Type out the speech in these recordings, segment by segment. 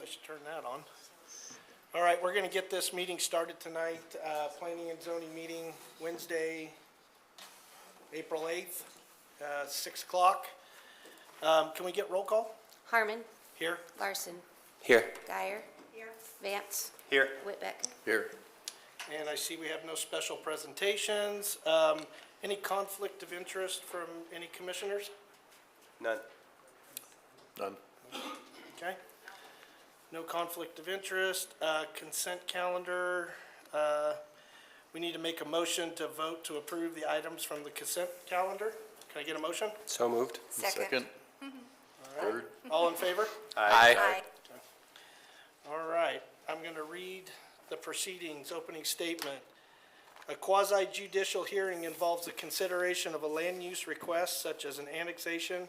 guess I should turn that on. All right, we're going to get this meeting started tonight. Planning and zoning meeting Wednesday, April 8th, 6 o'clock. Can we get roll call? Harmon. Here. Larson. Here. Geyer. Here. Vance. Here. Whitbeck. Here. And I see we have no special presentations. Any conflict of interest from any commissioners? None. None. Okay. No conflict of interest. Consent calendar. We need to make a motion to vote to approve the items from the consent calendar. Can I get a motion? So moved. Second. All right. All in favor? Aye. All right. I'm going to read the proceedings, opening statement. A quasi-judicial hearing involves the consideration of a land use request such as an annexation,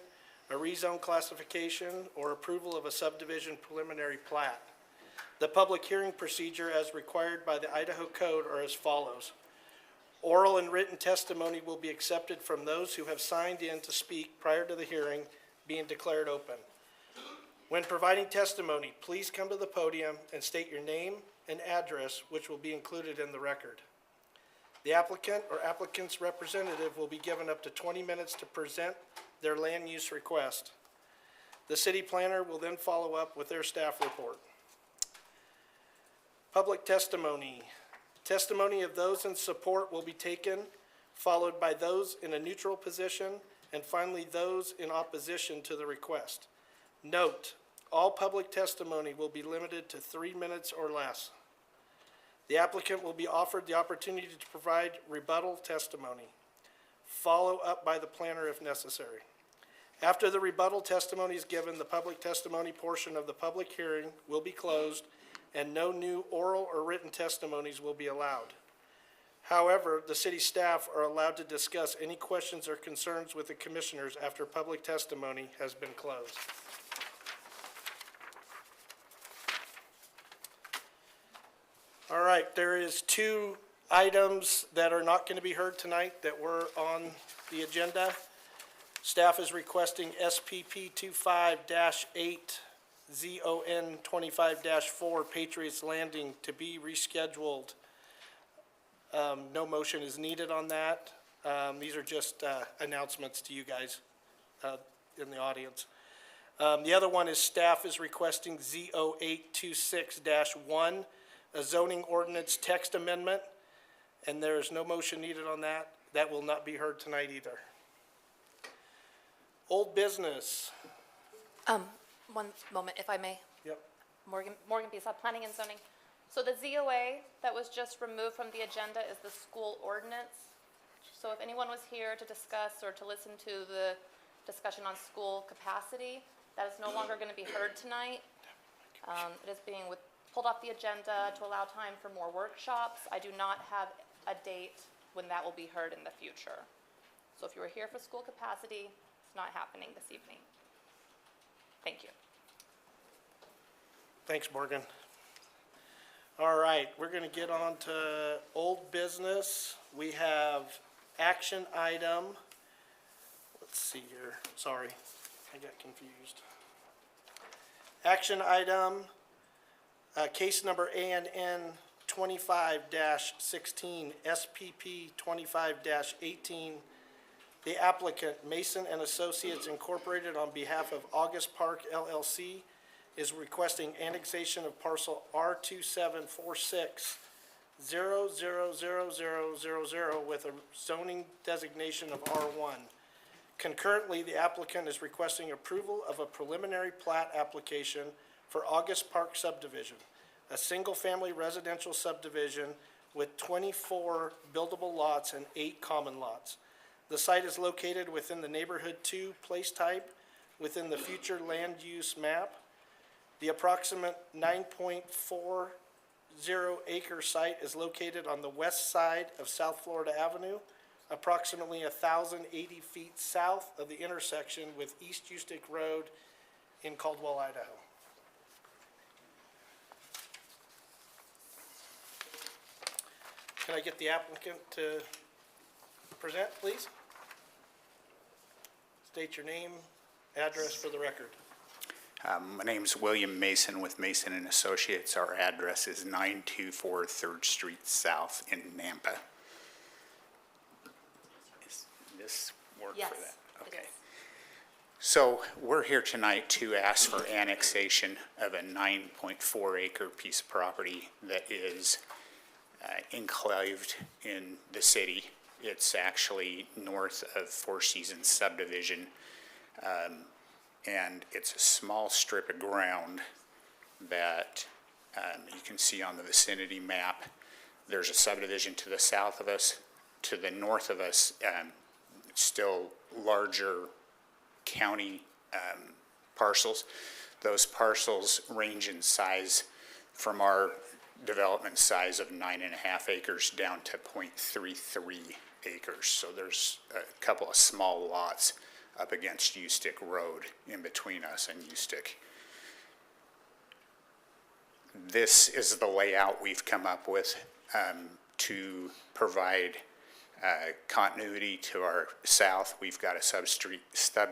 a rezone classification, or approval of a subdivision preliminary plat. The public hearing procedure as required by the Idaho Code are as follows. Oral and written testimony will be accepted from those who have signed in to speak prior to the hearing being declared open. When providing testimony, please come to the podium and state your name and address, which will be included in the record. The applicant or applicant's representative will be given up to 20 minutes to present their land use request. The city planner will then follow up with their staff report. Public testimony. Testimony of those in support will be taken, followed by those in a neutral position, and finally those in opposition to the request. Note, all public testimony will be limited to 3 minutes or less. The applicant will be offered the opportunity to provide rebuttal testimony, follow up by the planner if necessary. After the rebuttal testimony is given, the public testimony portion of the public hearing will be closed and no new oral or written testimonies will be allowed. However, the city staff are allowed to discuss any questions or concerns with the commissioners after public testimony has been closed. All right, there is 2 items that are not going to be heard tonight that were on the agenda. Staff is requesting SPP 25-8, ZON 25-4 Patriots Landing to be rescheduled. No motion is needed on that. These are just announcements to you guys in the audience. The other one is staff is requesting ZO826-1, a zoning ordinance text amendment, and there is no motion needed on that. That will not be heard tonight either. Old business. One moment, if I may. Yep. Morgan Bisa, Planning and Zoning. So the ZOA that was just removed from the agenda is the school ordinance. So if anyone was here to discuss or to listen to the discussion on school capacity, that is no longer going to be heard tonight. It is being pulled off the agenda to allow time for more workshops. I do not have a date when that will be heard in the future. So if you were here for school capacity, it's not happening this evening. Thank you. Thanks, Morgan. All right, we're going to get on to old business. We have action item. Let's see here. Sorry, I got confused. Action item, case number ANN 25-16, SPP 25-18. The applicant, Mason and Associates Incorporated, on behalf of August Park LLC, is requesting annexation of parcel R2746000000 with a zoning designation of R1. Concurrently, the applicant is requesting approval of a preliminary plat application for August Park subdivision, a single-family residential subdivision with 24 buildable lots and 8 common lots. The site is located within the Neighborhood 2 place type within the future land use map. The approximate 9.40 acre site is located on the west side of South Florida Avenue, approximately 1,080 feet south of the intersection with East Ustick Road in Caldwell, Idaho. Can I get the applicant to present, please? State your name, address for the record. My name's William Mason with Mason and Associates. Our address is 924 3rd Street South in Nampa. Does this work for that? Okay. So we're here tonight to ask for annexation of a 9.4 acre piece of property that is enclaved in the city. It's actually north of Four Seasons subdivision. And it's a small strip of ground that you can see on the vicinity map. There's a subdivision to the south of us. To the north of us, still larger county parcels. Those parcels range in size from our development size of 9.5 acres down to 0.33 acres. So there's a couple of small lots up against Ustick Road in between us and Ustick. This is the layout we've come up with to provide continuity to our south. We've got a stub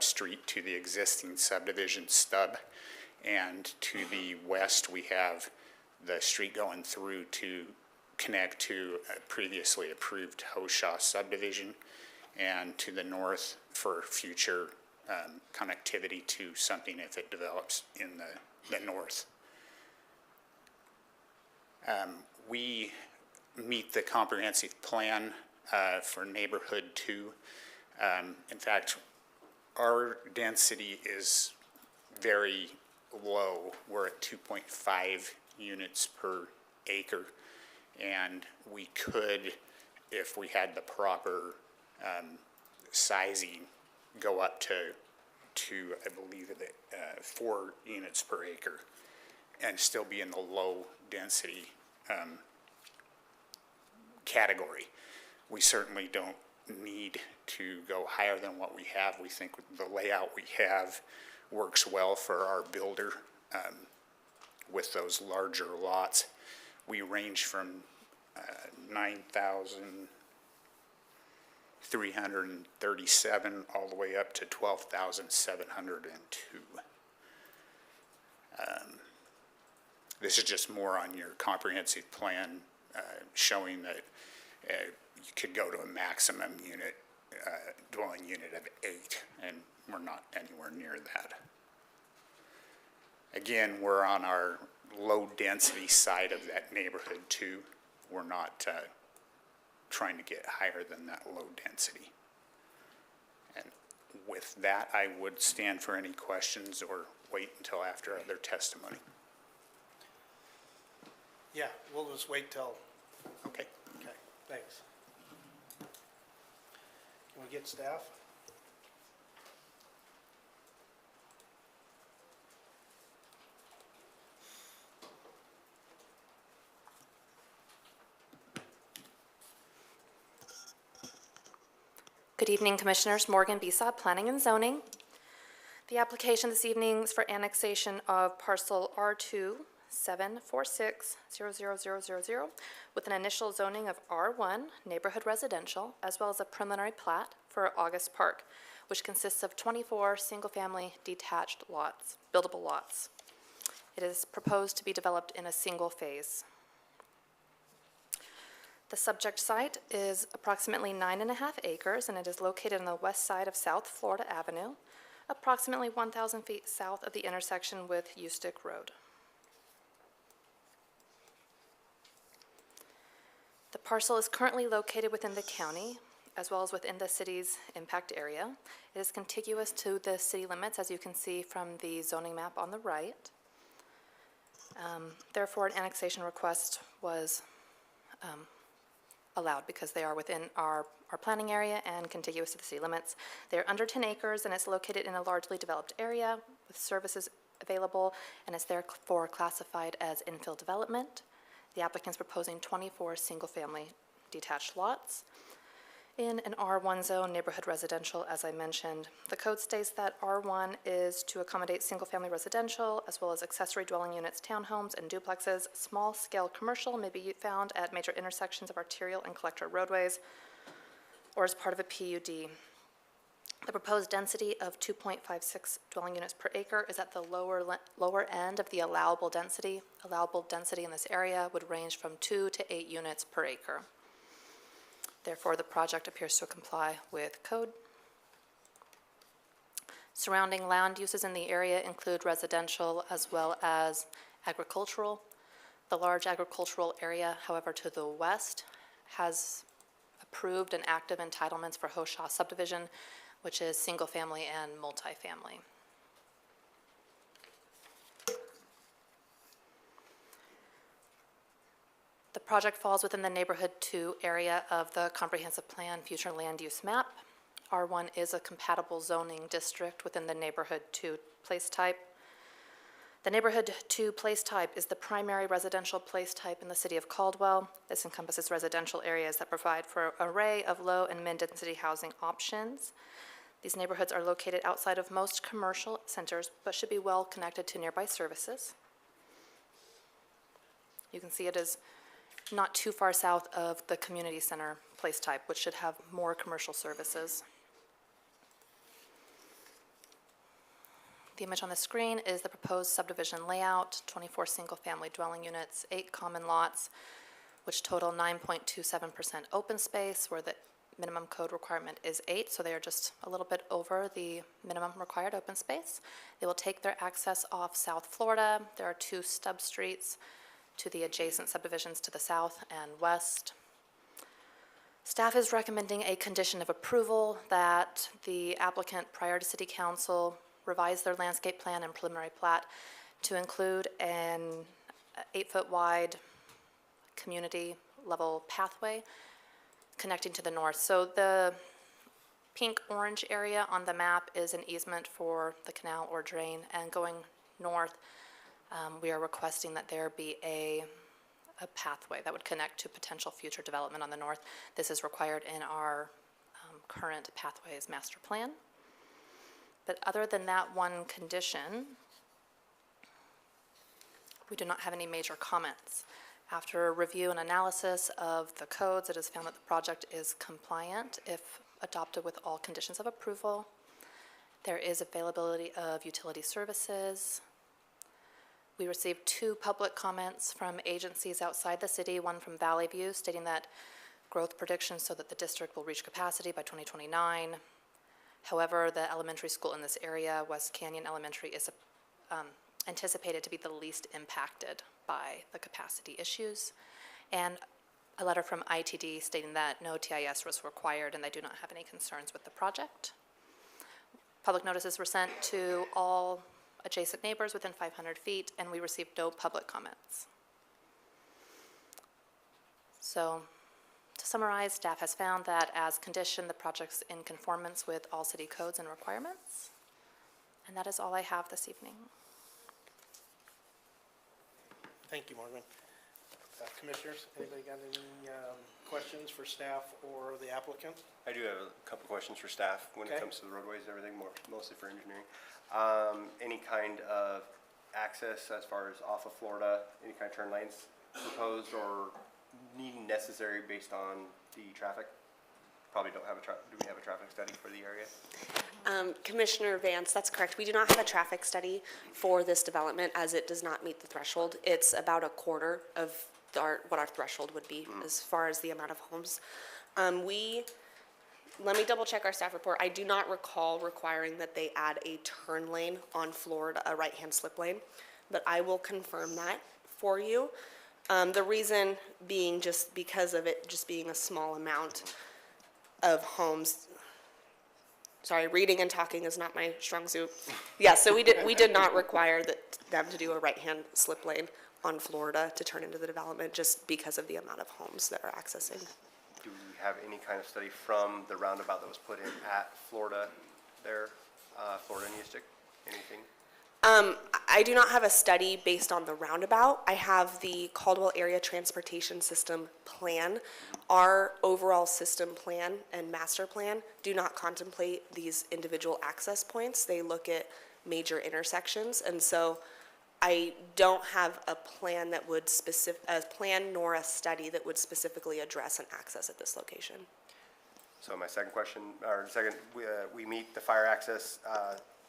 street to the existing subdivision stub, and to the west we have the street going through to connect to a previously approved Hoshaw subdivision, and to the north for future connectivity to something if it develops in the north. We meet the comprehensive plan for neighborhood 2. In fact, our density is very low. We're at 2.5 units per acre, and we could, if we had the proper sizing, go up to I believe 4 units per acre and still be in the low density category. We certainly don't need to go higher than what we have. We think the layout we have works well for our builder with those larger lots. We range from 9,337 all the way up to 12,702. This is just more on your comprehensive plan, showing that you could go to a maximum unit, dwelling unit of 8, and we're not anywhere near that. Again, we're on our low density side of that neighborhood too. We're not trying to get higher than that low density. And with that, I would stand for any questions or wait until after other testimony. Yeah, we'll just wait till, Okay. okay, thanks. Can we get staff? Good evening, Commissioners. Morgan Besop, Planning and Zoning. The application this evening is for annexation of parcel R274600000 with an initial zoning of R1, neighborhood residential, as well as a preliminary plat for August Park, which consists of 24 single-family detached lots, buildable lots. It is proposed to be developed in a single phase. The subject site is approximately 9.5 acres, and it is located on the west side of South Florida Avenue, approximately 1,000 feet south of the intersection with Ustick Road. The parcel is currently located within the county, as well as within the city's impact area. It is contiguous to the city limits, as you can see from the zoning map on the right. Therefore, an annexation request was allowed because they are within our planning area and contiguous to the city limits. They're under 10 acres, and it's located in a largely developed area with services available, and is therefore classified as infill development. The applicant is proposing 24 single-family detached lots in an R1 zone, neighborhood residential, as I mentioned. The code states that R1 is to accommodate single-family residential, as well as accessory dwelling units, townhomes, and duplexes. Small-scale commercial may be found at major intersections of arterial and collector roadways, or as part of a PUD. The proposed density of 2.56 dwelling units per acre is at the lower end of the allowable density. Allowable density in this area would range from 2 to 8 units per acre. Therefore, the project appears to comply with code. Surrounding land uses in the area include residential as well as agricultural. The large agricultural area, however, to the west has approved and active entitlements for Hoshaw subdivision, which is single-family and multifamily. The project falls within the Neighborhood 2 area of the Comprehensive Plan Future Land Use Map. R1 is a compatible zoning district within the Neighborhood 2 place type. The Neighborhood 2 place type is the primary residential place type in the city of Caldwell. This encompasses residential areas that provide for an array of low and mid-density housing options. These neighborhoods are located outside of most commercial centers, but should be well connected to nearby services. You can see it is not too far south of the community center place type, which should have more commercial services. The image on the screen is the proposed subdivision layout, 24 single-family dwelling units, 8 common lots, which total 9.27% open space, where the minimum code requirement is 8, so they are just a little bit over the minimum required open space. They will take their access off South Florida. There are 2 stub streets to the adjacent subdivisions to the south and west. Staff is recommending a condition of approval that the applicant, prior to City Council, revise their landscape plan and preliminary plat to include an 8-foot wide community level pathway connecting to the north. So the pink-orange area on the map is an easement for the canal or drain, and going north, we are requesting that there be a pathway that would connect to potential future development on the north. This is required in our current pathways master plan. But other than that one condition, we do not have any major comments. After a review and analysis of the codes, it is found that the project is compliant if adopted with all conditions of approval. There is availability of utility services. We received 2 public comments from agencies outside the city, one from Valley View stating that growth predictions so that the district will reach capacity by 2029. However, the elementary school in this area, West Canyon Elementary, is anticipated to be the least impacted by the capacity issues. And a letter from ITD stating that no TIS was required and they do not have any concerns with the project. Public notices were sent to all adjacent neighbors within 500 feet, and we received no public comments. So, to summarize, staff has found that as conditioned, the project's in conformance with all city codes and requirements. And that is all I have this evening. Thank you, Morgan. Commissioners, anybody got any questions for staff or the applicant? I do have a couple questions for staff when Okay. it comes to the roadways and everything, mostly for engineering. Any kind of access as far as off of Florida, any kind of turn lanes proposed or needing necessary based on the traffic? Probably don't have do we have a traffic study for the area? Commissioner Vance, that's correct. We do not have a traffic study for this development as it does not meet the threshold. It's about a quarter of what our threshold would be as far as the amount of homes. Let me double check our staff report. I do not recall requiring that they add a turn lane on Florida, a right-hand slip lane, but I will confirm that for you. The reason being just because of it just being a small amount of homes. Sorry, reading and talking is not my strong suit. Yeah, so we did not require them to do a right-hand slip lane on Florida to turn into the development just because of the amount of homes that are accessing. Do we have any kind of study from the roundabout that was put in at Florida there, Florida and Eustic? Anything? I do not have a study based on the roundabout. I have the Caldwell Area Transportation System Plan. Our overall system plan and master plan do not contemplate these individual access points. They look at major intersections, and so I don't have a plan that would a plan nor a study that would specifically address an access at this location. So my second question, or second, we meet the fire access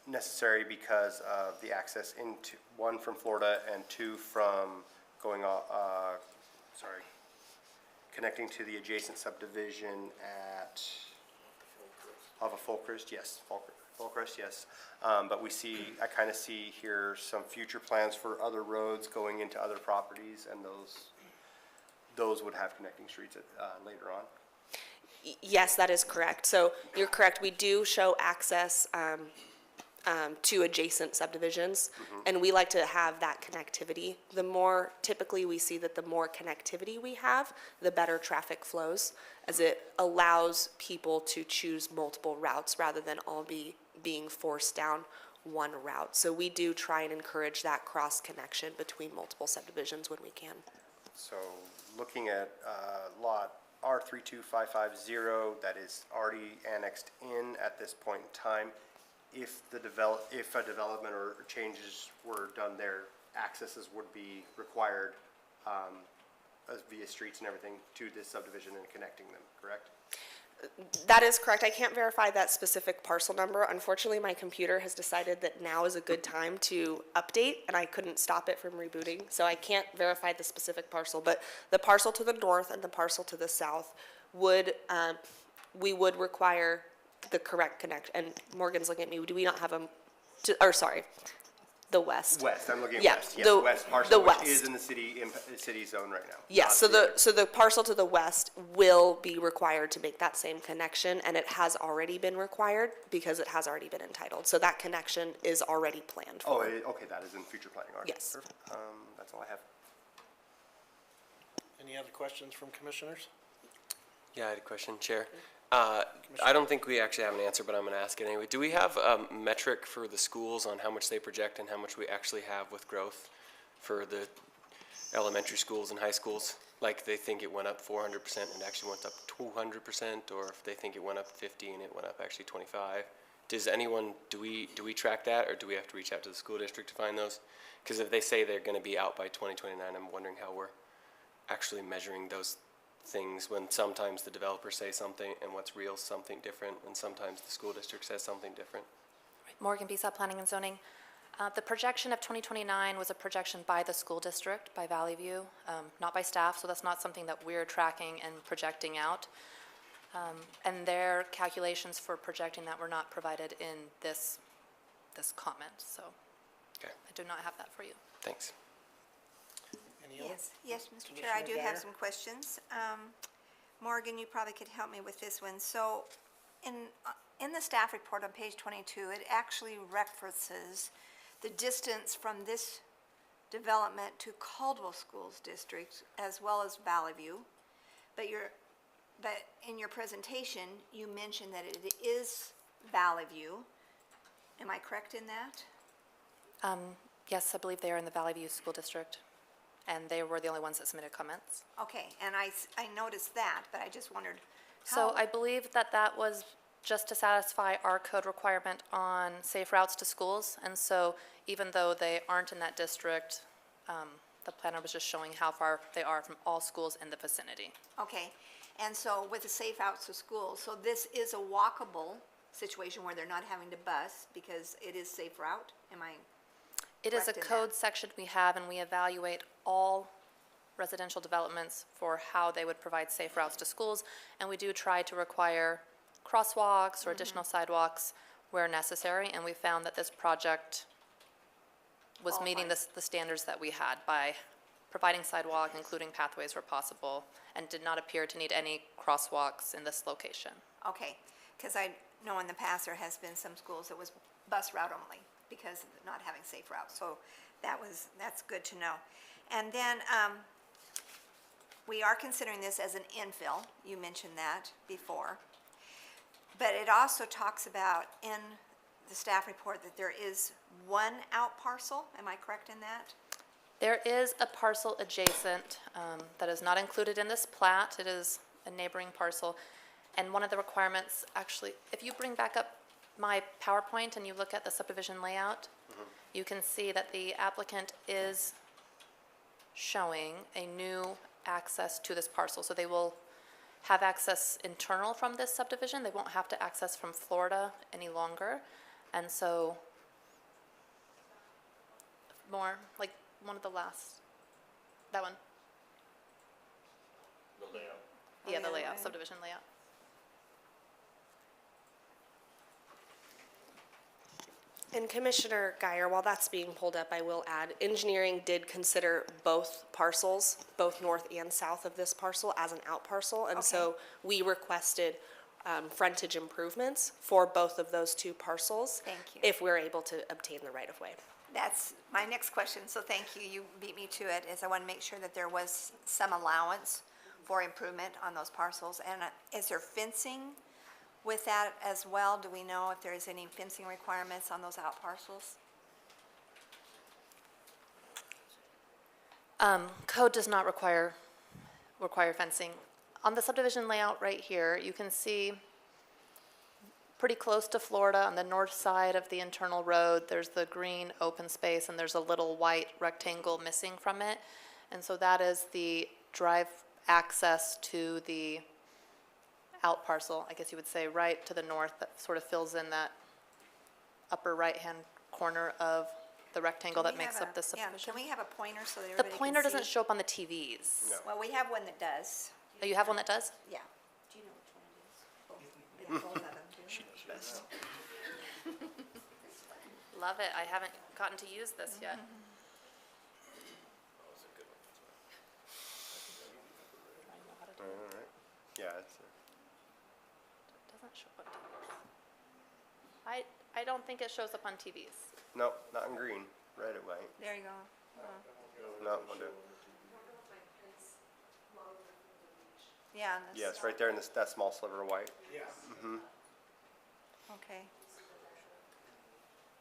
necessary because of the access into, one from Florida and two from going off, connecting to the adjacent subdivision at, of a Fullcrest, yes, Fullcrest, yes. But we see, I kind of see here some future plans for other roads going into other properties, and those would have connecting streets later on. Yes, that is correct. So you're correct. We do show access to adjacent subdivisions, and we like to have that connectivity. The more, typically we see that the more connectivity we have, the better traffic flows, as it allows people to choose multiple routes rather than all being forced down one route. So we do try and encourage that cross connection between multiple subdivisions when we can. So looking at lot R32550, that is already annexed in at this point in time, if a development or changes were done there, accesses would be required via streets and everything to this subdivision and connecting them, correct? That is correct. I can't verify that specific parcel number. Unfortunately, my computer has decided that now is a good time to update, and I couldn't stop it from rebooting. So I can't verify the specific parcel, but the parcel to the north and the parcel to the south would, we would require the correct connection. And Morgan's looking at me, do we not have the west? West, I'm looking at Yeah, west, yes, the- west the parcel, which west. is in the city zone right now. Yes, not so the parcel to the west will be required to make that same connection, and it has already been required because it has already been entitled. So that connection is already planned Oh, for. okay, that is in future planning, all right. Yes. Perfect. That's all I have. Any other questions from commissioners? Yeah, I had a question, Chair. I don't think we actually have an answer, but I'm going to ask it anyway. Do we have a metric for the schools on how much they project and how much we actually have with growth for the elementary schools and high schools? Like they think it went up 400% and actually went up 200%, or if they think it went up 50 and it went up actually 25? Does anyone, do we track that, or do we have to reach out to the school district to find those? Because if they say they're going to be out by 2029, I'm wondering how we're actually measuring those things when sometimes the developers say something and what's real something different, and sometimes the school district says something different. Morgan Bisa, Planning and Zoning. The projection of 2029 was a projection by the school district, by Valley View, not by staff, so that's not something that we're tracking and projecting out. And their calculations for projecting that were not provided in this comment, so Okay, I do not have that for you. thanks. Any other? Yes, Mr. Chair, I do Commissioner have Dyer? some questions. Morgan, you probably could help me with this one. So in the staff report on page 22, it actually references the distance from this development to Caldwell Schools District as well as Valley View. But in your presentation, you mentioned that it is Valley View. Am I correct in that? Yes, I believe they are in the Valley View School District, and they were the only ones that submitted comments. Okay, and I noticed that, but I just wondered So how. I believe that that was just to satisfy our code requirement on safe routes to schools. And so even though they aren't in that district, the planner was just showing how far they are from all schools in the vicinity. Okay, and so with the safe outs to school, so this is a walkable situation where they're not having to bus because it is safe route? Am I? It is a Correct in that. code section we have, and we evaluate all residential developments for how they would provide safe routes to schools. And we do try to require crosswalks or additional sidewalks where necessary. And we found that this project was meeting the standards that we had by providing sidewalk, including pathways where possible, and did not appear to need any crosswalks in this location. Okay, because I know in the past there has been some schools that was bus route only because of not having safe routes. So that's good to know. And then we are considering this as an infill. You mentioned that before. But it also talks about in the staff report that there is one out parcel. Am I correct in that? There is a parcel adjacent that is not included in this plat. It is a neighboring parcel. And one of the requirements, actually, if you bring back up my PowerPoint and you look at the subdivision layout, you can see that the applicant is showing a new access to this parcel. So they will have access internal from this subdivision. They won't have to access from Florida any longer. And so, more, like, one of the last, that one. The layout. Yeah, the yeah, layout, right. subdivision layout. And Commissioner Guyer, while that's being pulled up, I will add, engineering did consider both parcels, both north and south of this parcel, as an out parcel. And so we requested frontage improvements for both of those two parcels. Thank you. If we're able to obtain the right-of-way. That's my next question, so thank you. You beat me to it, is I want to make sure that there was some allowance for improvement on those parcels. And is there fencing with that as well? Do we know if there's any fencing requirements on those out parcels? Code does not require fencing. On the subdivision layout right here, you can see pretty close to Florida, on the north side of the internal road, there's the green open space and there's a little white rectangle missing from it. And so that is the drive access to the out parcel, I guess you would say, right to the north, that sort of fills in that upper right-hand corner of the rectangle that Can we makes have up the a- yeah, subdivision. Can we have a pointer so that The everybody can see? pointer doesn't show up on the TVs. No. Well, we have one that does, Oh, you have one that does? yeah. Do you know which one it is? Yeah, both of them do. Love it. I haven't gotten to use this yet. All right. Yeah, it's, Doesn't show up on TVs. I don't think it shows up on TVs. no, not in green, red it might. There you go. No, won't do. Yeah. and Yeah, this- it's right there in this, that small sliver of white Okay.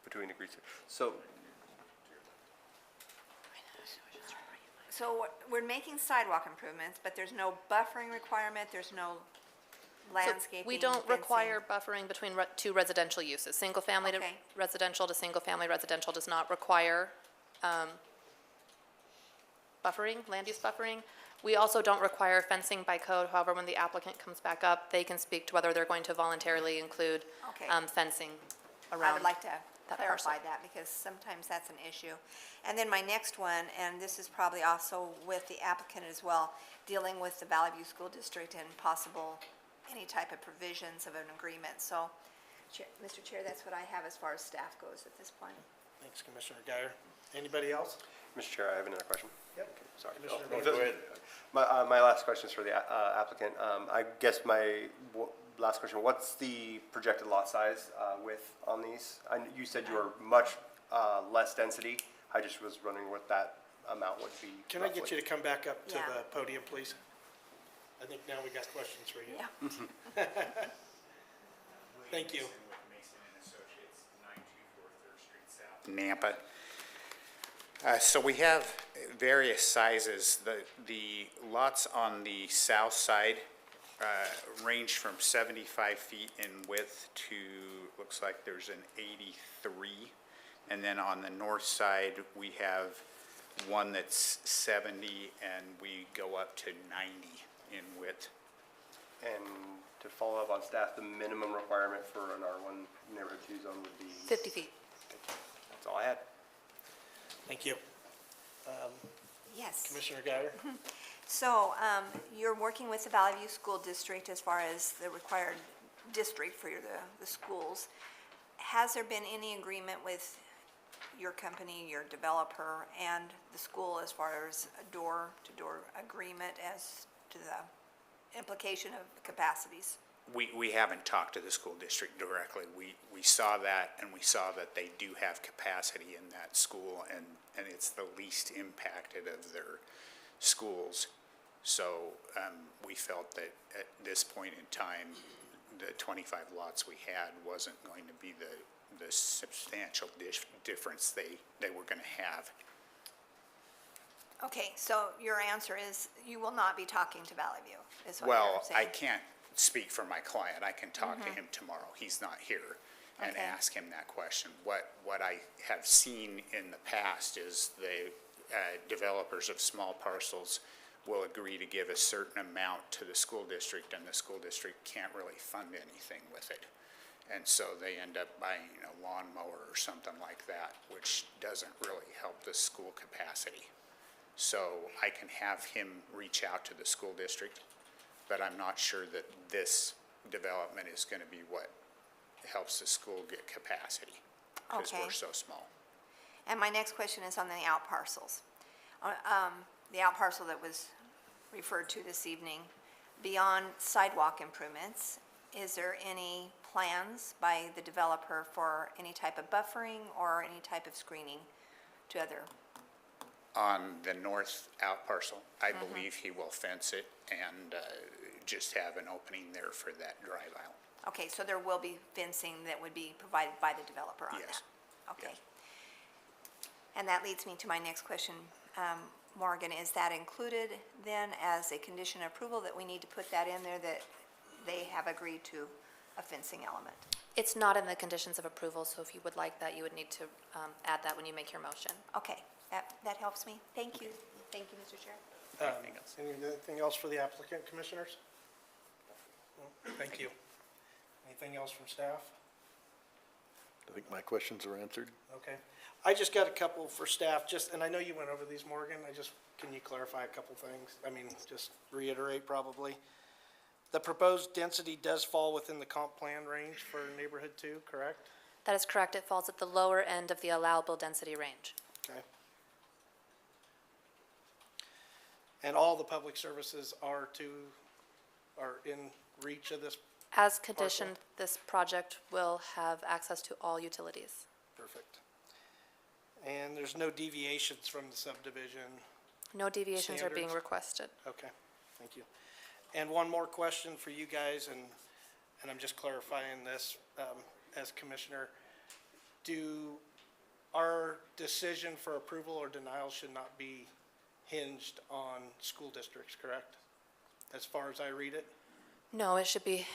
between the greaser. So, So we're making sidewalk improvements, but there's no buffering requirement, there's no So landscaping, we don't fencing. require buffering between two residential uses. Single-family to Okay. residential to single-family residential does not require buffering, land use buffering. We also don't require fencing by code. However, when the applicant comes back up, they can speak to whether they're going to voluntarily include Okay. fencing around. I would like to that clarify parcel. that, because sometimes that's an issue. And then my next one, and this is probably also with the applicant as well, dealing with the Valley View School District and possible, any type of provisions of an agreement. So, Mr. Chair, that's what I have as far as staff goes at this point. Thanks, Commissioner Guyer. Anybody else? Mr. Chair, I have another question. Yep. Okay, sorry. Commissioner Oh, Go ahead. My last question is for the applicant. I guess my last question, what's the projected lot size width on these? You said you were much less density. I just was wondering what that amount would be. Can I get you to come back up to Yeah. the podium, please? I think now we got questions for you. Yeah. Thank you. Nampa. So we have various sizes. The lots on the south side range from 75 feet in width to, looks like there's an 83. And then on the north side, we have one that's 70 and we go up to 90 in width. And to follow up on staff, the minimum requirement for an R1 neighborhood 2 zone would be? 50 feet. That's all I had. Thank you. Yes. Commissioner Guyer? So, you're working with the Valley View School District as far as the required district for the schools. Has there been any agreement with your company, your developer, and the school as far as a door-to-door agreement as to the implication of capacities? We haven't talked to the school district directly. We saw that, and we saw that they do have capacity in that school, and it's the least impacted of their schools. So we felt that at this point in time, the 25 lots we had wasn't going to be the substantial difference they were going to have. Okay, so your answer is you will not be talking to Valley View, is what you're Well, saying? I can't speak for my client. I can talk to him tomorrow. He's not here, and Okay. ask him that question. What I have seen in the past is the developers of small parcels will agree to give a certain amount to the school district, and the school district can't really fund anything with it. And so they end up buying a lawnmower or something like that, which doesn't really help the school capacity. So I can have him reach out to the school district, but I'm not sure that this development is gonna be what helps the school get capacity, because Okay. we're so small. And my next question is on the out parcels. The out parcel that was referred to this evening, beyond sidewalk improvements, is there any plans by the developer for any type of buffering or any type of screening to other? On the north out parcel, I believe he will fence it and just have an opening there for that drive aisle. Okay, so there will be fencing that would be provided by the developer on that? Yes. Okay. Yes. And that leads me to my next question, Morgan, is that included then as a condition of approval that we need to put that in there, that they have agreed to a fencing element? It's not in the conditions of approval, so if you would like that, you would need to add that when you make your motion. Okay, that helps me. Thank you. Thank you, Mr. Chair. Anything else for the applicant, commissioners? No? Thank you. Anything else from staff? I think my questions are answered. Okay. I just got a couple for staff, and I know you went over these, Morgan, can you clarify a couple things? I mean, just reiterate probably. The proposed density does fall within the comp plan range for neighborhood two, correct? That is correct. It falls at the lower end of the allowable density range. Okay. And all the public services are in reach of this? As conditioned, this project will have access to all utilities. Perfect. And there's no deviations from the subdivision? No deviations are being Standards. requested. Okay, thank you. And one more question for you guys, and I'm just clarifying this as commissioner. Our decision for approval or denial should not be hinged on school districts, correct? As far as I read it? No, it should be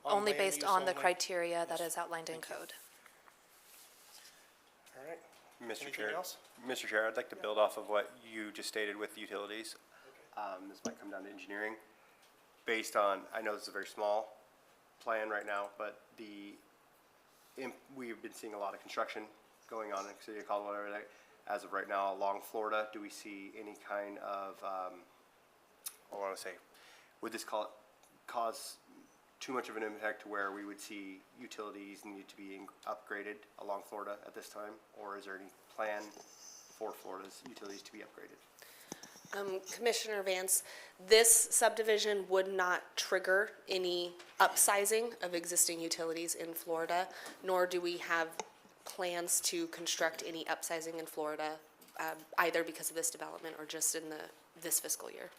only land based use on the only. criteria that Yes. is outlined in Thank you. code. All right. Mr. Anything Chair, else? Mr. Chair, I'd like to build off of what you just stated with utilities. This might come down to engineering. Based on, I know this is a very small plan right now, but we've been seeing a lot of construction going on in the city of Colorado as of right now along Florida. Do we see any kind of, would this cause too much of an impact to where we would see utilities need to be upgraded along Florida at this time? Or is there any plan for Florida's utilities to be upgraded? Commissioner Vance, this subdivision would not trigger any upsizing of existing utilities in Florida, nor do we have plans to construct any upsizing in Florida, either because of this development or just in this fiscal year.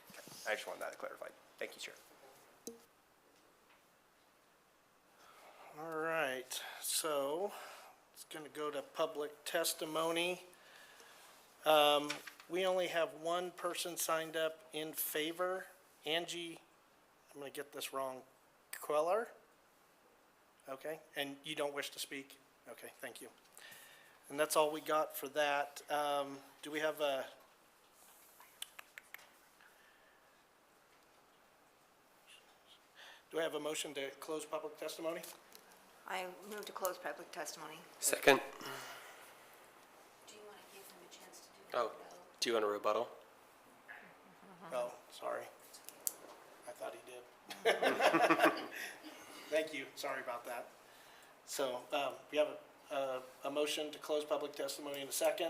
I just wanted that clarified. Thank you, Chair. All right, so it's gonna go to public testimony. We only have one person signed up in favor, Angie, I'm gonna get this wrong, Queller? Okay, and you don't wish to speak? Okay, thank you. And that's all we got for that. Do we have a? Do I have a motion to close public testimony? I move to close public testimony. Second. Do you want to give them a chance to do Oh, do you want a rebuttal? Oh, sorry. I thought he did. Thank you, sorry about that. So, we have a motion to close public testimony in a second.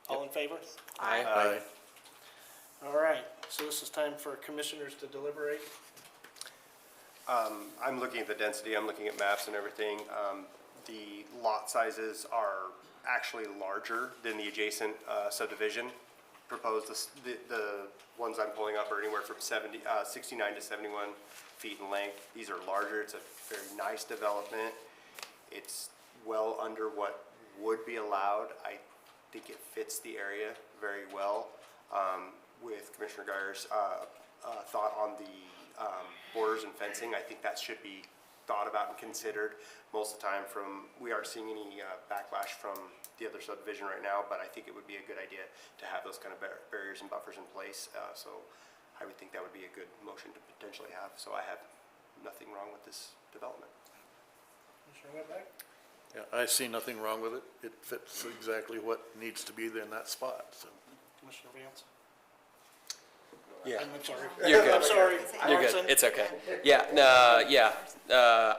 All in favor? Aye. All right, so this is time for commissioners to deliberate. I'm looking at the density, I'm looking at maps and everything. The lot sizes are actually larger than the adjacent subdivision proposed. The ones I'm pulling up are anywhere from 69 to 71 feet in length. These are larger, it's a very nice development. It's well under what would be allowed. I think it fits the area very well. With Commissioner Geyer's thought on the borders and fencing, I think that should be thought about and considered. Most of the time we aren't seeing any backlash from the other subdivision right now, but I think it would be a good idea to have those kind of barriers and buffers in place. So I would think that would be a good motion to potentially have. So I have nothing wrong with this development. Commissioner Whitbeck? Yeah, I see nothing wrong with it. It fits exactly what needs to be there in that spot, so. Commissioner Vance? Yeah. I'm sorry. You're good. I'm sorry. You're good. Larson? It's okay. Yeah, no, yeah.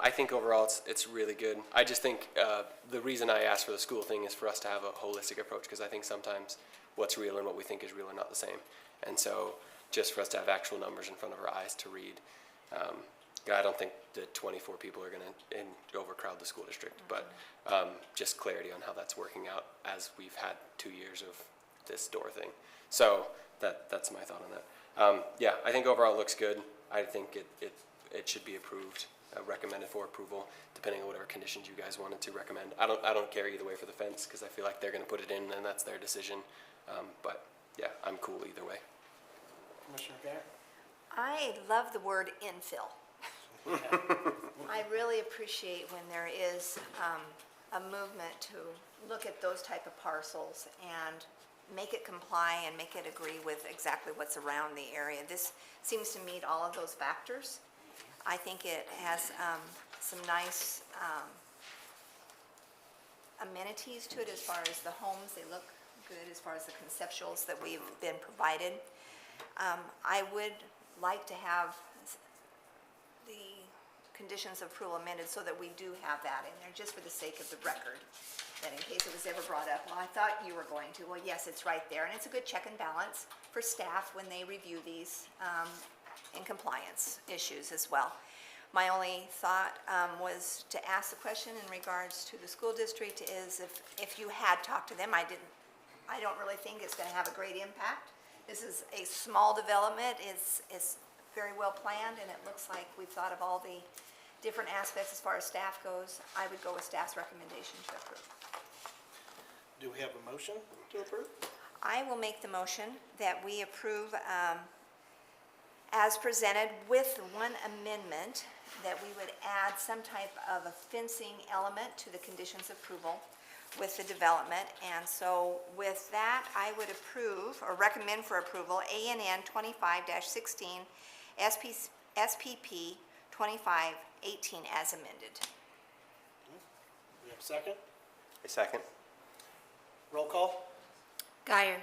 I think overall it's really good. I just think the reason I asked for the school thing is for us to have a holistic approach, because I think sometimes what's real and what we think is real are not the same. And so just for us to have actual numbers in front of our eyes to read. I don't think that 24 people are going to overcrowd the school district, but just clarity on how that's working out as we've had 2 years of this door thing. So that's my thought on that. Yeah, I think overall it looks good. I think it should be approved, recommended for approval, depending on whatever conditions you guys wanted to recommend. I don't care either way for the fence, because I feel like they're going to put it in and that's their decision. But yeah, I'm cool either way. Commissioner Garrett? I love the word infill. I really appreciate when there is a movement to look at those type of parcels and make it comply and make it agree with exactly what's around the area. This seems to meet all of those factors. I think it has some nice amenities to it as far as the homes. They look good as far as the conceptuals that we've been provided. I would like to have the conditions of approval amended so that we do have that in there, just for the sake of the record, that in case it was ever brought up, well, I thought you were going to. Well, yes, it's right there, and it's a good check and balance for staff when they review these and compliance issues as well. My only thought was to ask the question in regards to the school district is if you had talked to them. I don't really think it's going to have a great impact. This is a small development. It's very well planned, and it looks like we've thought of all the different aspects as far as staff goes. I would go with staff's recommendation to approve. Do we have a motion to approve? I will make the motion that we approve as presented with one amendment, that we would add some type of a fencing element to the conditions of approval with the development. And so with that, I would approve or recommend for approval ANN 25-16 SPP 2518 as amended. We have a second? A second? Roll call? Guyer,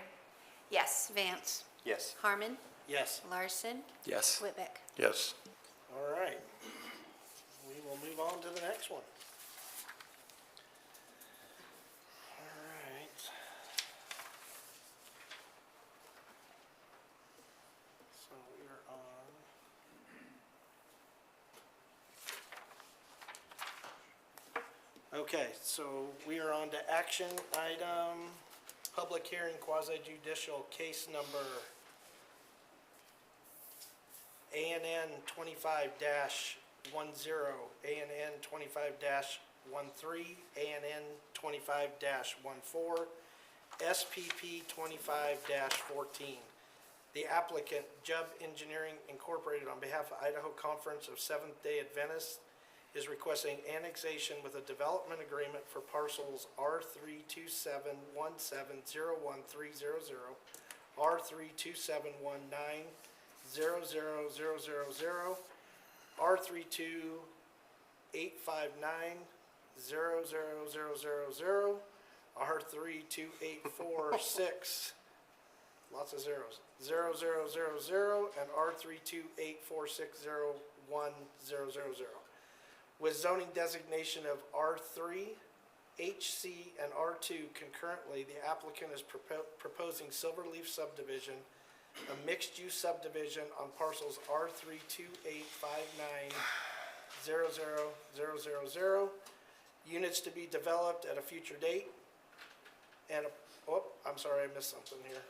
Yes. Vance, Yes. Harmon, Yes. Larson, Yes. Whitbeck. Yes. All right. We will move on to the next one. All right. So we're on. Okay, so we are on to action item, public hearing quasi judicial case number ANN 25-10, ANN 25-13, ANN 25-14, SPP 25-14. The applicant, Jubb Engineering Incorporated, on behalf of Idaho Conference of Seventh-day Adventists, is requesting annexation with a development agreement for parcels R327170130, R327190000, R328590000, R32846, lots of zeros, 0000, and R32846010000, with zoning designation of R3, HC, and R2 concurrently. The applicant is proposing Silverleaf subdivision, a mixed-use subdivision on parcels R328590000, units to be developed at a future date, and, I'm sorry, I missed something here.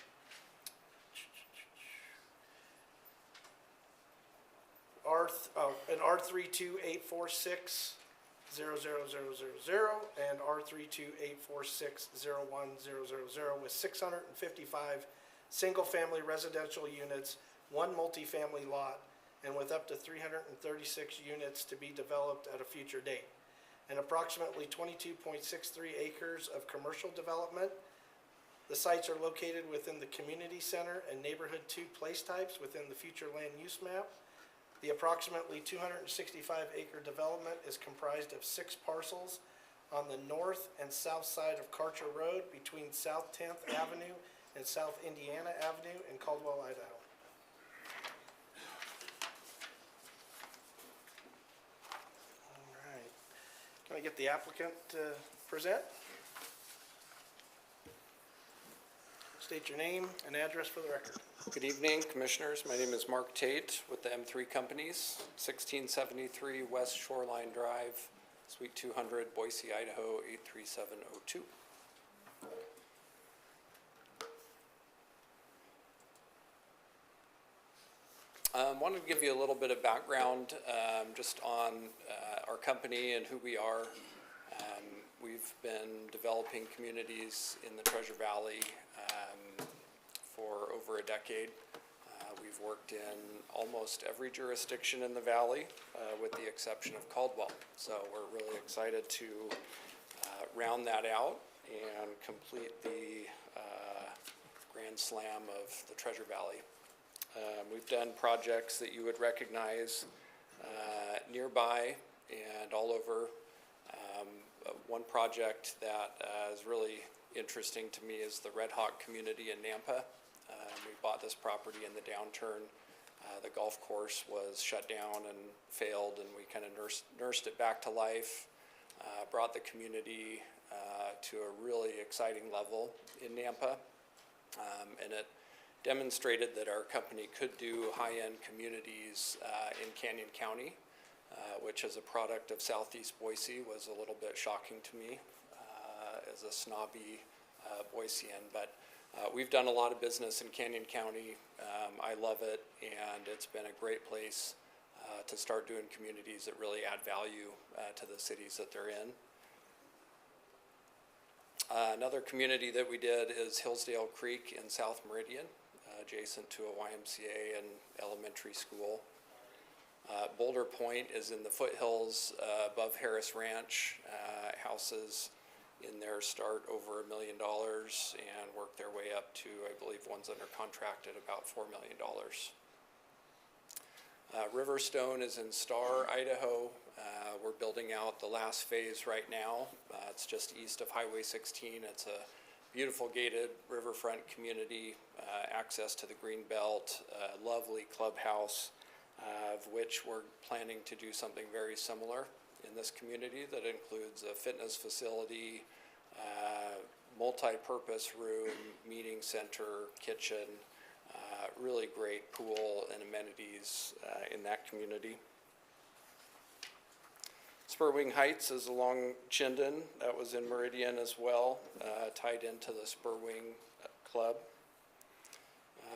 An R32846 00000 and R32846 01000 with 655 single-family residential units, one multifamily lot, and with up to 336 units to be developed at a future date, and approximately 22.63 acres of commercial development. The sites are located within the community center and neighborhood 2 place types within the future land use map. The approximately 265 acre development is comprised of 6 parcels on the north and south side of Karcher Road between South 10th Avenue and South Indiana Avenue in Caldwell, Idaho. All right. Can I get the applicant to present? State your name and address for the record. Good evening, Commissioners. My name is Mark Tate with the M3 Companies, 1673 West Shoreline Drive, Suite 200, Boise, Idaho, 83702. Wanted to give you a little bit of background just on our company and who we are. We've been developing communities in the Treasure Valley for over a decade. We've worked in almost every jurisdiction in the valley with the exception of Caldwell. So we're really excited to round that out and complete the grand slam of the Treasure Valley. We've done projects that you would recognize nearby and all over. One project that is really interesting to me is the Red Hawk community in Nampa. We bought this property in the downturn. The golf course was shut down and failed, and we kind of nursed it back to life, brought the community to a really exciting level in Nampa, and it demonstrated that our company could do high-end communities in Canyon County, which as a product of Southeast Boise was a little bit shocking to me as a snobby Boisean. But we've done a lot of business in Canyon County. I love it, and it's been a great place to start doing communities that really add value to the cities that they're in. Another community that we did is Hillsdale Creek in South Meridian, adjacent to a YMCA and elementary school. Boulder Point is in the foothills above Harris Ranch. Houses in there start over $1 million and work their way up to, I believe, one's under contract at about $4 million. Riverstone is in Star, Idaho. We're building out the last phase right now. It's just east of Highway 16. It's a beautiful gated riverfront community, access to the green belt, lovely clubhouse, of which we're planning to do something very similar in this community that includes a fitness facility, multi-purpose room, meeting center, kitchen, really great pool and amenities in that community. Spurwing Heights is along Chinden. That was in Meridian as well, tied into the Spurwing Club.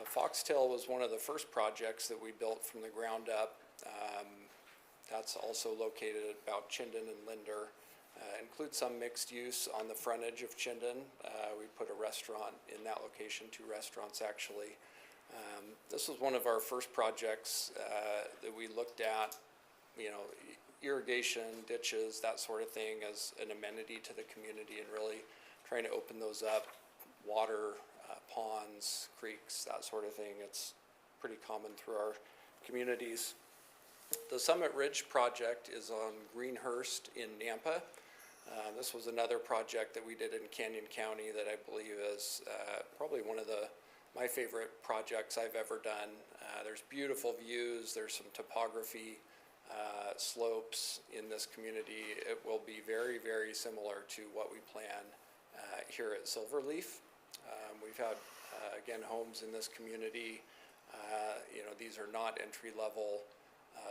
Foxtail was one of the first projects that we built from the ground up. That's also located about Chinden and Linder. Includes some mixed use on the frontage of Chinden. We put a restaurant in that location, 2 restaurants actually. This was one of our first projects that we looked at, irrigation, ditches, that sort of thing as an amenity to the community, and really trying to open those up, water, ponds, creeks, that sort of thing. It's pretty common through our communities. The Summit Ridge project is on Greenhurst in Nampa. This was another project that we did in Canyon County that I believe is probably one of my favorite projects I've ever done. There's beautiful views, there's some topography, slopes in this community. It will be very, very similar to what we plan here at Silverleaf. We've had, again, homes in this community. These are not entry-level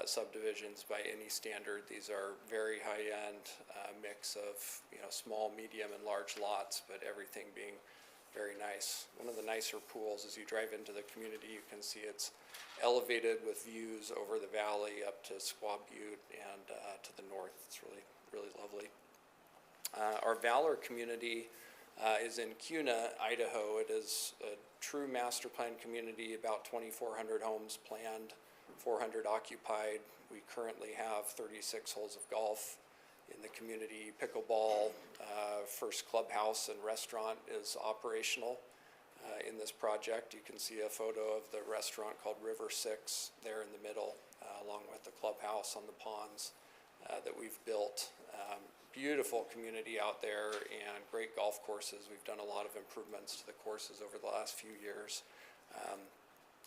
subdivisions by any standard. These are very high-end mix of, small, medium, and large lots, but everything being very nice. One of the nicer pools, as you drive into the community, you can see it's elevated with views over the valley up to Squaw Butte and to the north. It's really, really lovely. Our Valor community is in Kuna, Idaho. It is a true master plan community, about 2,400 homes planned 400 occupied. We currently have 36 holes of golf in the community. Pickleball, first clubhouse and restaurant is operational in this project. You can see a photo of the restaurant called River Six there in the middle, along with the clubhouse on the ponds that we've built. Beautiful community out there and great golf courses. We've done a lot of improvements to the courses over the last few years.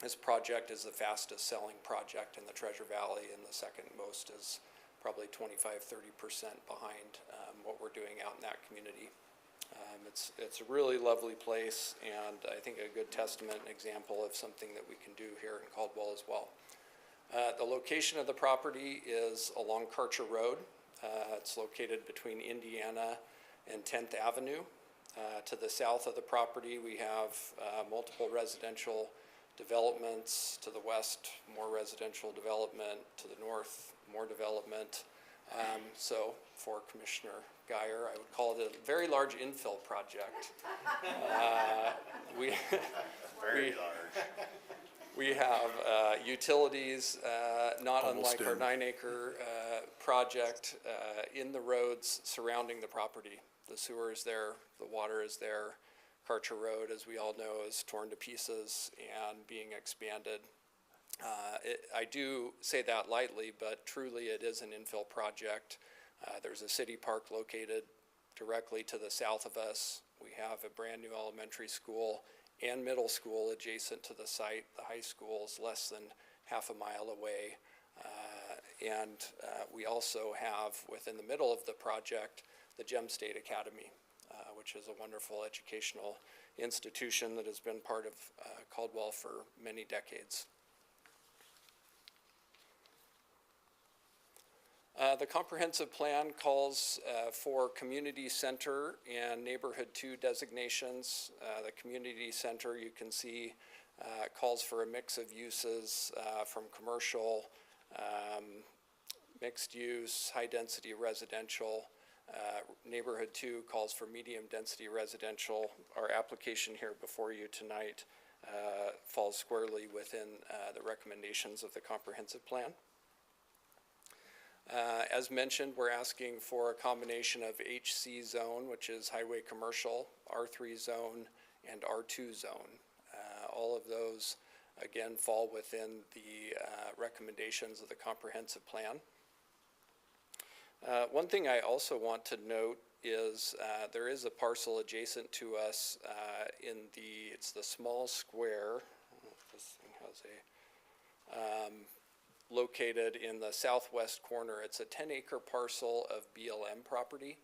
This project is the fastest selling project in the Treasure Valley, and the second most is probably 25–30% behind what we're doing out in that community. It's a really lovely place, and I think a good testament and example of something that we can do here in Caldwell as well. The location of the property is along Karcher Road. It's located between Indiana and 10th Avenue. To the south of the property, we have multiple residential developments. To the west, more residential development. To the north, more development. So for Commissioner Geyer, I would call it a very large infill project. Very large. We have utilities, not Almost unlike our in. 9-acre project, in the roads surrounding the property. The sewer is there, the water is there. Karcher Road, as we all know, is torn to pieces and being expanded. I do say that lightly, but truly it is an infill project. There's a city park located directly to the south of us. We have a brand new elementary school and middle school adjacent to the site. The high school is less than half a mile away. And we also have, within the middle of the project, the Gem State Academy, which is a wonderful educational institution that has been part of Caldwell for many decades. The comprehensive plan calls for community center and neighborhood 2 designations. The community center, you can see, calls for a mix of uses from commercial, mixed use, high density residential. Neighborhood 2 calls for medium density residential. Our application here before you tonight falls squarely within the recommendations of the comprehensive plan. As mentioned, we're asking for a combination of HC zone, which is highway commercial, R3 zone, and R2 zone. All of those, again, fall within the recommendations of the comprehensive plan. One thing I also want to note is there is a parcel adjacent to us it's the small square. I don't know if this thing has located in the southwest corner. It's a 10-acre parcel of BLM property.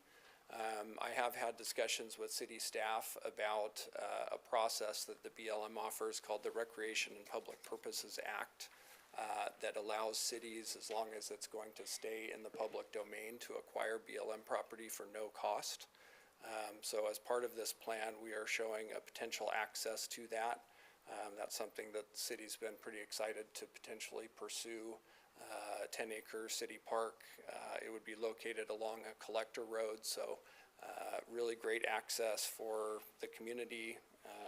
I have had discussions with city staff about a process that the BLM offers called the Recreation and Public Purposes Act that allows cities, as long as it's going to stay in the public domain, to acquire BLM property for no cost. So as part of this plan, we are showing a potential access to that. That's something that the city's been pretty excited to potentially pursue. 10-acre city park. It would be located along a collector road, so really great access for the community.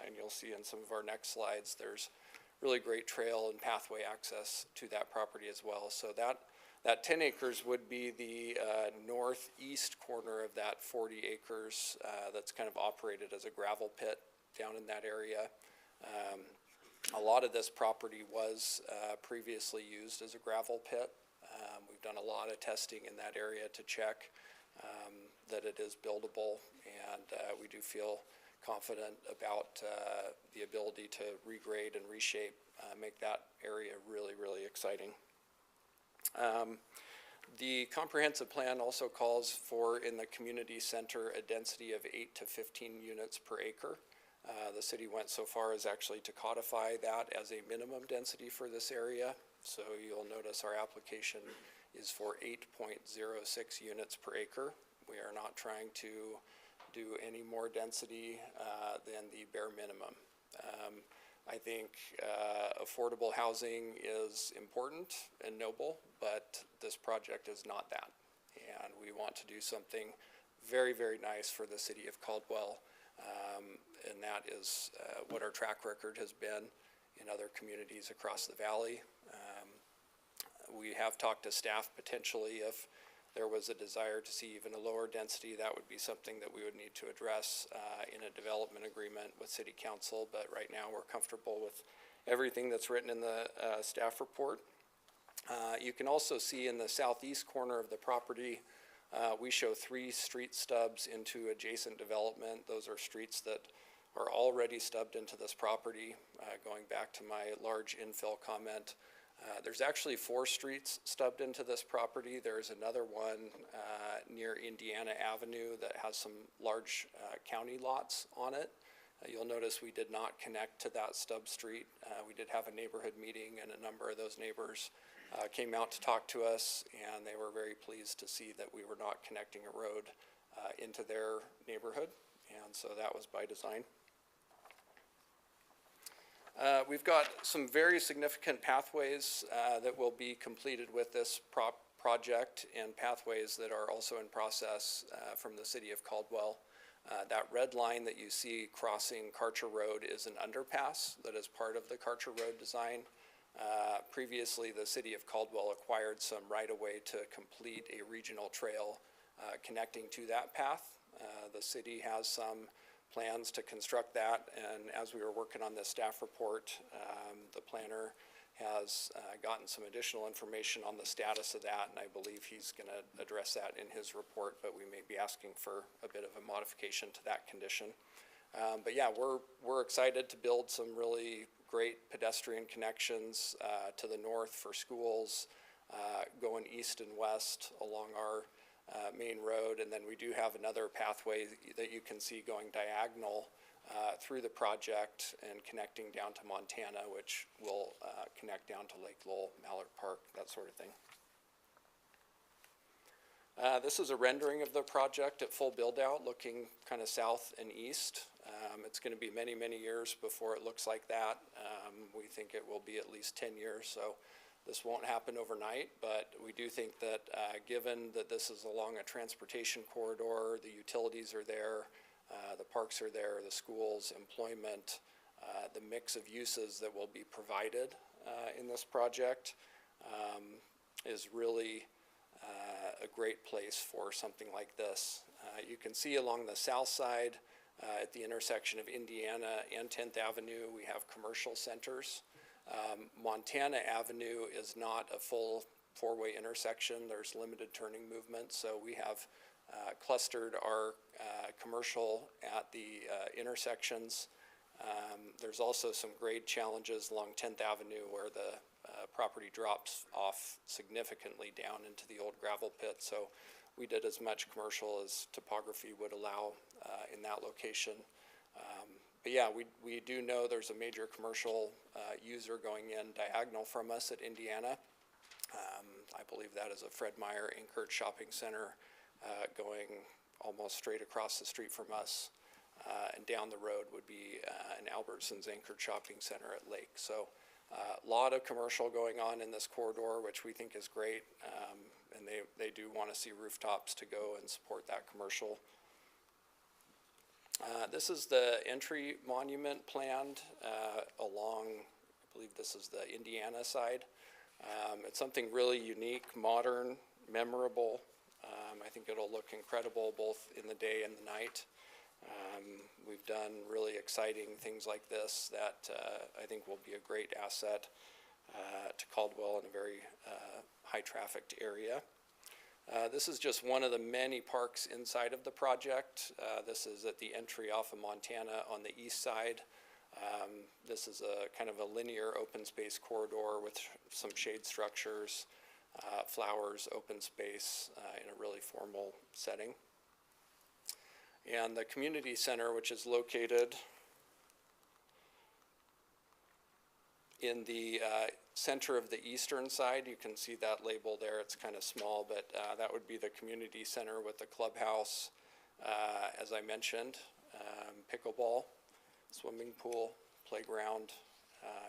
And you'll see in some of our next slides, there's really great trail and pathway access to that property as well. So that 10 acres would be the northeast corner of that 40 acres that's kind of operated as a gravel pit down in that area. A lot of this property was previously used as a gravel pit. We've done a lot of testing in that area to check that it is buildable, and we do feel confident about the ability to regrade and reshape, make that area really, really exciting. The comprehensive plan also calls for, in the community center, a density of 8 to 15 units per acre. The city went so far as actually to codify that as a minimum density for this area. So you'll notice our application is for 8.06 units per acre. We are not trying to do any more density than the bare minimum. I think affordable housing is important and noble, but this project is not that. And we want to do something very, very nice for the city of Caldwell. And that is what our track record has been in other communities across the valley. We have talked to staff potentially if there was a desire to see even a lower density, that would be something that we would need to address in a development agreement with city council. But right now, we're comfortable with everything that's written in the staff report. You can also see in the southeast corner of the property, we show 3 street stubs into adjacent development. Those are streets that are already stubbed into this property, going back to my large infill comment. There's actually 4 streets stubbed into this property. There's another one near Indiana Avenue that has some large county lots on it. You'll notice we did not connect to that stub street. We did have a neighborhood meeting, and a number of those neighbors came out to talk to us, and they were very pleased to see that we were not connecting a road into their neighborhood, and so that was by design. We've got some very significant pathways that will be completed with this project, and pathways that are also in process from the city of Caldwell. That red line that you see crossing Karcher Road is an underpass that is part of the Karcher Road design. Previously, the city of Caldwell acquired some right-of-way to complete a regional trail connecting to that path. The city has some plans to construct that, and as we were working on this staff report, the planner has gotten some additional information on the status of that, and I believe he's going to address that in his report, but we may be asking for a bit of a modification to that condition. But yeah, we're excited to build some really great pedestrian connections to the north for schools, going east and west along our main road, and then we do have another pathway that you can see going diagonal through the project and connecting down to Montana, which will connect down to Lake Lowell, Mallard Park, that sort of thing. This is a rendering of the project at full build-out, looking kind of south and east. It's going to be many, many years before it looks like that. We think it will be at least 10 years, so this won't happen overnight, but we do think that given that this is along a transportation corridor, the utilities are there, the parks are there, the schools, employment, the mix of uses that will be provided in this project is really a great place for something like this. You can see along the south side at the intersection of Indiana and 10th Avenue, we have commercial centers. Montana Avenue is not a full 4-way intersection. There's limited turning movement, so we have clustered our commercial at the intersections. There's also some grade challenges along 10th Avenue where the property drops off significantly down into the old gravel pit, so we did as much commercial as topography would allow in that location. But yeah, we do know there's a major commercial user going in diagonal from us at Indiana. I believe that is a Fred Meyer anchored shopping center going almost straight across the street from us. And down the road would be an Albertsons anchored shopping center at Lake. So a lot of commercial going on in this corridor, which we think is great. And they do want to see rooftops to go and support that commercial. This is the entry monument planned along, I believe this is the Indiana side. It's something really unique, modern, memorable. I think it'll look incredible both in the day and the night. We've done really exciting things like this that I think will be a great asset to Caldwell in a very high-trafficked area. This is just one of the many parks inside of the project. This is at the entry off of Montana on the east side. This is a kind of a linear open space corridor with some shade structures, flowers, open space in a really formal setting. And the community center, which is located in the center of the eastern side, you can see that label there. It's kind of small, but that would be the community center with the clubhouse, as I mentioned, pickleball, swimming pool, playground,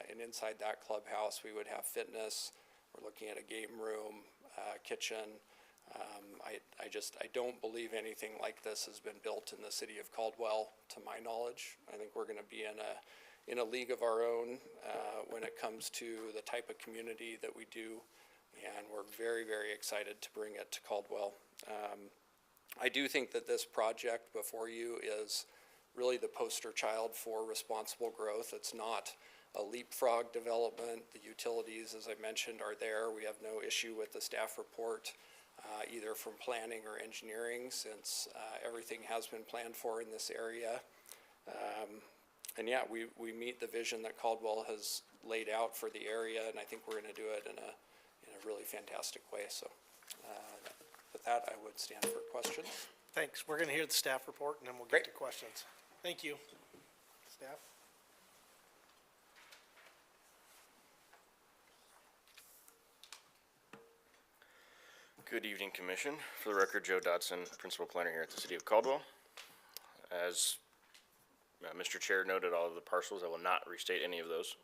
and inside that clubhouse we would have fitness. We're looking at a game room, kitchen. I don't believe anything like this has been built in the city of Caldwell, to my knowledge. I think we're going to be in a league of our own when it comes to the type of community that we do and we're very, very excited to bring it to Caldwell. I do think that this project before you is really the poster child for responsible growth. It's not a leapfrog development. The utilities, as I mentioned, are there. We have no issue with the staff report, either from planning or engineering, since everything has been planned for in this area. And yeah, we meet the vision that Caldwell has laid out for the area, and I think we're going to do it in a really fantastic way. So with that, I would stand for questions. Thanks. We're going to hear the staff report, and then we'll get Great. to questions. Thank you. Staff? Good evening, Commission. For the record, Joe Dodson, Principal Planner here at the City of Caldwell. As Mr. Chair noted, all of the parcels, I will not restate any of those.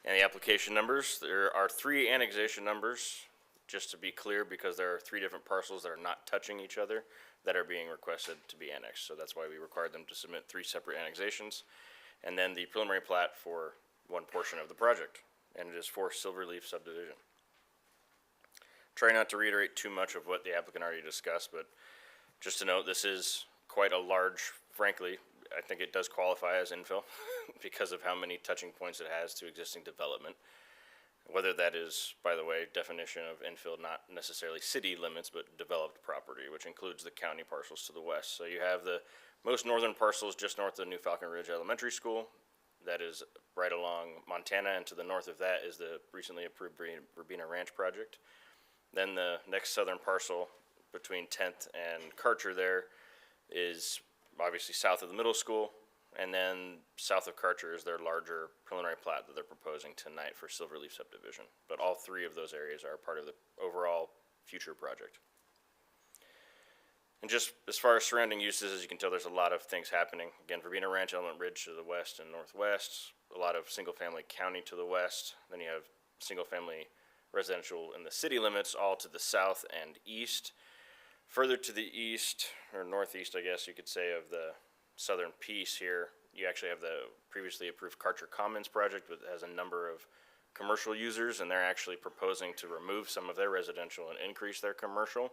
And the application numbers, there are 3 annexation numbers, just to be clear, because there are 3 different parcels that are not touching each other that are being requested to be annexed. So that's why we required them to submit 3 separate annexations. And then the preliminary plat for one portion of the project, and it is for Silverleaf subdivision. Try not to reiterate too much of what the applicant already discussed, but just to note, this is quite a large, frankly, I think it does qualify as infill because of how many touching points it has to existing development. Whether that is, by the way, definition of infill, not necessarily city limits, but developed property, which includes the county parcels to the west. So you have the most northern parcels just north of New Falcon Ridge Elementary School. That is right along Montana, and to the north of that is the recently approved Rabina Ranch project. Then the next southern parcel between 10th and Karcher there is obviously south of the middle school, and then south of Karcher is their larger preliminary plat that they're proposing tonight for Silverleaf subdivision. But all 3 of those areas are part of the overall future project. And just as far as surrounding uses, as you can tell, there's a lot of things happening. Again, Rabina Ranch, Element Ridge to the west and northwest, a lot of single-family county to the west. Then you have single-family residential in the city limits, all to the south and east. Further to the east, or northeast, I guess you could say, of the southern piece here, you actually have the previously approved Karcher Commons project, which has a number of commercial users, and they're actually proposing to remove some of their residential and increase their commercial.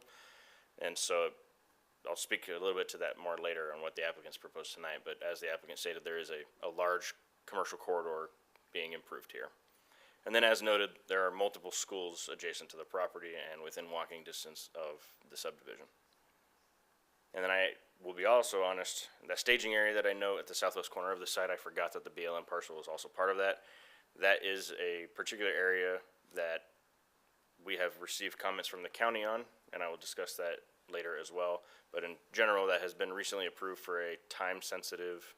And so I'll speak a little bit to that more later on what the applicants proposed tonight, but as the applicant stated, there is a large commercial corridor being improved here. And then as noted, there are multiple schools adjacent to the property and within walking distance of the subdivision. And then I will be also honest, that staging area that I know at the southwest corner of the site, I forgot that the BLM parcel is also part of that. That is a particular area that we have received comments from the county on, and I will discuss that later as well. But in general, that has been recently approved for a time-sensitive,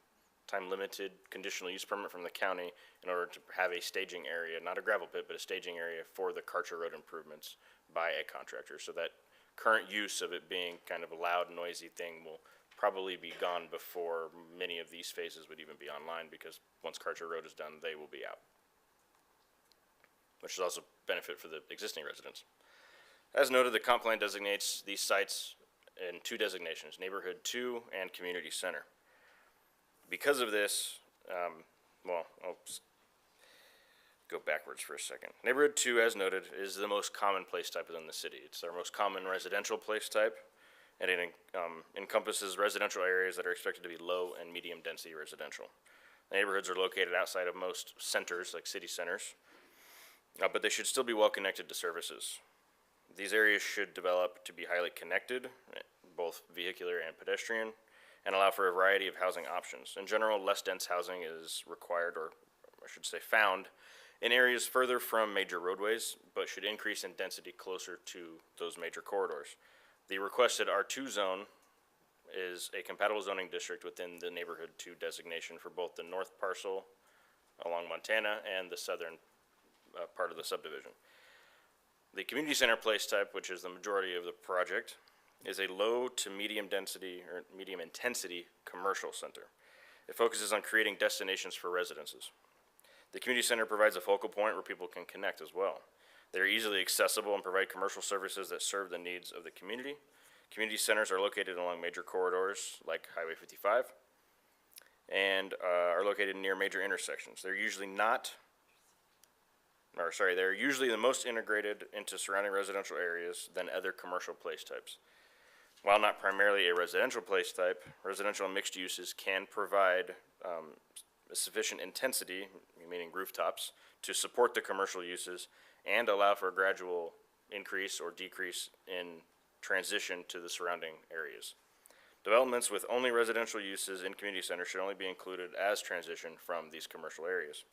time-limited conditional use permit from the county in order to have a staging area, not a gravel pit, but a staging area for the Karcher Road improvements by a contractor. So that current use of it being kind of a loud, noisy thing will probably be gone before many of these phases would even be online, because once Karcher Road is done, they will be out, which is also benefit for the existing residents. As noted, the comp plan designates these sites in 2 designations, Neighborhood 2 and Community Center. Because of this, well, I'll go backwards for a second. Neighborhood 2, as noted, is the most common place type within the city. It's our most common residential place type, and it encompasses residential areas that are expected to be low and medium density residential. The neighborhoods are located outside of most centers, like city centers, but they should still be well connected to services. These areas should develop to be highly connected, both vehicular and pedestrian, and allow for a variety of housing options. In general, less dense housing is required, or I should say found, in areas further from major roadways, but should increase in density closer to those major corridors. The requested R2 zone is a compatible zoning district within the Neighborhood 2 designation for both the north parcel along Montana and the southern part of the subdivision. The community center place type, which is the majority of the project, is a low to medium density or medium intensity commercial center. It focuses on creating destinations for residences. The community center provides a focal point where people can connect as well. They're easily accessible and provide commercial services that serve the needs of the community. Community centers are located along major corridors like Highway 55 and are located near major intersections. They're usually not they're usually the most integrated into surrounding residential areas than other commercial place types. While not primarily a residential place type, residential and mixed uses can provide a sufficient intensity, meaning rooftops, to support the commercial uses and allow for a gradual increase or decrease in transition to the surrounding areas. Developments with only residential uses in community centers should only be included as transition from these commercial areas.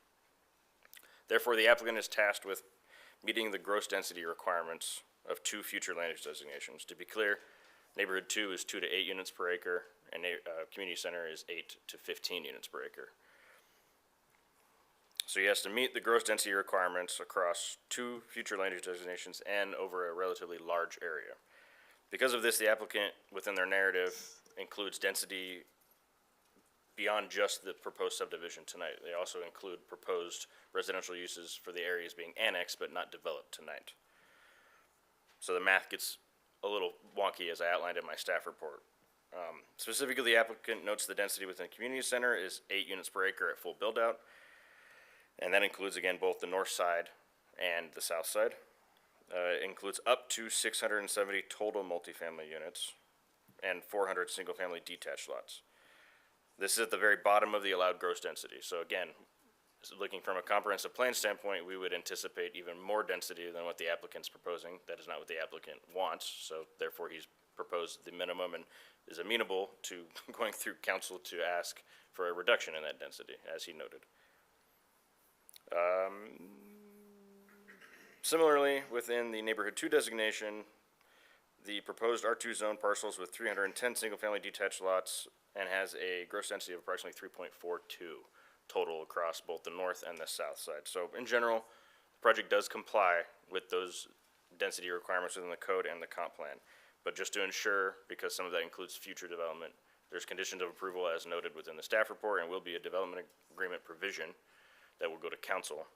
Therefore, the applicant is tasked with meeting the gross density requirements of 2 future land use designations. To be clear, neighborhood 2 is 2 to 8 units per acre, and community center is 8 to 15 units per acre. So he has to meet the gross density requirements across 2 future land use designations and over a relatively large area. Because of this, the applicant, within their narrative, includes density beyond just the proposed subdivision tonight. They also include proposed residential uses for the areas being annexed but not developed tonight. So the math gets a little wonky as I outlined in my staff report. Specifically, the applicant notes the density within the community center is 8 units per acre at full build-out. And that includes, again, both the north side and the south side. It includes up to 670 total multifamily units and 400 single-family detached lots. This is at the very bottom of the allowed gross density. So again, looking from a comprehensive plan standpoint, we would anticipate even more density than what the applicant's proposing. That is not what the applicant wants, so therefore he's proposed the minimum and is amenable to going through council to ask for a reduction in that density, as he noted. Similarly, within the neighborhood 2 designation, the proposed R2 zone parcels with 310 single-family detached lots and has a gross density of approximately 3.42 total across both the north and the south side. So in general, the project does comply with those density requirements within the code and the comp plan. But just to ensure, because some of that includes future development, there's conditions of approval as noted within the staff report and will be a development agreement provision that will go to council.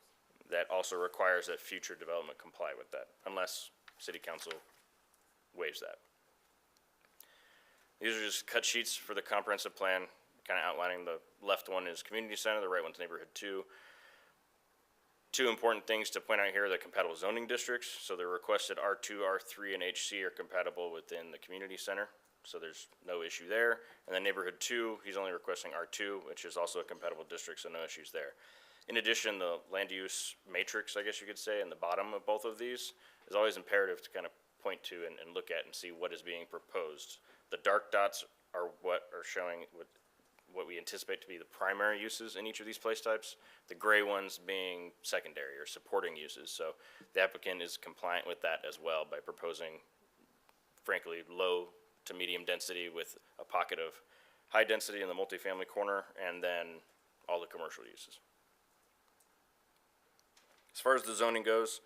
That also requires that future development comply with that, unless city council waives that. These are just cut sheets for the comprehensive plan, kind of outlining the left one is community center, the right one's neighborhood 2. 2 important things to point out here are the compatible zoning districts. So the requested R2, R3, and HC are compatible within the community center. So there's no issue there. And then neighborhood 2, he's only requesting R2, which is also a compatible district, so no issues there. In addition, the land use matrix, I guess you could say, in the bottom of both of these is always imperative to kind of point to and look at and see what is being proposed. The dark dots are what are showing what we anticipate to be the primary uses in each of these place types, the gray ones being secondary or supporting uses. So the applicant is compliant with that as well by proposing, frankly, low to medium density with a pocket of high density in the multifamily corner and then all the commercial uses. As far as the zoning goes,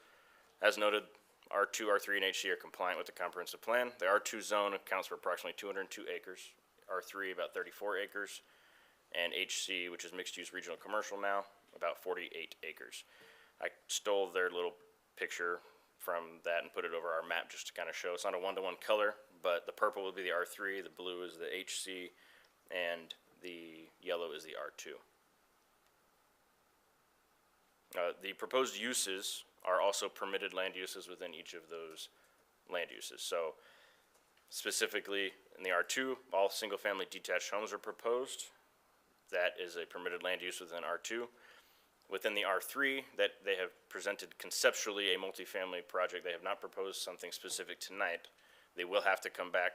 as noted, R2, R3, and HC are compliant with the comprehensive plan. The R2 zone accounts for approximately 202 acres, R3 about 34 acres, and HC, which is mixed-use regional commercial now, about 48 acres. I stole their little picture from that and put it over our map just to kind of show. It's not a one-to-one color, but the purple would be the R3, the blue is the HC, and the yellow is the R2. The proposed uses are also permitted land uses within each of those land uses. So specifically in the R2, all single-family detached homes are proposed. That is a permitted land use within R2. Within the R3, that they have presented conceptually a multifamily project. They have not proposed something specific tonight. They will have to come back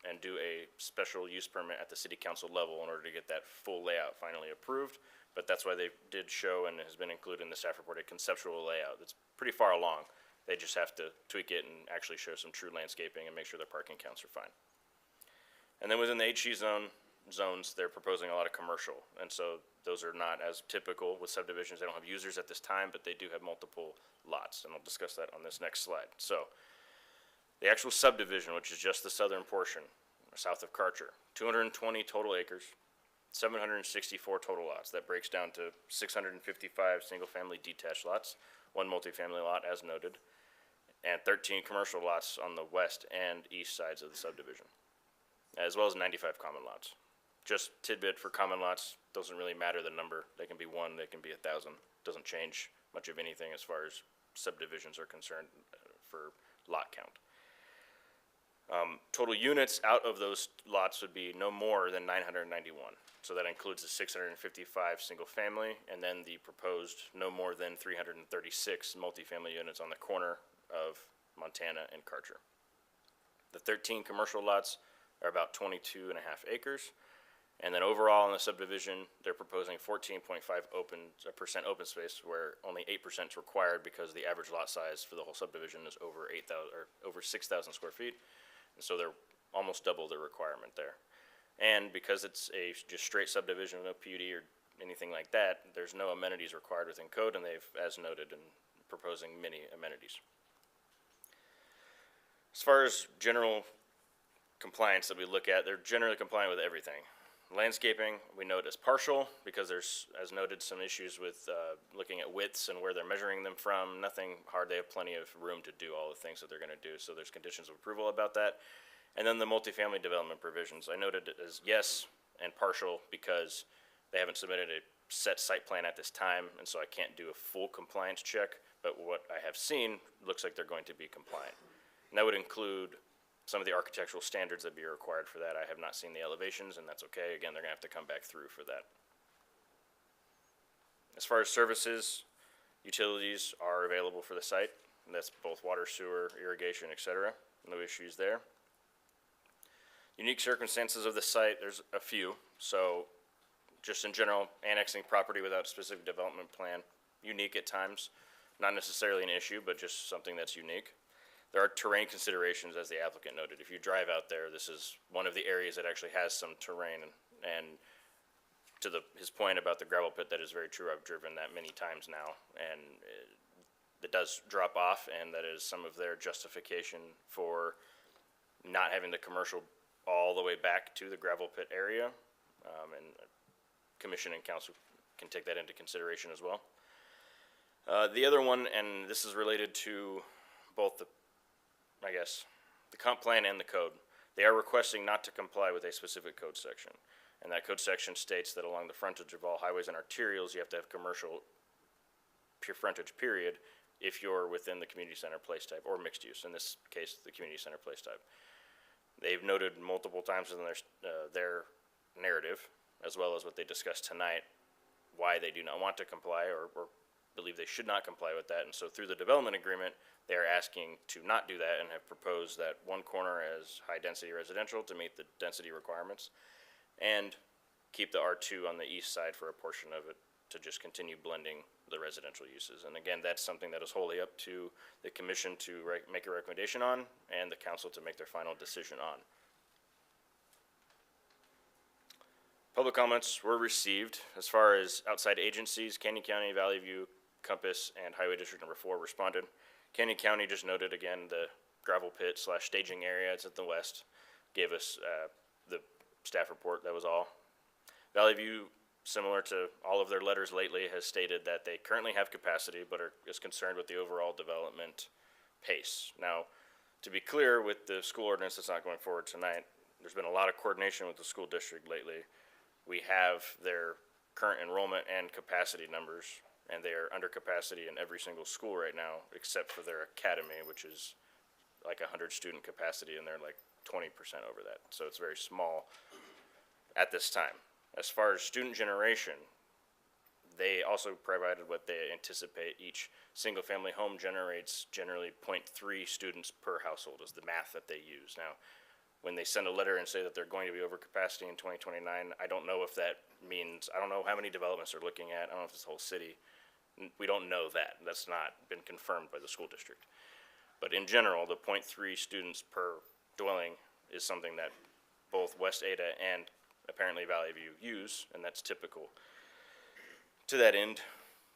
and do a special use permit at the city council level in order to get that full layout finally approved. But that's why they did show and has been included in the staff report a conceptual layout that's pretty far along. They just have to tweak it and actually show some true landscaping and make sure their parking counts are fine. And then within the HC zones, they're proposing a lot of commercial. And so those are not as typical with subdivisions. They don't have users at this time, but they do have multiple lots. And I'll discuss that on this next slide. So the actual subdivision, which is just the southern portion, south of Karcher, 220 total acres, 764 total lots. That breaks down to 655 single-family detached lots, 1 multifamily lot as noted, and 13 commercial lots on the west and east sides of the subdivision, as well as 95 common lots. Just tidbit for common lots, doesn't really matter the number. They can be 1, they can be 1,000. Doesn't change much of anything as far as subdivisions are concerned for lot count. Total units out of those lots would be no more than 991. So that includes the 655 single-family, and then the proposed no more than 336 multifamily units on the corner of Montana and Karcher. The 13 commercial lots are about 22 and a half acres. And then overall in the subdivision, they're proposing 14.5% open space, where only 8% is required because the average lot size for the whole subdivision is over 8,000 or over 6,000 square feet. And so they're almost double the requirement there. And because it's a just straight subdivision, no PUD or anything like that, there's no amenities required within code, and they've, as noted, and proposing many amenities. As far as general compliance that we look at, they're generally compliant with everything. Landscaping, we note as partial, because there's, as noted, some issues with looking at widths and where they're measuring them from. Nothing hard, they have plenty of room to do all the things that they're gonna do, so there's conditions of approval about that. And then the multifamily development provisions, I noted it as yes and partial, because they haven't submitted a set site plan at this time, and so I can't do a full compliance check, but what I have seen looks like they're going to be compliant. And that would include some of the architectural standards that be required for that. I have not seen the elevations, and that's okay. Again, they're gonna have to come back through for that. As far as services, utilities are available for the site, and that's both water, sewer, irrigation, et cetera. No issues there. Unique circumstances of the site, there's a few. So just in general, annexing property without a specific development plan, unique at times. Not necessarily an issue, but just something that's unique. There are terrain considerations, as the applicant noted. If you drive out there, this is one of the areas that actually has some terrain. And to his point about the gravel pit, that is very true. I've driven that many times now, and it does drop off, and that is some of their justification for not having the commercial all the way back to the gravel pit area. And commission and council can take that into consideration as well. The other one, and this is related to both the comp plan and the code. They are requesting not to comply with a specific code section. And that code section states that along the frontage of all highways and arterials, you have to have commercial pure frontage, period, if you're within the community center place type, or mixed use, in this case, the community center place type. They've noted multiple times in their narrative, as well as what they discussed tonight, why they do not want to comply or believe they should not comply with that. And so through the development agreement, they are asking to not do that and have proposed that one corner as high-density residential to meet the density requirements, and keep the R2 on the east side for a portion of it to just continue blending the residential uses. And again, that's something that is wholly up to the commission to make a recommendation on, and the council to make their final decision on. Public comments were received. As far as outside agencies, Canyon County, Valley View, Compass, and Highway District Number 4 responded. Canyon County just noted again the gravel pit / staging area. It's at the west. Gave us the staff report. That was all. Valley View, similar to all of their letters lately, has stated that they currently have capacity, but is concerned with the overall development pace. Now, to be clear, with the school ordinance that's not going forward tonight, there's been a lot of coordination with the school district lately. We have their current enrollment and capacity numbers, and they are under capacity in every single school right now, except for their academy, which is like 100 student capacity, and they're like 20% over that. So it's very small at this time. As far as student generation, they also provided what they anticipate. Each single-family home generates generally 0.3 students per household is the math that they use. Now, when they send a letter and say that they're going to be over capacity in 2029, I don't know if that means, I don't know how many developments they're looking at. I don't know if it's the whole city. We don't know that. That's not been confirmed by the school district. But in general, the 0.3 students per dwelling is something that both West Ada and apparently Valley View use, and that's typical. To that end,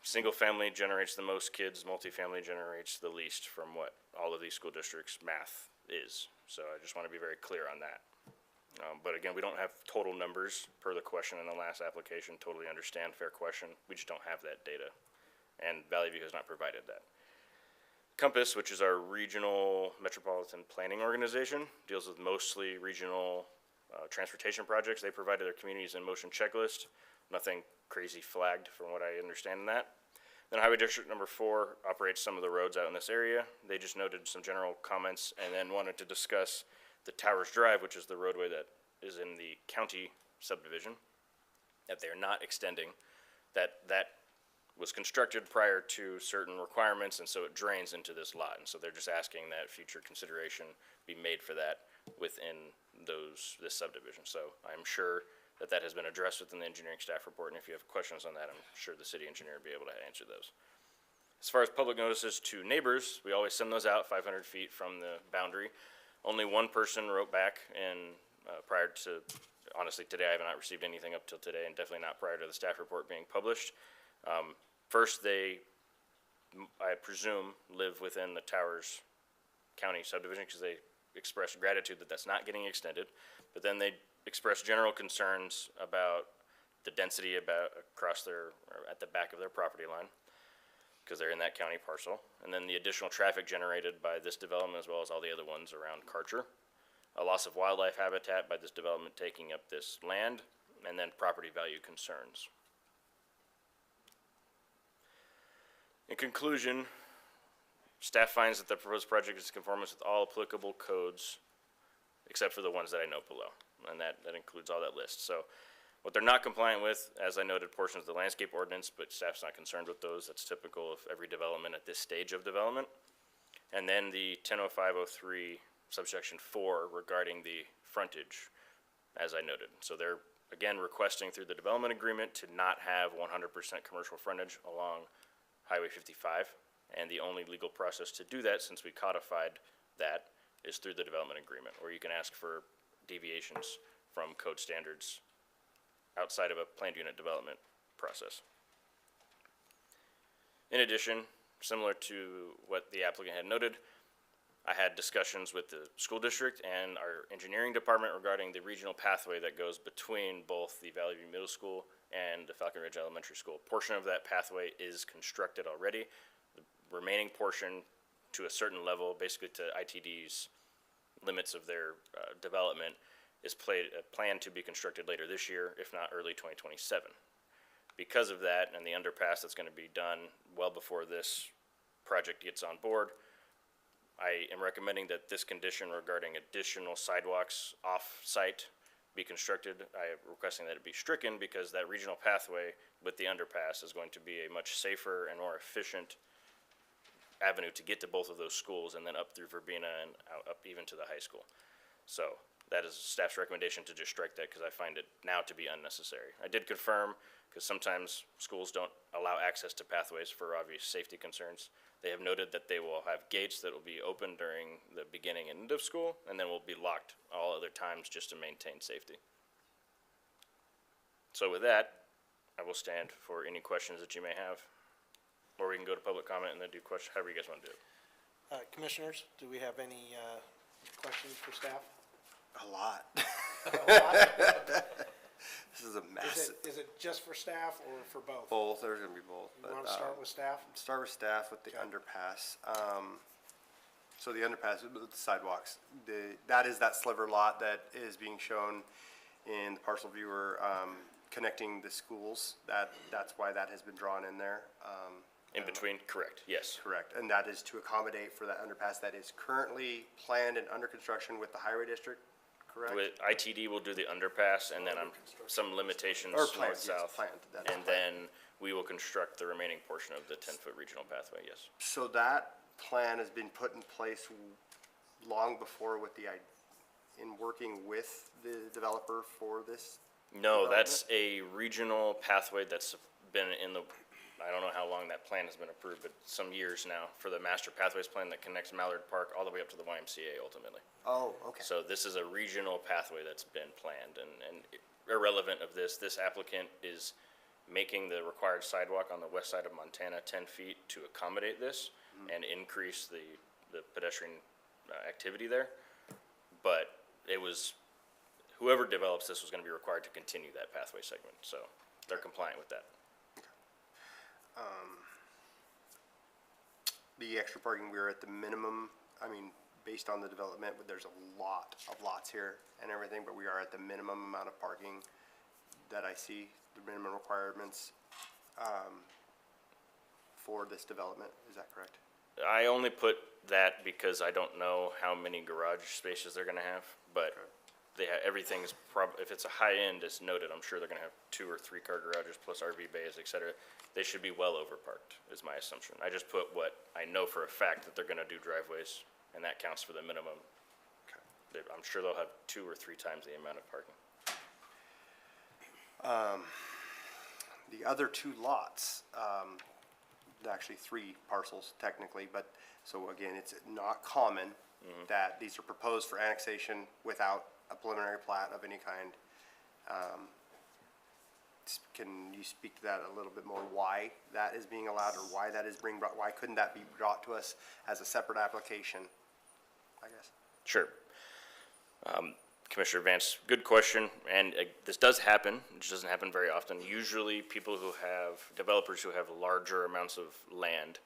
single family generates the most kids, multifamily generates the least from what all of these school districts' math is. So I just want to be very clear on that. But again, we don't have total numbers per the question in the last application. Totally understand, fair question. We just don't have that data, and Valley View has not provided that. Compass, which is our regional metropolitan planning organization, deals with mostly regional transportation projects. They provided their communities in motion checklist. Nothing crazy flagged from what I understand in that. Then Highway District number 4 operates some of the roads out in this area. They just noted some general comments and then wanted to discuss the Towers Drive, which is the roadway that is in the county subdivision, that they're not extending, that was constructed prior to certain requirements, and so it drains into this lot. And so they're just asking that future consideration be made for that within this subdivision. So I'm sure that has been addressed within the engineering staff report, and if you have questions on that, I'm sure the city engineer will be able to answer those. As far as public notices to neighbors, we always send those out 500 feet from the boundary. Only one person wrote back, and prior to, honestly, today I have not received anything up till today, and definitely not prior to the staff report being published. First, they, I presume, live within the Towers County subdivision because they expressed gratitude that that's not getting extended. But then they expressed general concerns about the density across or at the back of their property line because they're in that county parcel. And then the additional traffic generated by this development as well as all the other ones around Karcher. A loss of wildlife habitat by this development taking up this land, and then property value concerns. In conclusion, staff finds that the proposed project is in conformance with all applicable codes, except for the ones that I note below, and that includes all that list. So what they're not compliant with, as I noted, portions of the landscape ordinance, but staff's not concerned with those. That's typical of every development at this stage of development. And then the 100503 subsection 4 regarding the frontage, as I noted. So they're, again, requesting through the development agreement to not have 100% commercial frontage along Highway 55, and the only legal process to do that, since we codified that, is through the development agreement, where you can ask for deviations from code standards outside of a planned unit development process. In addition, similar to what the applicant had noted, I had discussions with the school district and our engineering department regarding the regional pathway that goes between both the Valley View Middle School and the Falcon Ridge Elementary School. A portion of that pathway is constructed already. The remaining portion, to a certain level, basically to ITD's limits of their development, is planned to be constructed later this year, if not early 2027. Because of that, and the underpass that's going to be done well before this project gets on board, I am recommending that this condition regarding additional sidewalks off-site be constructed. I am requesting that it be stricken because that regional pathway with the underpass is going to be a much safer and more efficient avenue to get to both of those schools and then up through Verbena and up even to the high school. So that is staff's recommendation to just strike that because I find it now to be unnecessary. I did confirm, because sometimes schools don't allow access to pathways for obvious safety concerns. They have noted that they will have gates that will be open during the beginning and end of school, and then will be locked all other times just to maintain safety. So with that, I will stand for any questions that you may have, or we can go to public comment and then do questions, however you guys want to do it. Commissioners, do we have any questions for staff? A lot. This is a mess. Is it just for staff or for both? Both, there's gonna be both. You but, want to start with staff? Start with staff with the underpass. So the underpass, with the sidewalks, that is that sliver lot that is being shown in the parcel viewer, connecting the schools. That's why that has been drawn in there. In between, correct, yes. Correct, and that is to accommodate for that underpass that is currently planned and under construction with the highway district, correct? With ITD, we'll do the underpass, and then some limitations Or planned, yes, north-south. planned, that is And planned. then we will construct the remaining portion of the 10-foot regional pathway, yes. So that plan has been put in place long before with in working with the developer for this? No, that's a regional pathway that's been in the, I don't know how long that plan has been approved, but some years now, for the master pathways plan that connects Mallard Park all the way up to the YMCA ultimately. Oh, okay. So this is a regional pathway that's been planned, and irrelevant of this applicant is making the required sidewalk on the west side of Montana 10 feet to accommodate this and increase the pedestrian activity there. But it was, whoever develops this was gonna be required to continue that pathway segment, so they're compliant with that. The extra parking, we're at the minimum, I mean, based on the development, but there's a lot of lots here and everything, but we are at the minimum amount of parking that I see, the minimum requirements, for this development, is that correct? I only put that because I don't know how many garage spaces they're gonna have, but everything's if it's a high end, as noted, I'm sure they're gonna have 2 or 3 car garages plus RV bays, et cetera. They should be well over parked, is my assumption. I just put what I know for a fact that they're gonna do driveways, and that counts for the minimum. I'm sure they'll have 2 or 3 times the amount of parking. The other 2 lots, actually 3 parcels technically, but, so again, it's not common that these are proposed for annexation without a preliminary plat of any kind. Can you speak to that a little bit more, why that is being allowed, or why that is being brought, why couldn't that be brought to us as a separate application, I guess? Sure. Commissioner Vance, good question, and this does happen, it just doesn't happen very often. Usually, developers who have larger amounts of land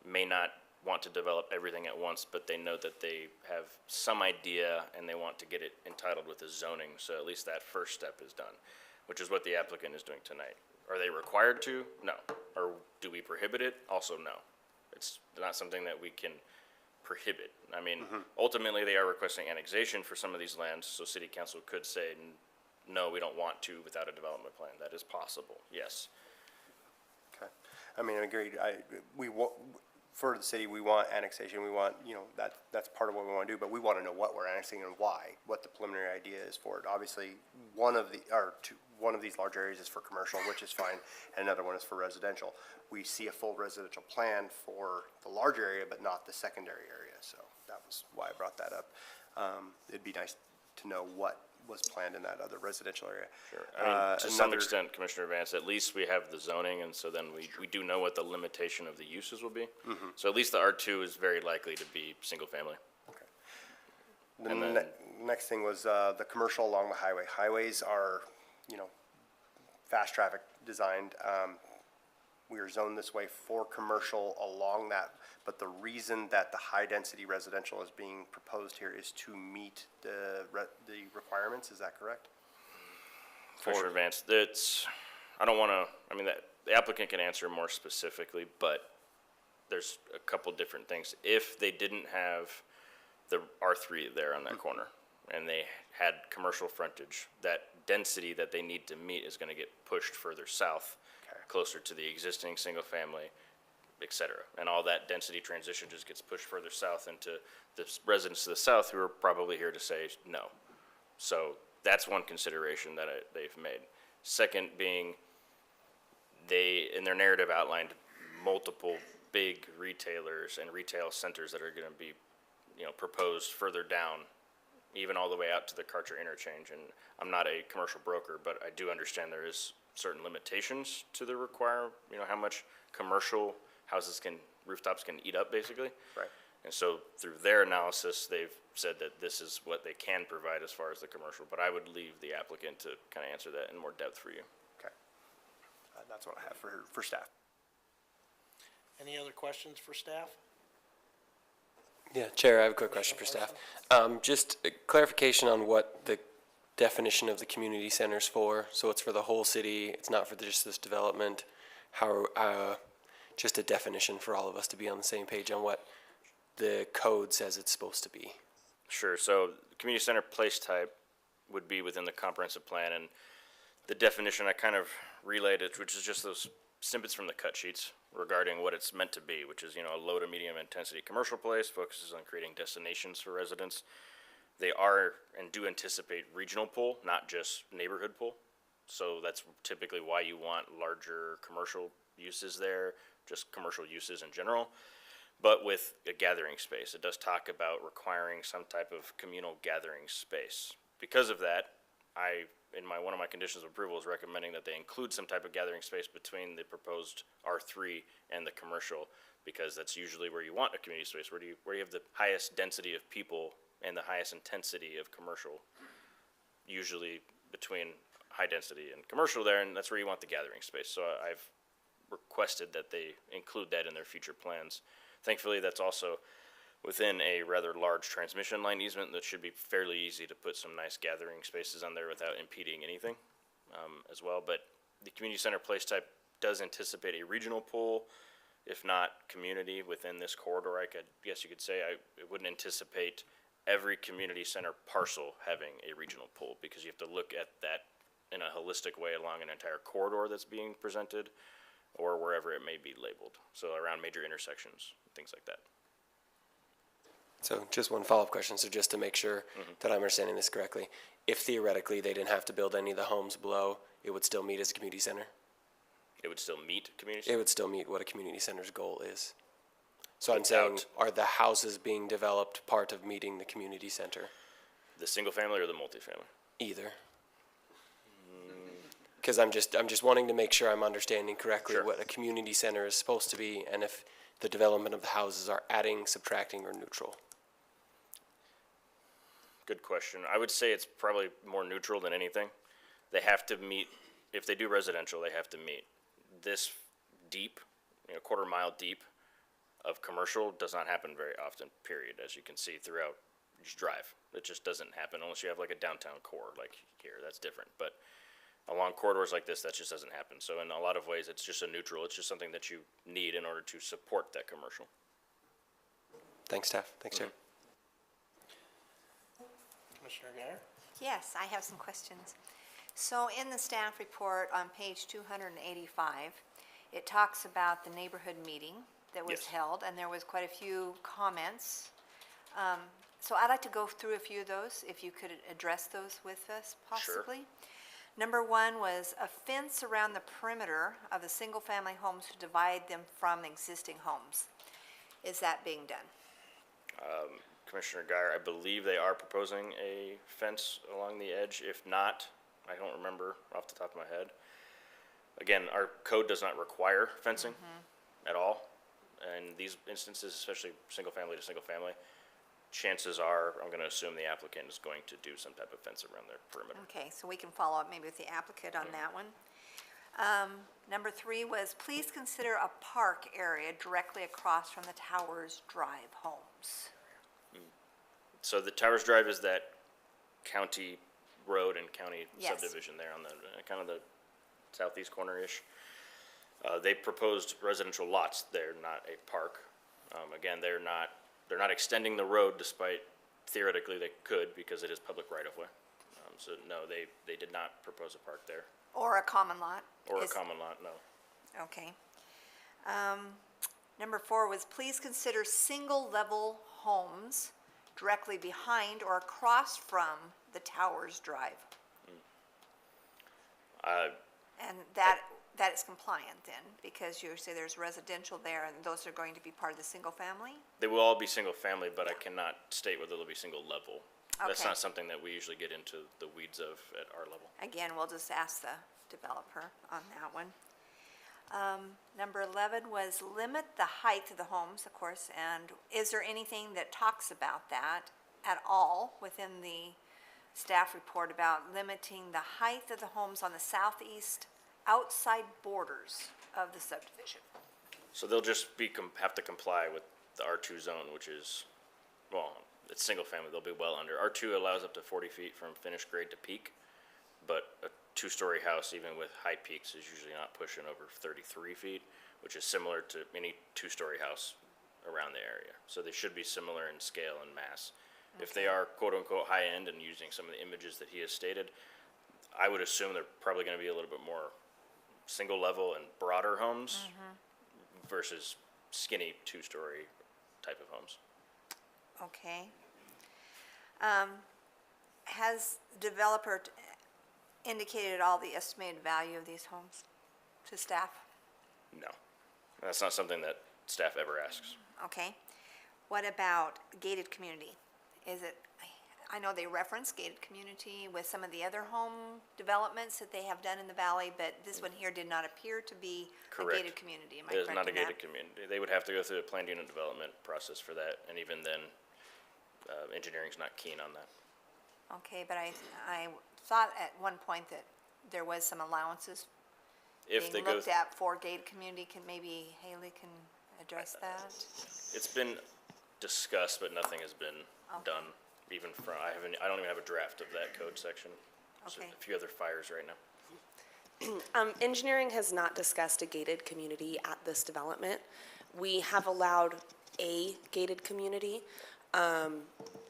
may not want to develop everything at once, but they know that they have some idea and they want to get it entitled with the zoning, so at least that first step is done, which is what the applicant is doing tonight. Are they required to? No. Or do we prohibit it? Also, no. It's not something that we can prohibit. I mean, ultimately, they are requesting annexation for some of these lands, so city council could say, no, we don't want to without a development plan. That is possible, yes. Okay. I mean, I agree. For the city, we want annexation, we want, that's part of what we want to do, but we want to know what we're annexing and why, what the preliminary idea is for it. Obviously, one of these large areas is for commercial, which is fine, and another one is for residential. We see a full residential plan for the large area, but not the secondary area, so that was why I brought that up. It'd be nice to know what was planned in that other residential area. Sure. I mean, to some extent, Commissioner Vance, at least we have the zoning, and so then we do know what the limitation of the uses will be. So at least the R2 is very likely to be single family. The next thing was, the commercial along the highway. Highways are, fast traffic designed. We are zoned this way for commercial along that, but the reason that the high-density residential is being proposed here is to meet the requirements, is that correct? Commissioner Vance, I don't want to, the applicant can answer more specifically, but there's a couple different things. If they didn't have the R3 there on that corner, and they had commercial frontage, that density that they need to meet is gonna get pushed further south, closer to the existing single family, et cetera. And all that density transition just gets pushed further south into the residents to the south who are probably here to say no. So that's one consideration that they've made. Second being, they, in their narrative, outlined multiple big retailers and retail centers that are gonna be, proposed further down, even all the way out to the Karcher interchange. And I'm not a commercial broker, but I do understand there is certain limitations to the how much commercial rooftops can eat up, basically. Right. And so through their analysis, they've said that this is what they can provide as far as the commercial, but I would leave the applicant to kind of answer that in more depth for you. Okay. That's what I have for staff. Any other questions for staff? Yeah, Chair, I have a quick question for staff. Just a clarification on what the definition of the community center's for. So it's for the whole city, it's not for just this development. Just a definition for all of us to be on the same page on what the code says it's supposed to be. Sure, so the community center place type would be within the comprehensive plan, and the definition I kind of relayed it, which is just those snippets from the cut sheets regarding what it's meant to be, which is, a low to medium intensity commercial place, focuses on creating destinations for residents. They are and do anticipate regional pool, not just neighborhood pool. So that's typically why you want larger commercial uses there, just commercial uses in general. But with a gathering space, it does talk about requiring some type of communal gathering space. Because of that, one of my conditions of approval is recommending that they include some type of gathering space between the proposed R3 and the commercial, because that's usually where you want a community space, where you have the highest density of people and the highest intensity of commercial, usually between high density and commercial there, and that's where you want the gathering space. So I've requested that they include that in their future plans. Thankfully, that's also within a rather large transmission line easement that should be fairly easy to put some nice gathering spaces on there without impeding anything as well. But the community center place type does anticipate a regional pool if not community within this corridor, I guess you could say. I wouldn't anticipate every community center parcel having a regional pool, because you have to look at that in a holistic way along an entire corridor that's being presented, or wherever it may be labeled. So around major intersections, things like that. So just one follow-up question, so just to make sure that I'm understanding this correctly. If theoretically they didn't have to build any of the homes below, it would still meet as a community center? It would still meet community It center. would still meet what a community center's goal is. So I'm saying, Without- are the houses being developed part of meeting the community center? The single family or the multifamily? Either. Because I'm just wanting to make sure I'm understanding correctly Sure. what a community center is supposed to be, and if the development of the houses are adding, subtracting, or neutral. Good question. I would say it's probably more neutral than anything. They have to meet, if they do residential, they have to meet. This deep, quarter mile deep of commercial does not happen very often, period, as you can see throughout each drive. It just doesn't happen unless you have like a downtown core like here, that's different. But along corridors like this, that just doesn't happen. So in a lot of ways, it's just a neutral. It's just something that you need in order to support that commercial. Thanks, staff. Thanks, Chair. Commissioner Guyer? Yes, I have some questions. So in the staff report on page 285, it talks about the neighborhood meeting that was Yes. held, and there was quite a few comments. So I'd like to go through a few of those, if you could address those with us possibly. Number one was a fence around the perimeter of the single-family homes to divide them from existing homes. Is that being done? Commissioner Guyer, I believe they are proposing a fence along the edge. If not, I don't remember off the top of my head. Again, our code does not require fencing at all. In these instances, especially single family to single family, chances are, I'm gonna assume the applicant is going to do some type of fence around their perimeter. Okay, so we can follow up maybe with the applicant on that one. Number three was, please consider a park area directly across from the Towers Drive homes. So the Towers Drive is that county road and county Yes. subdivision there on the, kind of the southeast corner-ish. They proposed residential lots there, not a park. Again, they're not extending the road despite theoretically they could because it is public right-of-way. So no, they did not propose a park there, Or a common lot? or a Is- common lot, no. Okay. Number four was, please consider single-level homes directly behind or across from the Towers Drive. And that is compliant then, because you say there's residential there, and those are going to be part of the single-family? They will all be single-family, but I cannot state whether they'll be single-level. That's Okay. not something that we usually get into the weeds of at our level. Again, we'll just ask the developer on that one. Number 11 was limit the height of the homes, of course, and is there anything that talks about that at all within the staff report about limiting the height of the homes on the southeast outside borders of the subdivision? So they'll just be, have to comply with the R2 zone, which is, well, it's single family, they'll be well under. R2 allows up to 40 feet from finished grade to peak, but a two-story house, even with high peaks, is usually not pushing over 33 feet, which is similar to any two-story house around the area. So they should be similar in scale and mass. If they are quote-unquote high-end and using some of the images that he has stated, I would assume they're probably gonna be a little bit more single-level and broader homes versus skinny two-story type of homes. Okay. Has the developer indicated at all the estimated value of these homes to staff? No, that's not something that staff ever asks. Okay. What about gated community? Is it, I know they reference gated community with some of the other home developments that they have done in the valley, but this one here did not appear to be a Correct. gated community. Am I It is correct not a in that? gated community. They would have to go through a planned unit development process for that, and even then, engineering's not keen on that. Okay, but I thought at one point that there was some allowances If they being go, looked at for gated community. Can maybe Haley can address that? it's been discussed, but nothing has been done, even from, I don't even have a draft of that code section. There's Okay. a few other fires right now. Engineering has not discussed a gated community at this development. We have allowed a gated community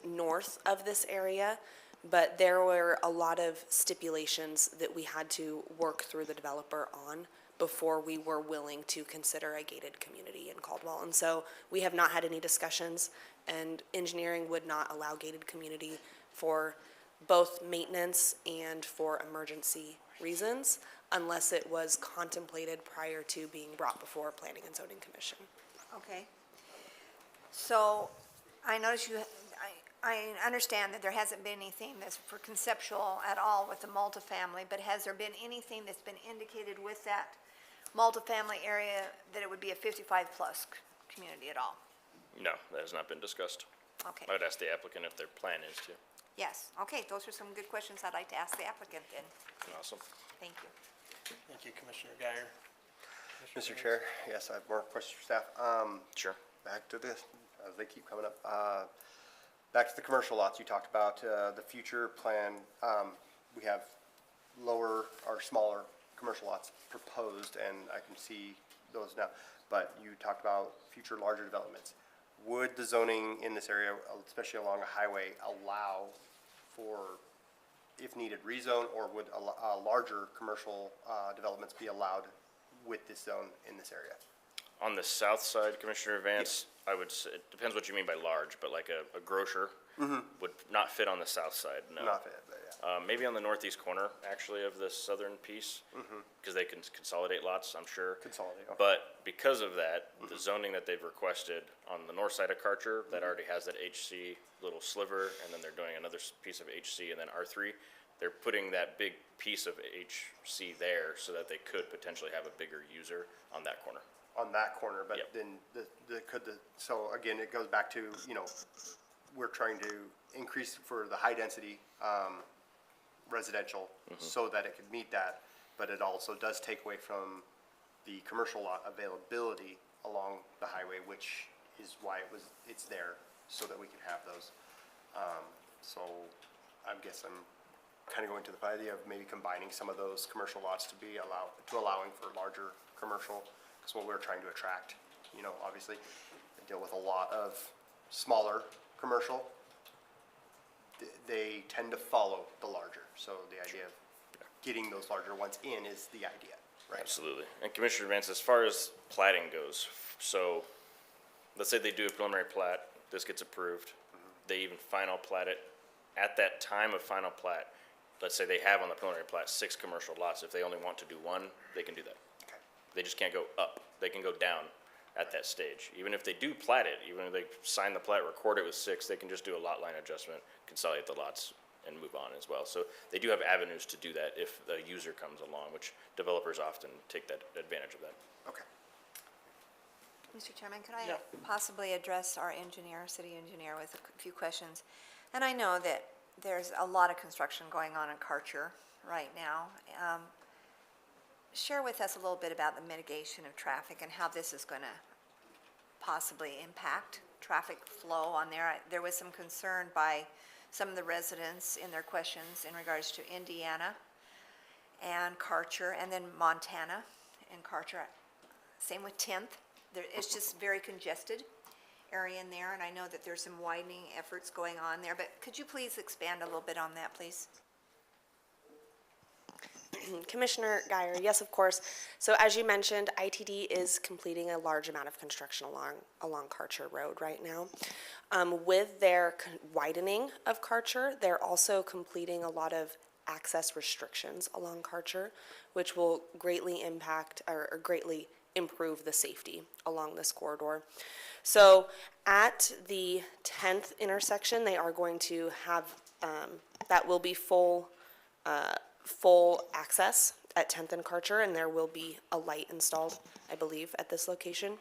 north of this area, but there were a lot of stipulations that we had to work through the developer on before we were willing to consider a gated community in Caldwell. And so we have not had any discussions, and engineering would not allow gated community for both maintenance and for emergency reasons unless it was contemplated prior to being brought before Planning and Zoning Commission. Okay. So I notice I understand that there hasn't been anything that's for conceptual at all with the multifamily, but has there been anything that's been indicated with that multifamily area that it would be a 55-plus community at all? No, that has not been discussed. Okay. I would ask the applicant if their plan is to. Yes. Okay, those are some good questions I'd like to ask the applicant then. Awesome. Thank you. Thank you, Commissioner Guyer. Mr. Chair, yes, I have more questions for staff. Sure. Back to this, as they keep coming up. Back to the commercial lots, you talked about the future plan. We have lower or smaller commercial lots proposed, and I can see those now. But you talked about future larger developments. Would the zoning in this area, especially along a highway, allow for, if needed, rezone, or would larger commercial developments be allowed with this zone in this area? On the south side, Commissioner Vance, I would say, it depends what you mean by large, but like a grocer would not fit on the south side, no. Not fit, but yeah. Maybe on the northeast corner, actually, of the southern piece, because they can consolidate lots, I'm sure. Consolidate, okay. But because of that, the zoning that they've requested on the north side of Karcher, that already has that HC little sliver, and then they're doing another piece of HC and then R3, they're putting that big piece of HC there so that they could potentially have a bigger user on that corner. On that corner, but Yep. then so again, it goes back to, we're trying to increase for the high density, residential so that it could meet that, but it also does take away from the commercial lot availability along the highway, which is why it's there, so that we can have those. So I guess I'm kind of going to the idea of maybe combining some of those commercial lots to allowing for larger commercial. That's what we're trying to attract, obviously. I deal with a lot of smaller commercial. They tend to follow the larger, so the idea of getting those larger ones in is the idea, right? Absolutely. And Commissioner Vance, as far as plating goes, so let's say they do a preliminary plat, this gets approved, they even final plat it. At that time of final plat, let's say they have on the preliminary plat 6 commercial lots. If they only want to do 1, they can do that. Okay. They just can't go up. They can go down at that stage. Even if they do plat it, even if they sign the plat, record it with 6, they can just do a lot line adjustment, consolidate the lots, and move on as well. So they do have avenues to do that if the user comes along, which developers often take that advantage of that. Okay. Mr. Chairman, could I Yeah. possibly address our engineer, city engineer, with a few questions? And I know that there's a lot of construction going on in Karcher right now. Share with us a little bit about the mitigation of traffic and how this is going to possibly impact traffic flow on there. There was some concern by some of the residents in their questions in regards to Indiana and Karcher, and then Montana and Karcher. Same with 10th. It's just very congested area in there, and I know that there's some widening efforts going on there, but could you please expand a little bit on that, please? Commissioner Guyer, yes, of course. So as you mentioned, ITD is completing a large amount of construction along Karcher Road right now. With their widening of Karcher, they're also completing a lot of access restrictions along Karcher, which will greatly impact or greatly improve the safety along this corridor. So at the 10th intersection, they are going to have, that will be full access at 10th and Karcher, and there will be a light installed, I believe, at this location.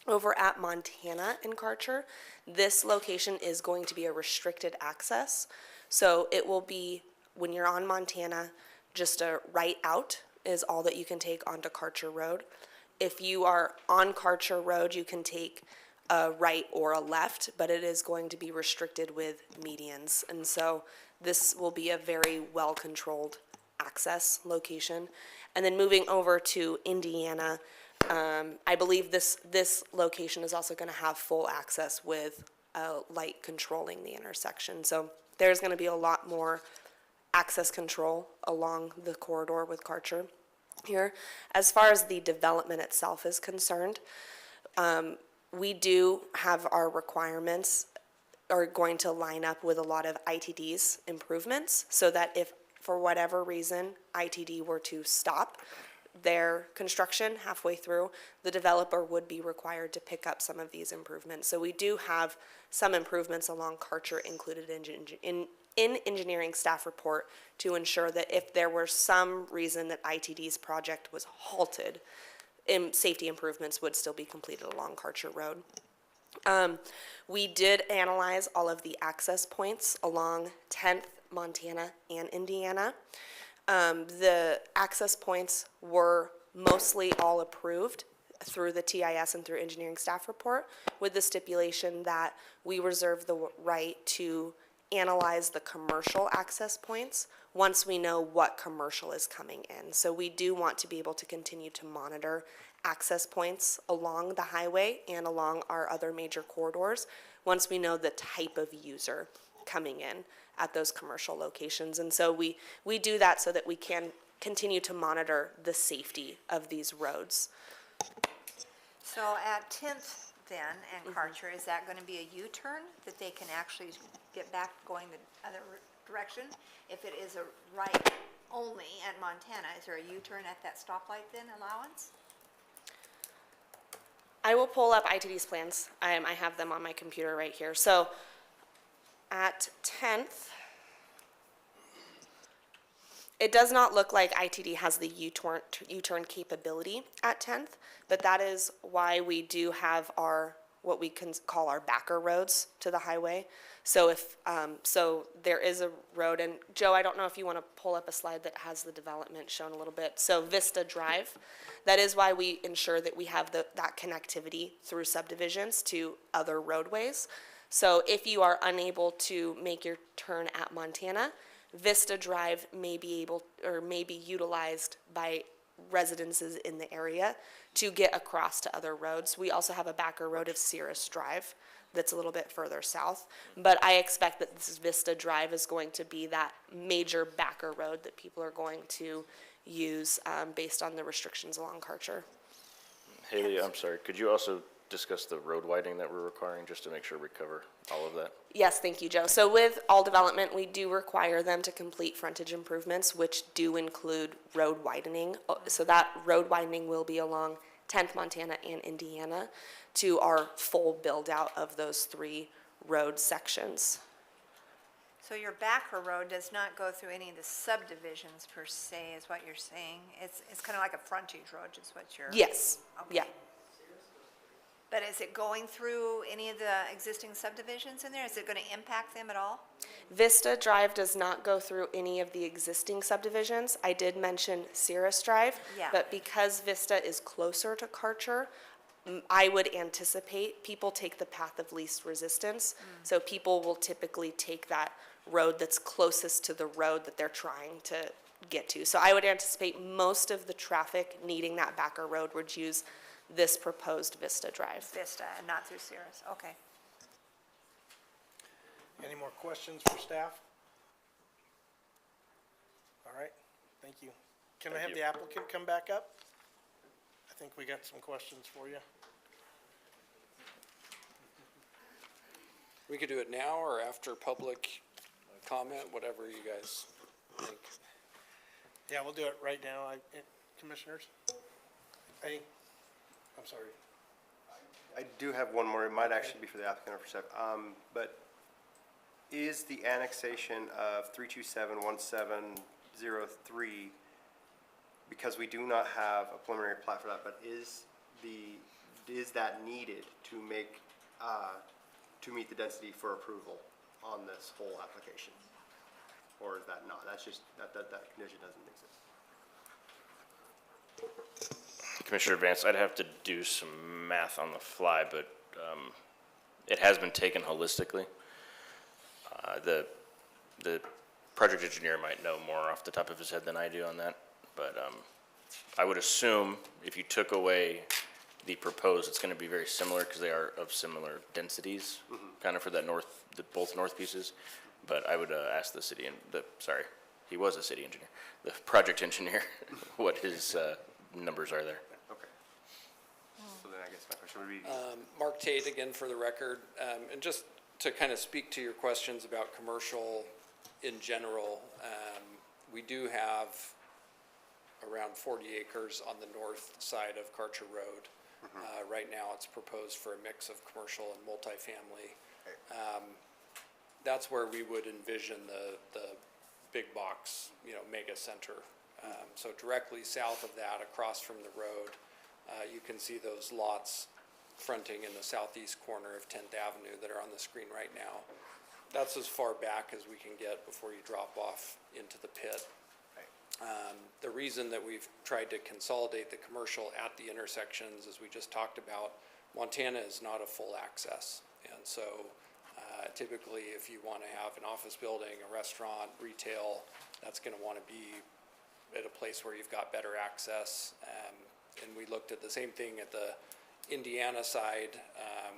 Over at Montana and Karcher, this location is going to be a restricted access. So it will be, when you're on Montana, just a right out is all that you can take onto Karcher Road. If you are on Karcher Road, you can take a right or a left, but it is going to be restricted with medians. And so this will be a very well-controlled access location. And then moving over to Indiana, I believe this location is also gonna have full access with light controlling the intersection. So there's gonna be a lot more access control along the corridor with Karcher here. As far as the development itself is concerned, we do have our requirements are going to line up with a lot of ITD's improvements, so that if for whatever reason ITD were to stop their construction halfway through, the developer would be required to pick up some of these improvements. So we do have some improvements along Karcher included in engineering staff report to ensure that if there were some reason that ITD's project was halted, safety improvements would still be completed along Karcher Road. We did analyze all of the access points along 10th, Montana, and Indiana. The access points were mostly all approved through the TIS and through engineering staff report, with the stipulation that we reserve the right to analyze the commercial access points once we know what commercial is coming in. So we do want to be able to continue to monitor access points along the highway and along our other major corridors once we know the type of user coming in at those commercial locations. And so we do that so that we can continue to monitor the safety of these roads. So at 10th then and Karcher, is that going to be a U-turn that they can actually get back going the other direction? If it is a right only at Montana, is there a U-turn at that stoplight then allowance? I will pull up ITD's plans. I have them on my computer right here. So at 10th, it does not look like ITD has the U-turn capability at 10th, but that is why we do have our, what we can call our backer roads to the highway. So if, so there is a road, and Joe, I don't know if you want to pull up a slide that has the development shown a little bit. So Vista Drive, that is why we ensure that we have that connectivity through subdivisions to other roadways. So if you are unable to make your turn at Montana, Vista Drive may be able, or may be utilized by residences in the area to get across to other roads. We also have a backer road of Cirrus Drive that's a little bit further south, but I expect that this Vista Drive is going to be that major backer road that people are going to use based on the restrictions along Karcher. Haley, I'm sorry, could you also discuss the road widening that we're requiring, just to make sure we cover all of that? Yes, thank you, Joe. So with all development, we do require them to complete frontage improvements, which do include road widening. So that road widening will be along 10th, Montana, and Indiana to our full build-out of those 3 road sections. So your backer road does not go through any of the subdivisions per se, is what you're saying? It's kind of like a frontage road, is what you're... Yes, Okay. yeah. But is it going through any of the existing subdivisions in there? Is it going to impact them at all? Vista Drive does not go through any of the existing subdivisions. I did mention Cirrus Drive, Yeah. but because Vista is closer to Karcher, I would anticipate people take the path of least resistance. So people will typically take that road that's closest to the road that they're trying to get to. So I would anticipate most of the traffic needing that backer road would use this proposed Vista Drive. Vista and not through Cirrus, okay. Any more questions for staff? All right, thank you. Can I have the applicant come back up? I think we got some questions for you. We could do it now or after public comment, whatever you guys think. Yeah, we'll do it right now. Commissioners? Hey, I'm sorry. I do have one more, it might actually be for the applicant or for Seth, but is the annexation of 3271703, because we do not have a preliminary plat for that, but is that needed to make, to meet the density for approval on this whole application? Or is that not? That's just, that condition doesn't exist. Commissioner Vance, I'd have to do some math on the fly, but it has been taken holistically. The project engineer might know more off the top of his head than I do on that, but, I would assume if you took away the proposed, it's gonna be very similar, because they are of similar densities, kind of for that both north pieces, but I would, ask the city, he was a city engineer, the project engineer, what his, numbers are there. Okay. So then I guess my question would be, Mark Tate, again, for the record, and just to kind of speak to your questions about commercial in general, we do have around 40 acres on the north side of Karcher Road. Right now, it's proposed for a mix of commercial and multifamily. That's where we would envision the big box, mega center. So directly south of that, across from the road, you can see those lots fronting in the southeast corner of 10th Avenue that are on the screen right now. That's as far back as we can get before you drop off into the pit. The reason that we've tried to consolidate the commercial at the intersections, as we just talked about, Montana is not a full access. And so typically, if you want to have an office building, a restaurant, retail, that's going to want to be at a place where you've got better access. And we looked at the same thing at the Indiana side.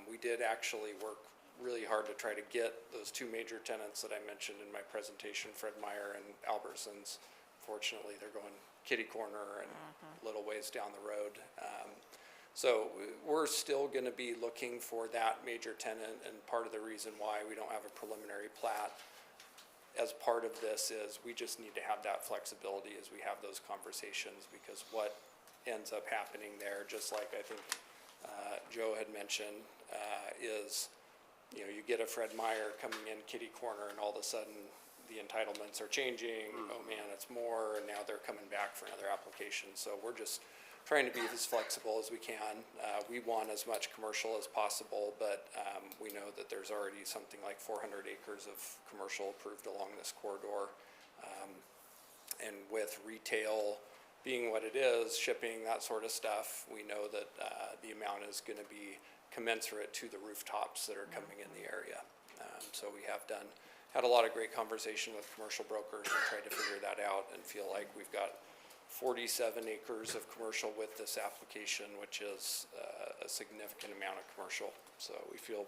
We did actually work really hard to try to get those two major tenants that I mentioned in my presentation, Fred Meyer and Albertsons. Fortunately, they're going kitty corner and a little ways down the road. So we're still going to be looking for that major tenant, and part of the reason why we don't have a preliminary plat as part of this is we just need to have that flexibility as we have those conversations, because what ends up happening there, just like I think Joe had mentioned, is you get a Fred Meyer coming in kitty corner, and all of a sudden the entitlements are changing. Oh man, it's more, and now they're coming back for another application. So we're just trying to be as flexible as we can. We want as much commercial as possible, but we know that there's already something like 400 acres of commercial approved along this corridor. And with retail being what it is, shipping, that sort of stuff, we know that the amount is going to be commensurate to the rooftops that are coming in the area. So we have had a lot of great conversation with commercial brokers and tried to figure that out, and feel like we've got 47 acres of commercial with this application, which is a significant amount of commercial. So we feel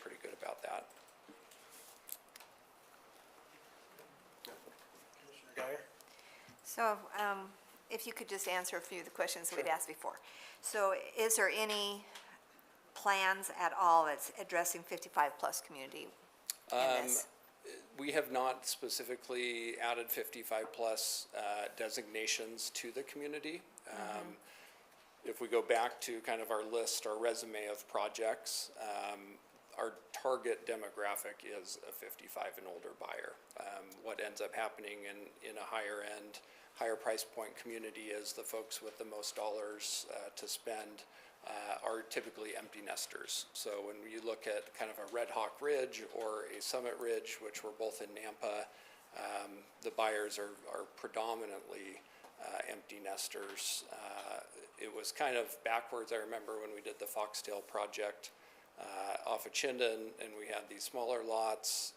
pretty good about that. Geyer? So if you could just answer a few of the questions we'd asked before. So is there any plans at all that's addressing 55-plus community in this? We have not specifically added 55-plus designations to the community. If we go back to kind of our list, our resume of projects, our target demographic is a 55 and older buyer. What ends up happening in a higher end, higher price point community is the folks with the most dollars to spend are typically empty nesters. So when you look at kind of a Red Hawk Ridge or a Summit Ridge, which were both in Nampa, the buyers are predominantly empty nesters. It was kind of backwards, I remember, when we did the Foxtail project off of Chinden, and we had these smaller lots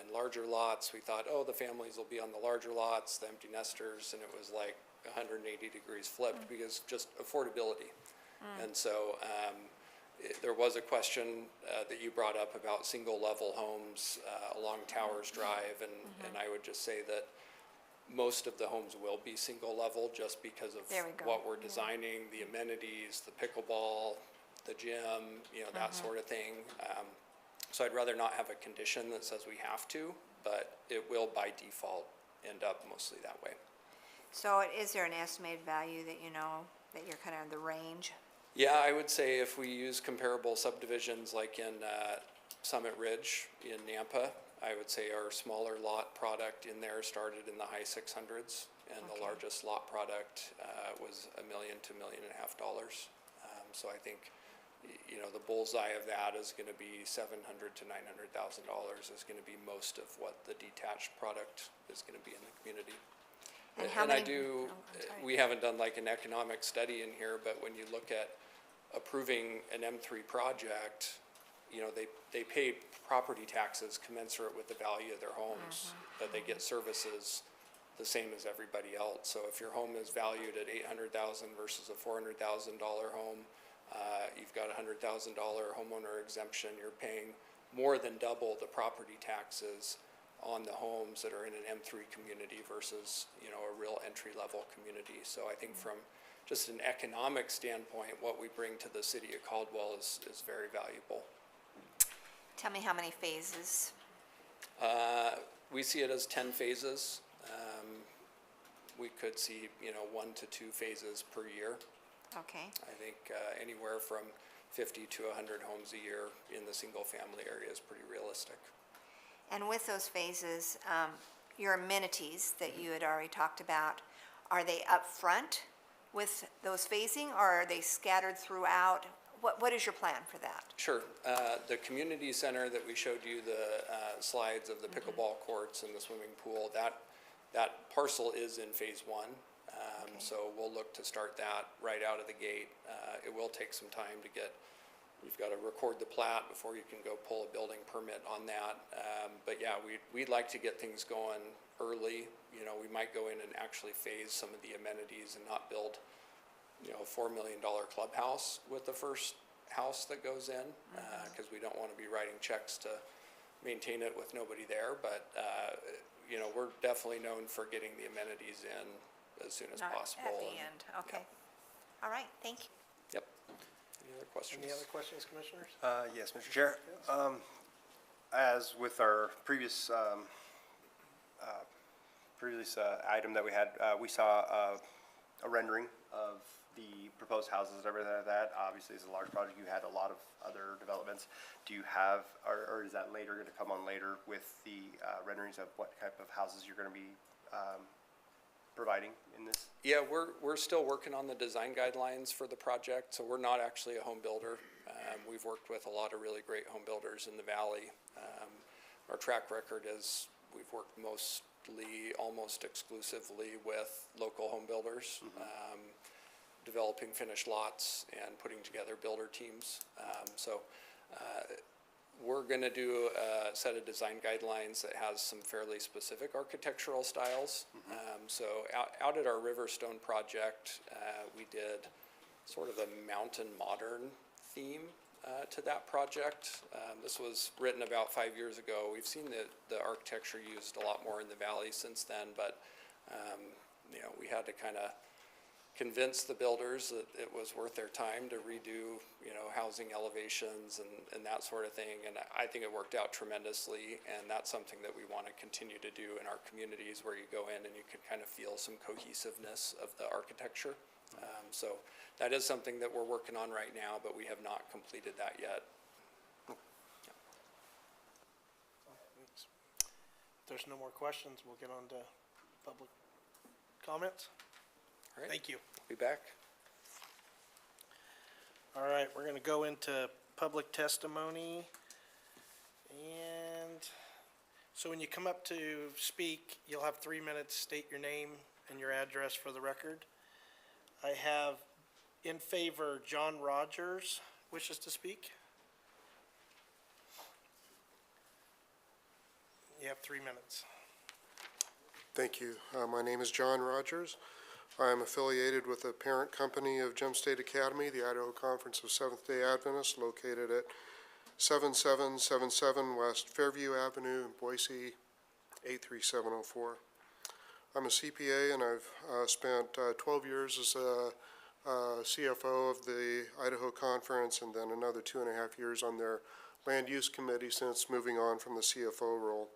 and larger lots. We thought, oh, the families will be on the larger lots, the empty nesters, and it was like 180 degrees flipped because just affordability. And so there was a question that you brought up about single-level homes along Towers Drive, and I would just say that most of the homes will be single-level just because of what we're designing, the amenities, the pickleball, the gym, that sort of thing. So I'd rather not have a condition that says we have to, but it will by default end up mostly that way. So is there an estimated value that that you're kind of in the range? Yeah, I would say if we use comparable subdivisions like in Summit Ridge in Nampa, I would say our smaller lot product in there started in the high 600s, and the largest lot product was $1 million to $1.5 million. So I think, the bullseye of that is going to be $700,000 to $900,000 is going to be most of what the detached product is going to be in the community. And how I many? do, we haven't done like an economic study in here, but when you look at approving an M3 project, you know, they pay property taxes commensurate with the value of their homes, but they get services the same as everybody else. So if your home is valued at $800,000 versus a $400,000 home, you've got a $100,000 homeowner exemption, you're paying more than double the property taxes on the homes that are in an M3 community versus, you know, a real entry-level community. So I think from just an economic standpoint, what we bring to the city of Caldwell is very valuable. Tell me how many phases? We see it as 10 phases. We could see, you know, 1 to 2 phases per year. Okay. I think anywhere from 50 to 100 homes a year in the single-family area is pretty realistic. And with those phases, your amenities that you had already talked about, are they up front with those phasing, or are they scattered throughout? What is your plan for that? Sure. The community center that we showed you, the slides of the pickleball courts and the swimming pool, that parcel is in phase 1. So we'll look to start that right out of the gate. It will take some time to get, you've got to record the plat before you can go pull a building permit on that. But yeah, we'd like to get things going early. You know, we might go in and actually phase some of the amenities and not build, you know, a $4 million clubhouse with the first house that goes in, because we don't want to be writing checks to maintain it with nobody there. But, you know, we're definitely known for getting the amenities in as soon as Not possible. at the and- end, okay. All right, thank you. Yep. Any other questions? Any other questions, commissioners? Yes, Mr. Chair. As with our previous item that we had, we saw a rendering of the proposed houses and everything like that. Obviously, it's a large project. You had a lot of other developments. Do you have, or is that later going to come on later with the renderings of what type of houses you're going to be providing in this? Yeah, we're still working on the design guidelines for the project, so we're not actually a home builder. We've worked with a lot of really great home builders in the valley. Our track record is we've worked mostly, almost exclusively with local home builders, developing finished lots and putting together builder teams. We're going to do a set of design guidelines that has some fairly specific architectural styles. So out at our Riverstone project, we did sort of a mountain modern theme to that project. This was written about 5 years ago. We've seen the architecture used a lot more in the valley since then, but you know, we had to kind of convince the builders that it was worth their time to redo, you know, housing elevations and that sort of thing. And I think it worked out tremendously, and that's something that we want to continue to do in our communities, where you go in and you can kind of feel some cohesiveness of the architecture. So that is something that we're working on right now, but we have not completed that yet. If there's no more questions, we'll get on to public comments. All right. Thank you. Be back. All right, we're gonna go into public testimony. And so when you come up to speak, you'll have 3 minutes. State your name and your address for the record. I have in favor, John Rogers wishes to speak. You have 3 minutes. Thank you. My name is John Rogers. I am affiliated with the parent company of Gem State Academy, the Idaho Conference of Seventh-day Adventists, located at 7777 West Fairview Avenue in Boise, 83704. I'm a CPA, and I've spent 12 years as a CFO of the Idaho Conference, and then another 2.5 years on their land use committee since moving on from the CFO role.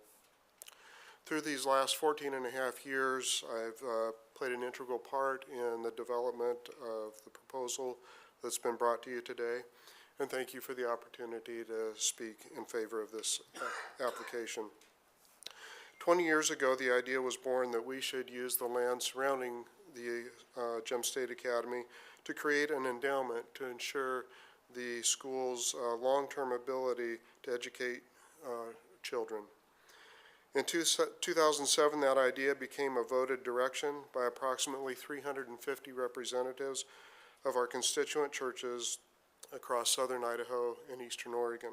Through these last 14.5 years, I've played an integral part in the development of the proposal that's been brought to you today, and thank you for the opportunity to speak in favor of this application. 20 years ago, the idea was born that we should use the land surrounding the Gem State Academy to create an endowment to ensure the school's long-term ability to educate children. In 2007, that idea became a voted direction by approximately 350 representatives of our constituent churches across southern Idaho and eastern Oregon.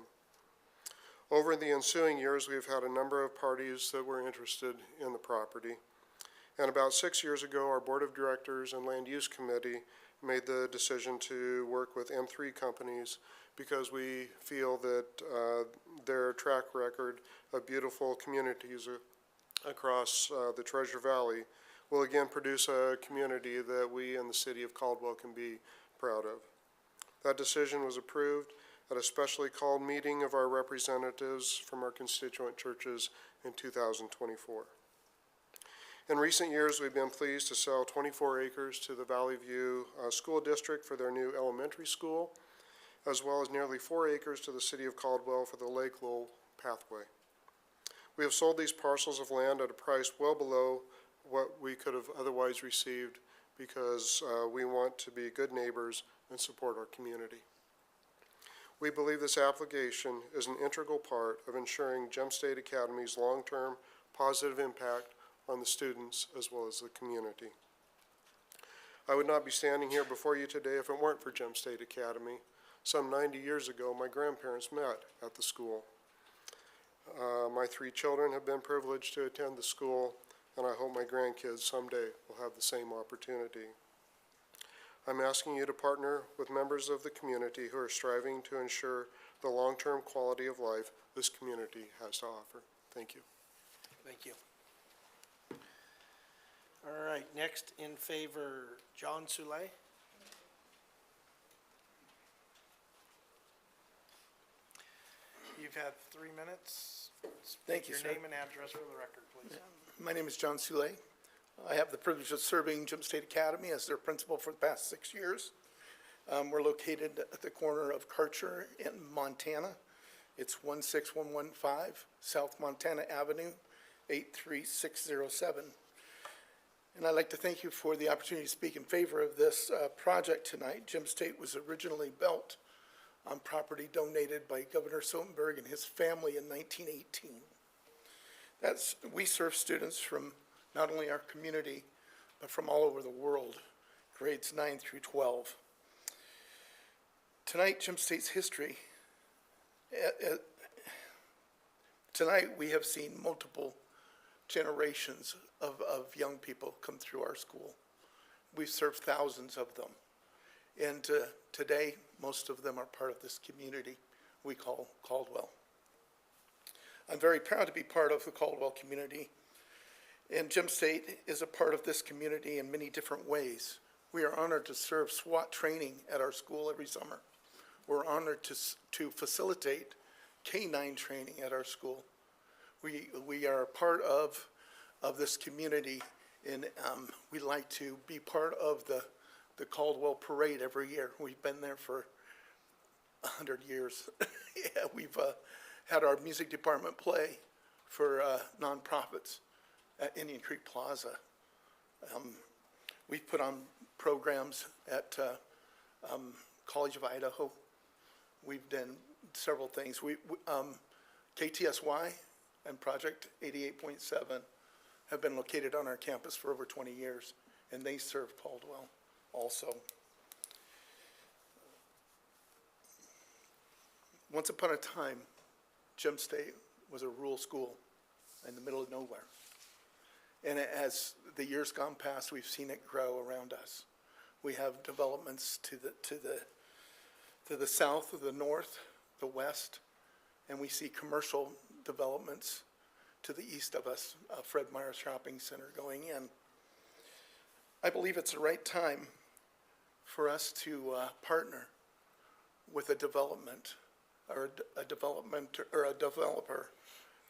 Over the ensuing years, we've had a number of parties that were interested in the property. And about 6 years ago, our Board of Directors and Land Use Committee made the decision to work with M3 companies because we feel that their track record of beautiful communities across the Treasure Valley will again produce a community that we in the city of Caldwell can be proud of. That decision was approved at a specially called meeting of our representatives from our constituent churches in 2024. In recent years, we've been pleased to sell 24 acres to the Valley View School District for their new elementary school, as well as nearly 4 acres to the city of Caldwell for the Lake Lowell pathway. We have sold these parcels of land at a price well below what we could have otherwise received because we want to be good neighbors and support our community. We believe this application is an integral part of ensuring Gem State Academy's long-term positive impact on the students as well as the community. I would not be standing here before you today if it weren't for Gem State Academy. Some 90 years ago, my grandparents met at the school. My 3 children have been privileged to attend the school, and I hope my grandkids someday will have the same opportunity. I'm asking you to partner with members of the community who are striving to ensure the long-term quality of life this community has to offer. Thank you. Thank you. All right, next in favor, John Soule. You've had 3 minutes. Thank you, Your sir. name and address for the record, please. My name is John Soule. I have the privilege of serving Gem State Academy as their principal for the past 6 years. We're located at the corner of Karcher and Montana. It's 16115 South Montana Avenue, 83607. And I'd like to thank you for the opportunity to speak in favor of this project tonight. Gem State was originally built on property donated by Governor Sotenberg and his family in 1918. We serve students from not only our community, but from all over the world, grades 9 through 12. Tonight, Gem State's history. Tonight, we have seen multiple generations of young people come through our school. We've served thousands of them. And today, most of them are part of this community we call Caldwell. I'm very proud to be part of the Caldwell community. And Gem State is a part of this community in many different ways. We are honored to serve SWAT training at our school every summer. We're honored to facilitate K-9 training at our school. We are a part of this community, and we like to be part of the Caldwell Parade every year. We've been there for 100 years. Yeah, we've had our music department play for nonprofits at Indian Creek Plaza. We've put on programs at College of Idaho. We've done several things. KTSY and Project 88.7 have been located on our campus for over 20 years, and they serve Caldwell also. Once upon a time, Gem State was a rural school in the middle of nowhere. And as the years gone past, we've seen it grow around us. We have developments to the south, the north, the west, and we see commercial developments to the east of us, Fred Meyer Shopping Center going in. I believe it's the right time for us to partner with a development or a developer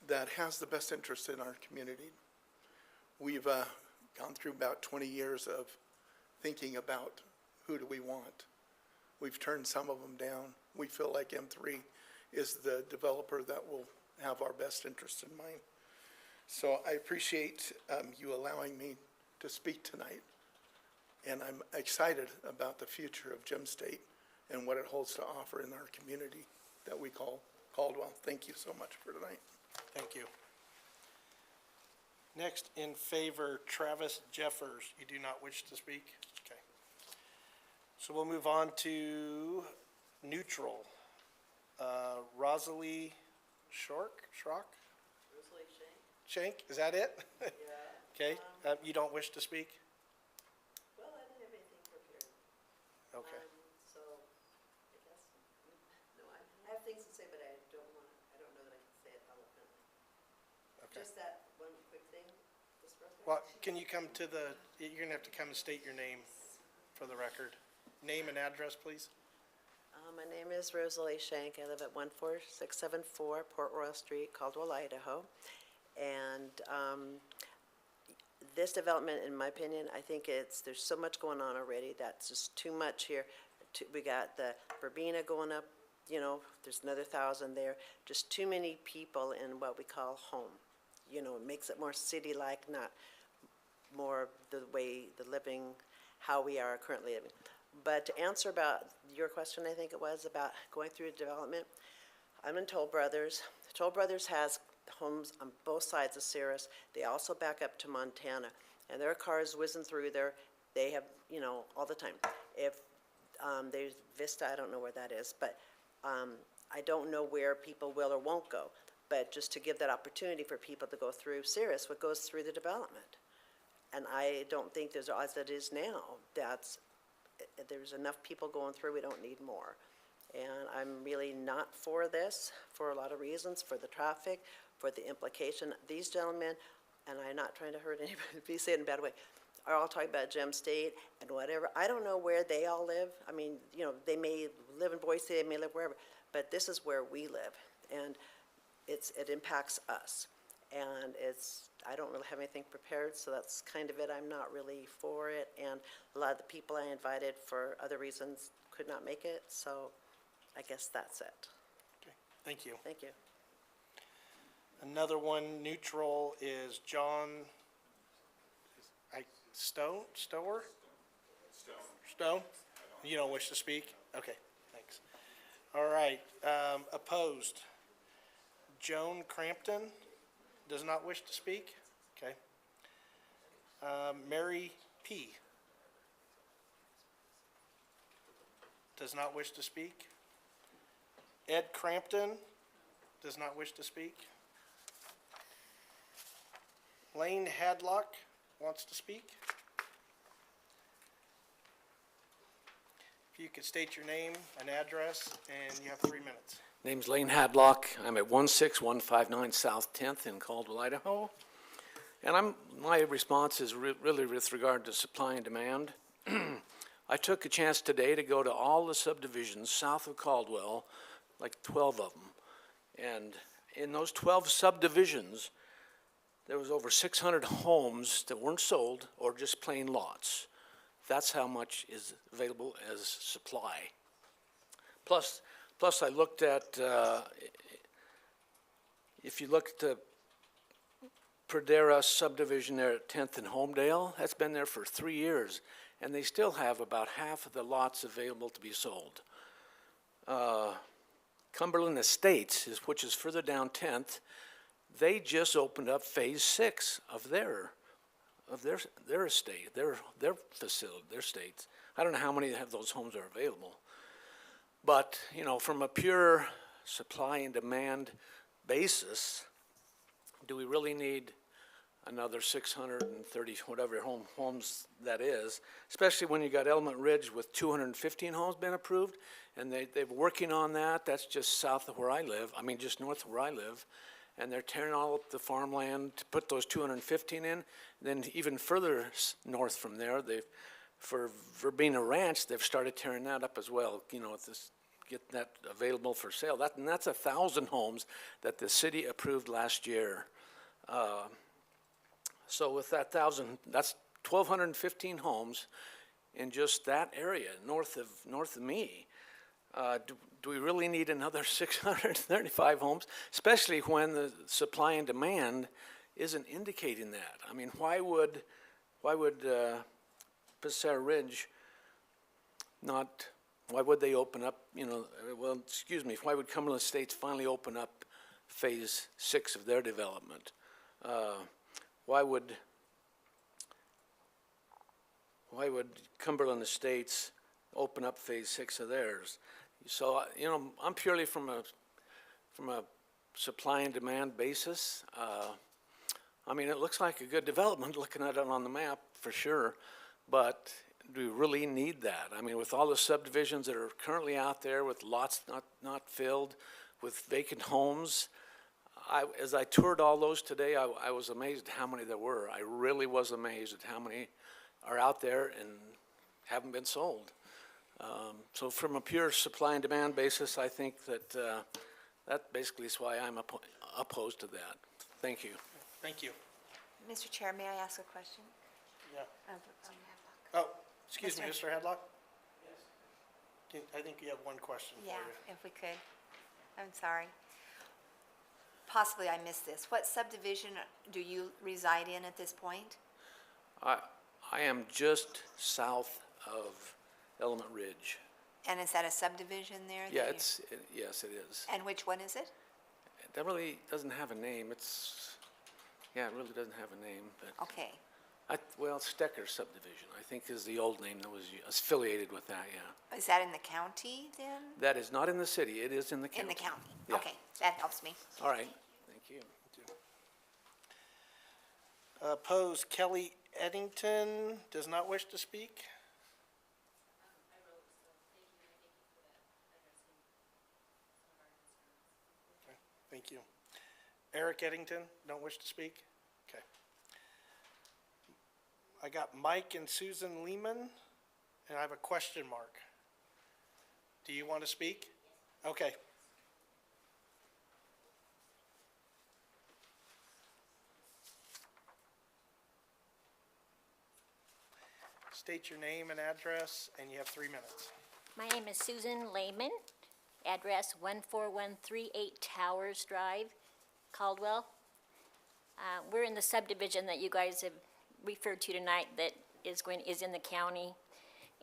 that has the best interest in our community. We've gone through about 20 years of thinking about who do we want. We've turned some of them down. We feel like M3 is the developer that will have our best interests in mind. So I appreciate you allowing me to speak tonight. And I'm excited about the future of Gem State and what it holds to offer in our community that we call Caldwell. Thank you so much for tonight. Thank you. Next in favor, Travis Jeffers. You do not wish to speak? Okay. So we'll move on to neutral. Rosalie Schrock? Shank, is that it? Yeah. Okay, you don't wish to speak? Well, I don't have anything prepared. Okay. So, I guess, no, I have things to say, but I don't know that I can say it eloquently. Okay. Just that one quick thing, just real quick. Well, can you come to you're gonna have to come and state your name for the record. Name and address, please. My name is Rosalie Shank. I live at 14674 Port Royal Street, Caldwell, Idaho. And this development, in my opinion, I think there's so much going on already. That's just too much here. We got the verbena going up, there's another 1,000 there. Just too many people in what we call home. It makes it more city-like, not more the way the living, how we are currently living. But to answer about your question, I think it was about going through development, I'm in Toll Brothers. Toll Brothers has homes on both sides of Cirrus. They also back up to Montana, and there are cars whizzing through there. They have, all the time. If there's Vista, I don't know where that is, but I don't know where people will or won't go. But just to give that opportunity for people to go through Cirrus, what goes through the development. And I don't think there's, as it is now, there's enough people going through, we don't need more. And I'm really not for this, for a lot of reasons, for the traffic, for the implication. These gentlemen, and I'm not trying to hurt anybody, be saying it in a bad way, are all talking about Gem State and whatever. I don't know where they all live. I mean, they may live in Boise, they may live wherever, but this is where we live. And it impacts us. And I don't really have anything prepared, so that's kind of it. I'm not really for it. And a lot of the people I invited for other reasons could not make it, so I guess that's it. Okay, thank you. Thank you. Another one neutral is John Stower? Stone? You don't wish to speak? Okay, thanks. All right, opposed. Joan Crampton does not wish to speak? Okay. Mary P. does not wish to speak. Ed Crampton does not wish to speak. Lane Hadlock wants to speak. If you could state your name and address, and you have 3 minutes. Name's Lane Hadlock. I'm at 16159 South 10th in Caldwell, Idaho. And my response is really with regard to supply and demand. I took a chance today to go to all the subdivisions south of Caldwell, like 12 of them. And in those 12 subdivisions, there was over 600 homes that weren't sold or just plain lots. That's how much is available as supply. Plus I looked at, if you look at the Pradera subdivision there at 10th and Homedale, that's been there for 3 years, and they still have about half of the lots available to be sold. Cumberland Estates, which is further down 10th, they just opened up phase 6 of their estate, their facility, their states. I don't know how many of those homes are available. But, you know, from a pure supply and demand basis, do we really need another 630 whatever homes that is, especially when you got Element Ridge with 215 homes been approved, and they're working on that. That's just south of where I live, just north of where I live, and they're tearing all up the farmland to put those 215 in. Then even further north from there, for Verbena Ranch, they've started tearing that up as well, get that available for sale. And that's 1,000 homes that the city approved last year. So with that 1,000, that's 1,215 homes in just that area, north of me. Do we really need another 635 homes, especially when the supply and demand isn't indicating that? Why would Passera Ridge why would they open up, why would Cumberland Estates finally open up phase 6 of their development? Why would Cumberland Estates open up phase 6 of theirs? So, I'm purely from a supply and demand basis. I mean, it looks like a good development, looking at it on the map, for sure, but do we really need that? I mean, with all the subdivisions that are currently out there, with lots not filled, with vacant homes, as I toured all those today, I was amazed at how many there were. I really was amazed at how many are out there and haven't been sold. So from a pure supply and demand basis, I think that that basically is why I'm opposed to that. Thank you. Thank you. Mr. Chair, may I ask a question? Yeah. Of- Oh, excuse me, Mr. Mr. Hadlock? Yes. I think you have one question for Yeah, you. if we could. I'm sorry. Possibly I missed this. What subdivision do you reside in at this point? I am just south of Element Ridge. And is that a subdivision there? that Yeah, you- yes, it is. And which one is it? That really doesn't have a name. It really doesn't have a name, but, Okay. well, Stecker subdivision, I think is the old name that was affiliated with that, yeah. Is that in the county then? That is not in the city, it is in the county. In the county? Yeah. Okay, that helps me. All right, thank you. Opposed, Kelly Eddington does not wish to speak. Okay, thank you. Eric Eddington, don't wish to speak? Okay. I got Mike and Susan Lehman, and I have a question mark. Do you want to speak? Okay. State your name and address, and you have 3 minutes. My name is Susan Lehman, address 14138 Towers Drive, Caldwell. We're in the subdivision that you guys have referred to tonight that is in the county.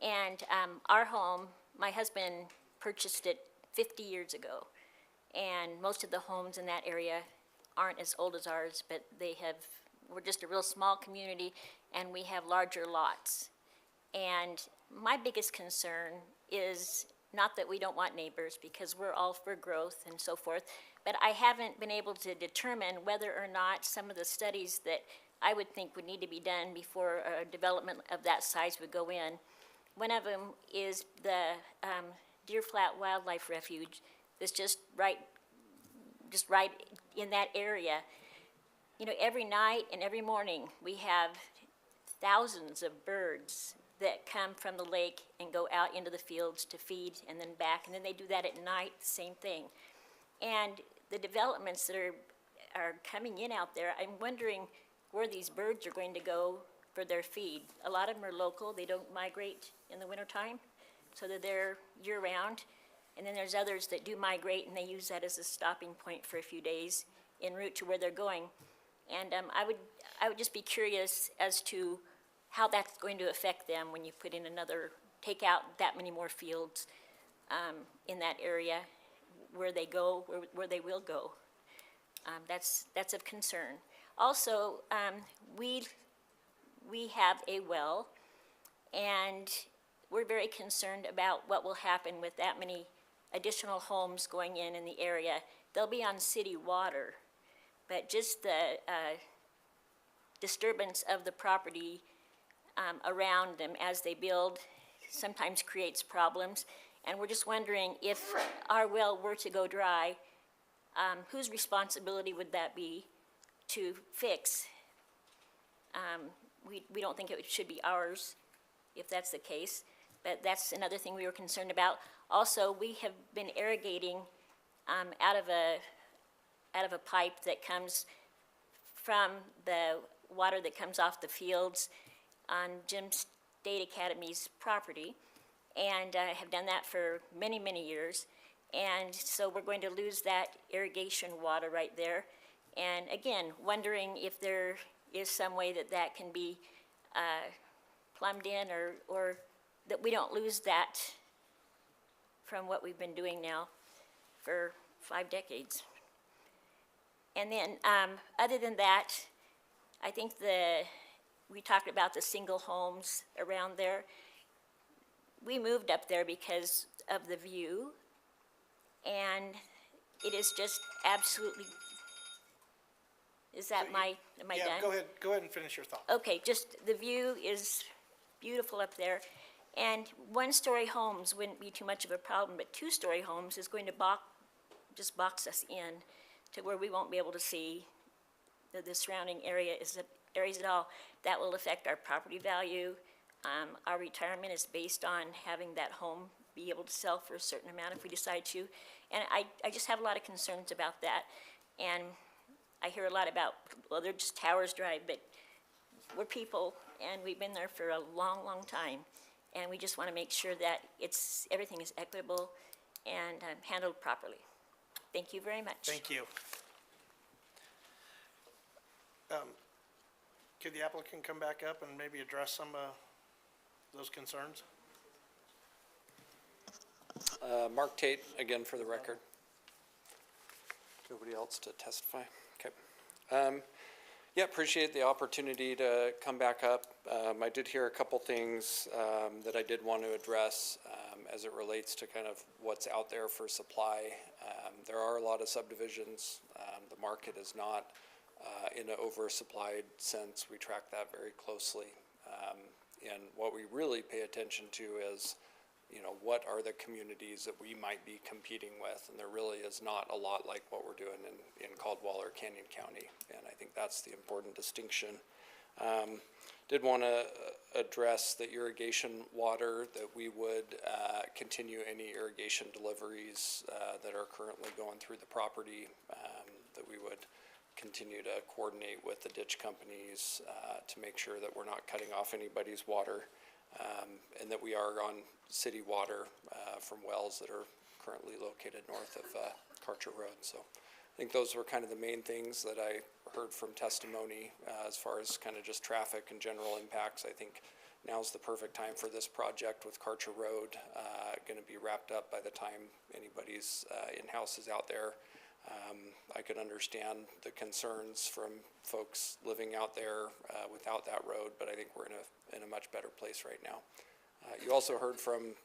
And our home, my husband purchased it 50 years ago. And most of the homes in that area aren't as old as ours, but we're just a real small community, and we have larger lots. And my biggest concern is not that we don't want neighbors, because we're all for growth and so forth, but I haven't been able to determine whether or not some of the studies that I would think would need to be done before a development of that size would go in. One of them is the Deer Flat Wildlife Refuge that's just right in that area. You know, every night and every morning, we have thousands of birds that come from the lake and go out into the fields to feed and then back, and then they do that at night, same thing. And the developments that are coming in out there, I'm wondering where these birds are going to go for their feed. A lot of them are local, they don't migrate in the wintertime, so they're there year-round. And then there's others that do migrate, and they use that as a stopping point for a few days en route to where they're going. And I would just be curious as to how that's going to affect them when you put in take out that many more fields in that area, where they go, where they will go. That's of concern. Also, we have a well, and we're very concerned about what will happen with that many additional homes going in the area. They'll be on city water, but just the disturbance of the property around them as they build sometimes creates problems. And we're just wondering, if our well were to go dry, whose responsibility would that be to fix? We don't think it should be ours, if that's the case, but that's another thing we were concerned about. Also, we have been irrigating out of a pipe that comes from the water that comes off the fields on Jim State Academy's property, and have done that for many, many years. And so we're going to lose that irrigation water right there. And again, wondering if there is some way that can be plumbed in, or that we don't lose that from what we've been doing now for 5 decades. And then, other than that, I think we talked about the single homes around there. We moved up there because of the view, and it is just absolutely, is that am I done? Yeah, go ahead and finish your thought. Okay, just the view is beautiful up there. And one-story homes wouldn't be too much of a problem, but two-story homes is going to just box us in to where we won't be able to see the surrounding areas at all. That will affect our property value. Our retirement is based on having that home be able to sell for a certain amount if we decide to. And I just have a lot of concerns about that. And I hear a lot about, well, they're just Towers Drive, but we're people, and we've been there for a long, long time. And we just want to make sure that everything is equitable and handled properly. Thank you very much. Thank you. Could the applicant come back up and maybe address some of those concerns? Mark Tate, again for the record. Nobody else to testify? Okay. Yeah, appreciate the opportunity to come back up. I did hear a couple things that I did want to address as it relates to kind of what's out there for supply. There are a lot of subdivisions. The market is not in an oversupplied sense. We track that very closely. And what we really pay attention to is, you know, what are the communities that we might be competing with? And there really is not a lot like what we're doing in Caldwell or Canyon County. And I think that's the important distinction. Did want to address the irrigation water, that we would continue any irrigation deliveries that are currently going through the property, that we would continue to coordinate with the ditch companies to make sure that we're not cutting off anybody's water, and that we are on city water from wells that are currently located north of Karcher Road. So I think those were kind of the main things that I heard from testimony as far as kind of just traffic and general impacts. I think now's the perfect time for this project with Karcher Road going to be wrapped up by the time anybody's in-house is out there. I could understand the concerns from folks living out there without that road, but I think we're in a much better place right now. You also heard from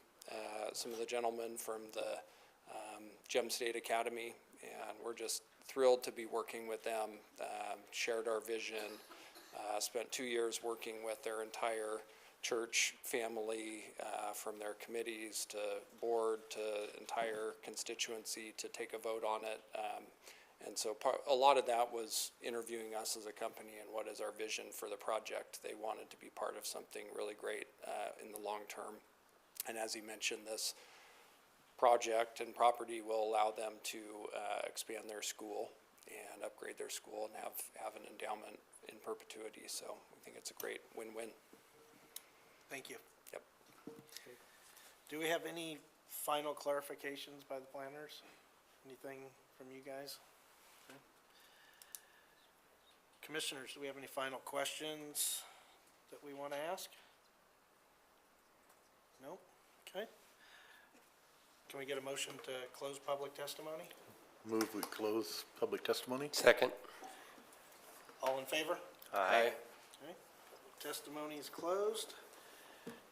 some of the gentlemen from the Gem State Academy, and we're just thrilled to be working with them, shared our vision, spent 2 years working with their entire church family, from their committees to board to entire constituency to take a vote on it. And so a lot of that was interviewing us as a company and what is our vision for the project. They wanted to be part of something really great in the long term. And as he mentioned, this project and property will allow them to expand their school and upgrade their school and have an endowment in perpetuity. So I think it's a great win-win. Thank you. Yep. Do we have any final clarifications by the planners? Anything from you guys? Okay. Commissioners, do we have any final questions that we want to ask? No? Okay. Can we get a motion to close public testimony? Move we close public testimony? Second. All in favor? Aye. Okay. Testimony is closed.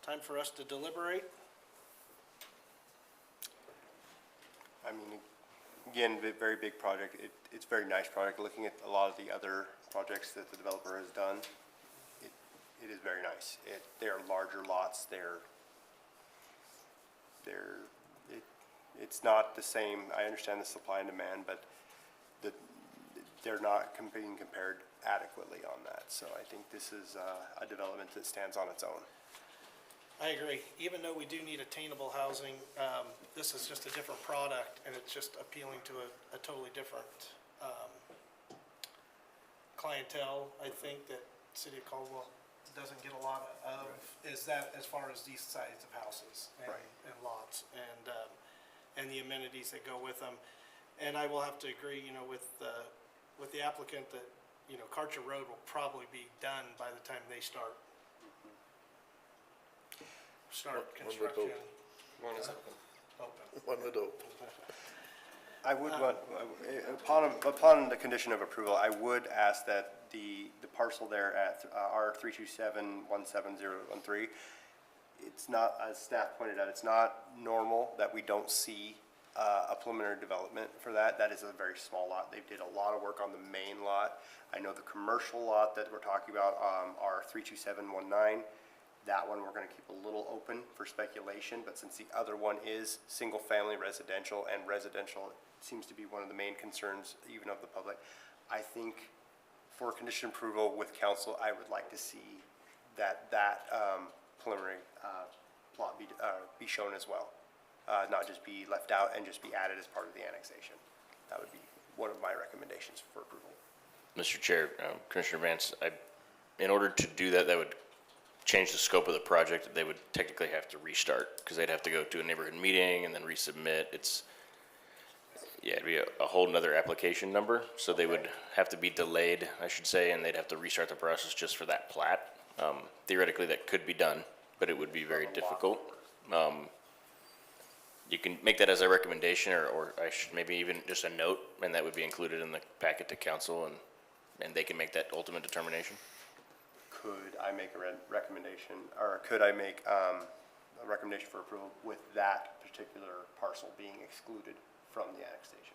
Time for us to deliberate. I mean, again, very big project. It's a very nice project. Looking at a lot of the other projects that the developer has done, it is very nice. They are larger lots. It's not the same. I understand the supply and demand, but they're not being compared adequately on that. So I think this is a development that stands on its own. I agree. Even though we do need attainable housing, this is just a different product, and it's just appealing to a totally different clientele, I think, that City of Caldwell doesn't get a lot of, is that as far as these size of houses and lots and the amenities that go with them. And I will have to agree, you know, with the applicant that, you know, Karcher Road will probably be done by the time they start construction. One is Open. One would hope. I would want, upon the condition of approval, I would ask that the parcel there at R327-17013, it's not, as staff pointed out, it's not normal that we don't see a preliminary development for that. That is a very small lot. They did a lot of work on the main lot. I know the commercial lot that we're talking about, are 32719. That one, we're gonna keep a little open for speculation, but since the other one is single-family residential, and residential seems to be one of the main concerns even of the public, I think for condition approval with council, I would like to see that preliminary plot be shown as well. Not just be left out and just be added as part of the annexation. That would be one of my recommendations for approval. Mr. Chair, Commissioner Vance, in order to do that, that would change the scope of the project. They would technically have to restart, because they'd have to go to a neighborhood meeting and then resubmit. It'd be a whole nother application number, so they would have to be delayed, I should say, and they'd have to restart the process just for that plat. Theoretically, that could be done, but it would be very difficult. You can make that as a recommendation, or I should maybe even just a note, and that would be included in the packet to council, and they can make that ultimate determination. Could I make a recommendation, or could I make a recommendation for approval with that particular parcel being excluded from the annexation?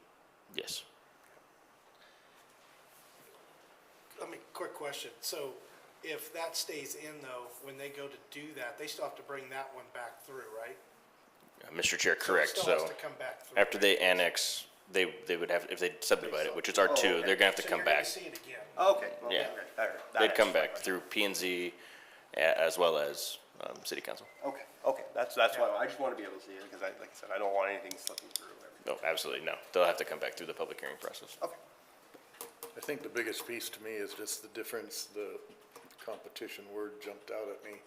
Yes. Quick question. So if that stays in though, when they go to do that, they still have to bring that one back through, right? Mr. Chair, correct. So it still So has to come back through. after they annex, they would have, if they subdivide it, which is R2, okay. they're gonna have to So come you're gonna back. see it again. Okay. Yeah. That They'd come answers my back question. through P and Z as well as city council. Okay, that's why, I just want to be able to see it, because like I said, I don't want anything slipping through. No, absolutely, no. They'll have to come back through the public hearing process. Okay. I think the biggest piece to me is just the difference, the competition word jumped out at me,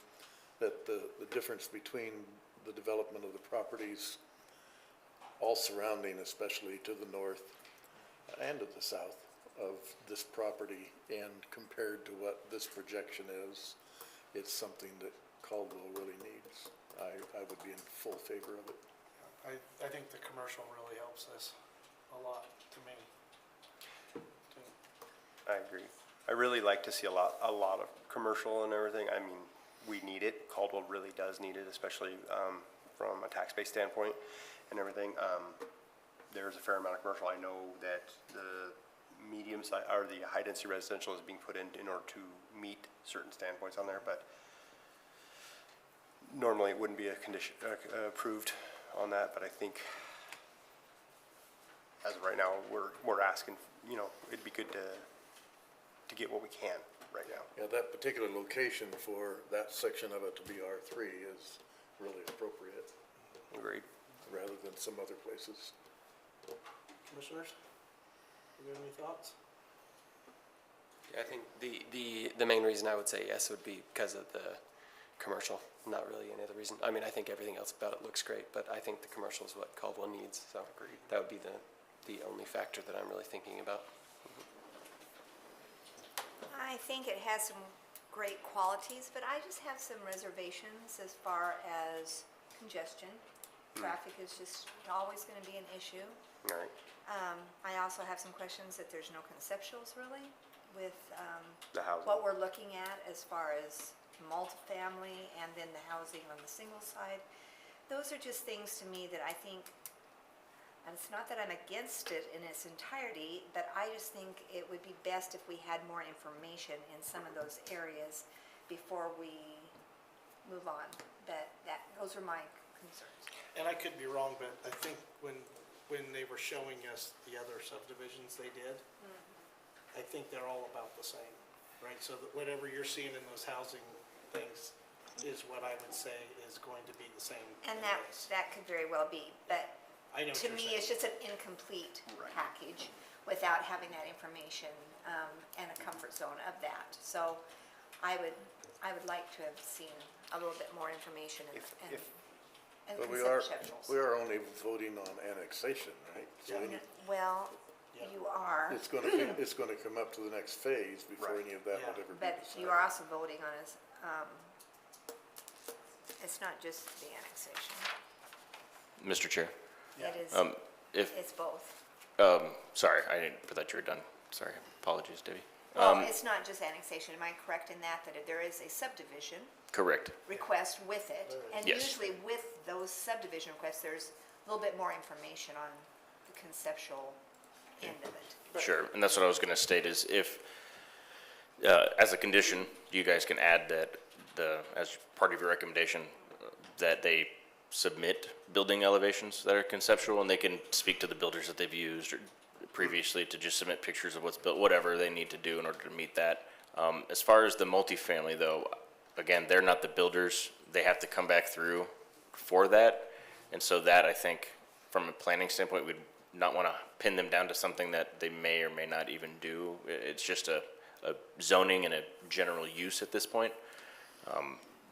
that the difference between the development of the properties all surrounding, especially to the north and to the south of this property, and compared to what this projection is, it's something that Caldwell really needs. I would be in full favor of it. I think the commercial really helps this a lot, to me. I agree. I really like to see a lot of commercial and everything. I mean, we need it. Caldwell really does need it, especially from a tax base standpoint and everything. There's a fair amount of commercial. I know that the medium size or the high density residential is being put in order to meet certain standpoints on there, but normally it wouldn't be a condition approved on that. But I think as of right now, we're asking, it'd be good to get what we can right now. Yeah, that particular location for that section of it to be R3 is really appropriate, Agreed. rather than some other places. Commissioners, you have any thoughts? I think the main reason I would say yes would be because of the commercial, not really any other reason. I mean, I think everything else about it looks great, but I think the commercial is what Caldwell needs, so that would be the only factor that I'm really thinking about. I think it has some great qualities, but I just have some reservations as far as congestion. Traffic is just always going to be an issue. All right. I also have some questions that there's no conceptuals really with The housing. what we're looking at as far as multifamily and then the housing on the single side. Those are just things to me that I think, and it's not that I'm against it in its entirety, but I just think it would be best if we had more information in some of those areas before we move on. Those are my concerns. And I could be wrong, but I think when they were showing us the other subdivisions they did, I think they're all about the same, right? So that whatever you're seeing in those housing things is what I would say is going to be the same. And in that this. could very well be, but I know what to you're me, saying. it's just an incomplete package without having that information and a comfort zone of that. So I would like to have seen a little bit more information and But we are conceptuals. only voting on annexation, right? So Well, you are, it's gonna come up to the next phase before any of that Yeah. would ever be but decided. you are also voting on it's not just the annexation. Mr. Chair, It is, if, it's both. sorry, I thought you were done. Sorry, apologies, Debbie. Well, it's not just annexation. Am I correct in that if there is a subdivision Correct. request with it? And Yes. usually with those subdivision requests, there's little bit more information on the conceptual end of it. Sure, and that's what I was gonna state is if, as a condition, you guys can add that as part of your recommendation, that they submit building elevations that are conceptual, and they can speak to the builders that they've used or previously to just submit pictures of what's built, whatever they need to do in order to meet that. As far as the multifamily though, again, they're not the builders, they have to come back through for that. And so that, I think, from a planning standpoint, we'd not wanna pin them down to something that they may or may not even do. It's just a zoning and a general use at this point.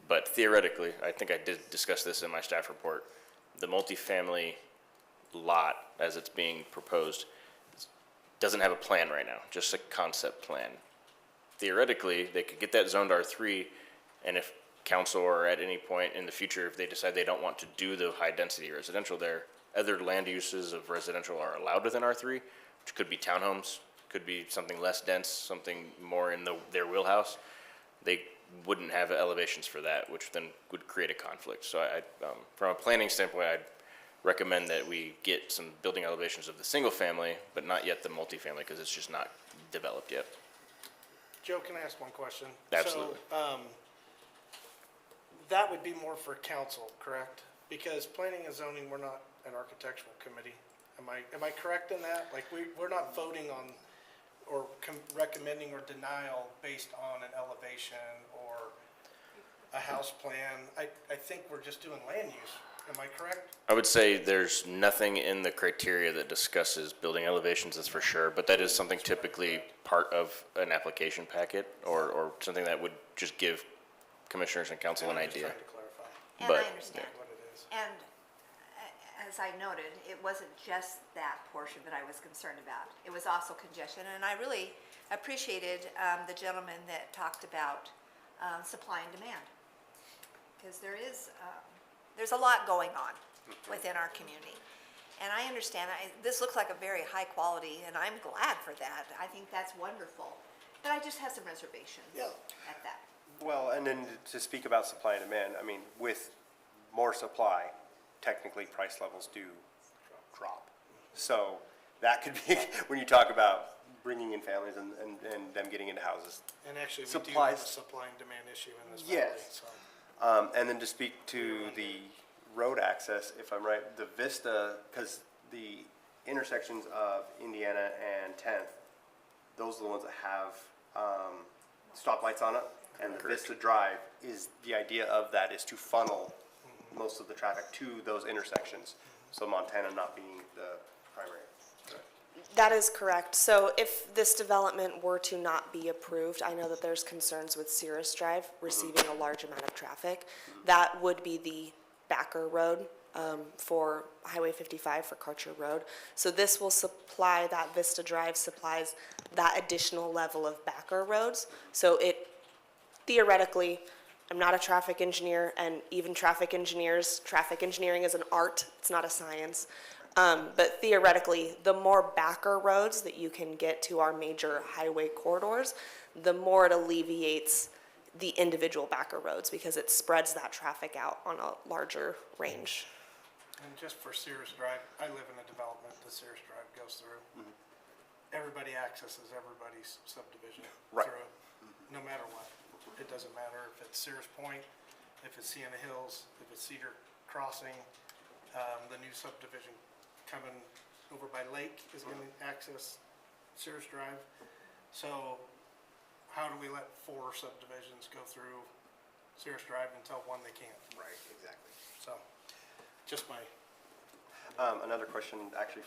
But theoretically, I think I did discuss this in my staff report, the multifamily lot, as it's being proposed, doesn't have a plan right now, just a concept plan. Theoretically, they could get that zoned R3, and if council or at any point in the future, if they decide they don't want to do the high-density residential there, other land uses of residential are allowed within R3, which could be townhomes, could be something less dense, something more in their wheelhouse. They wouldn't have elevations for that, which then would create a conflict. So from a planning standpoint, I'd recommend that we get some building elevations of the single family, but not yet the multifamily, because it's just not developed yet. Joe, can I ask one question? Absolutely. So, that would be more for council, correct? Because planning and zoning, we're not an architectural committee. Am I correct in that? Like, we're not voting on or recommending or denial based on an elevation or a house plan. I think we're just doing land use. Am I correct? I would say there's nothing in the criteria that discusses building elevations, that's for sure, but that is something typically part of an application packet or something that would just give commissioners and council an I'm just idea. trying to clarify And But, I understand. what it is. And as I noted, it wasn't just that portion that I was concerned about. It was also congestion, and I really appreciated the gentleman that talked about supply and demand. Because there's a lot going on within our community. And I understand, this looks like a very high quality, and I'm glad for that. I think that's wonderful. But I just have some reservations at that. Well, and then to speak about supply and demand, I mean, with more supply, technically price levels do drop. So that could be, when you talk about bringing in families and them getting into houses. And actually, we do have a Supplies. supply and demand issue in this valley, Yes. so. And then to speak to the road access, if I'm right, the Vista, because the intersections of Indiana and 10th, those are the ones that have stoplights on it. And the Vista Drive is, the idea of that is to funnel most of the traffic to those intersections. So Montana not being the primary. That is correct. So if this development were to not be approved, I know that there's concerns with Cirrus Drive receiving a large amount of traffic. That would be the backer road for Highway 55 for Karcher Road. So this will supply, that Vista Drive supplies that additional level of backer roads. So it theoretically, I'm not a traffic engineer, and even traffic engineering is an art, it's not a science. But theoretically, the more backer roads that you can get to our major highway corridors, the more it alleviates the individual backer roads, because it spreads that traffic out on a larger range. And just for Cirrus Drive, I live in a development that Cirrus Drive goes through. Everybody accesses everybody's subdivision Right. through, no matter what. It doesn't matter if it's Cirrus Point, if it's Sienna Hills, if it's Cedar Crossing, the new subdivision coming over by Lake is gonna access Cirrus Drive. So how do we let 4 subdivisions go through Cirrus Drive and tell one they can't? Right, exactly. So, just my, Another question, actually,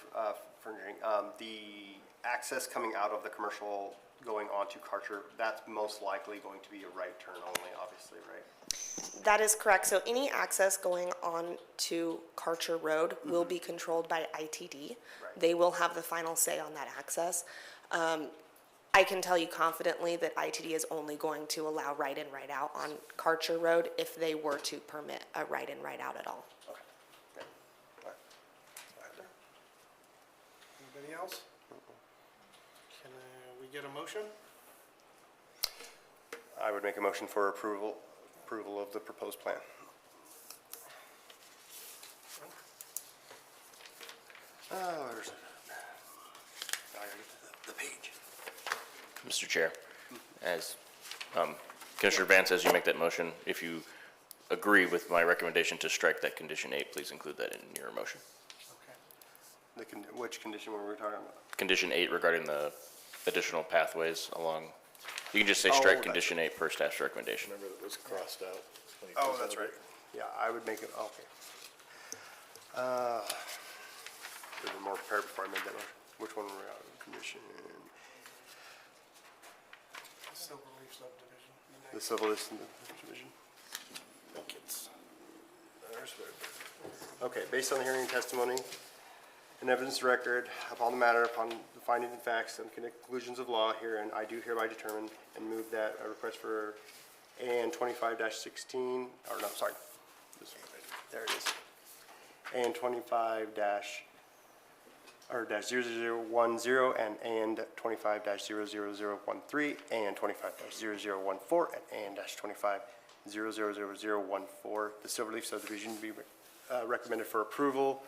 for engineering. The access coming out of the commercial going on to Karcher, that's most likely going to be a right turn only, obviously, right? That is correct. So any access going on to Karcher Road will be controlled by ITD. Right. They will have the final say on that access. I can tell you confidently that ITD is only going to allow right in, right out on Karcher Road if they were to permit a right in, right out at all. Okay. Yeah. All right. anybody else? Can we get a motion? I would make a motion for approval of the proposed plan. Where's the page? Mr. Chair, as Commissioner Vance, as you make that motion, if you agree with my recommendation to strike that condition 8, please include that in your motion. Which condition were we talking about? Condition 8 regarding the additional pathways along, you can just say Oh, strike that's condition 8 per staff's recommendation. Remember that was crossed out. when he Oh, presented that's right. it. Yeah, I would make it, okay. We were more prepared before I made that motion. Which one were we on? Condition, Silverleaf subdivision. the civil subdivision. There's where- Okay, based on the hearing testimony and evidence record upon the matter, upon the findings and facts and conclusions of law herein, I do hereby determine and move that a request for AN 25-16, or no, sorry. There it is. AN 25 -0010 and AN 25-00013, AN 25-0014, and AN 25-00014. The Silverleaf subdivision be recommended for approval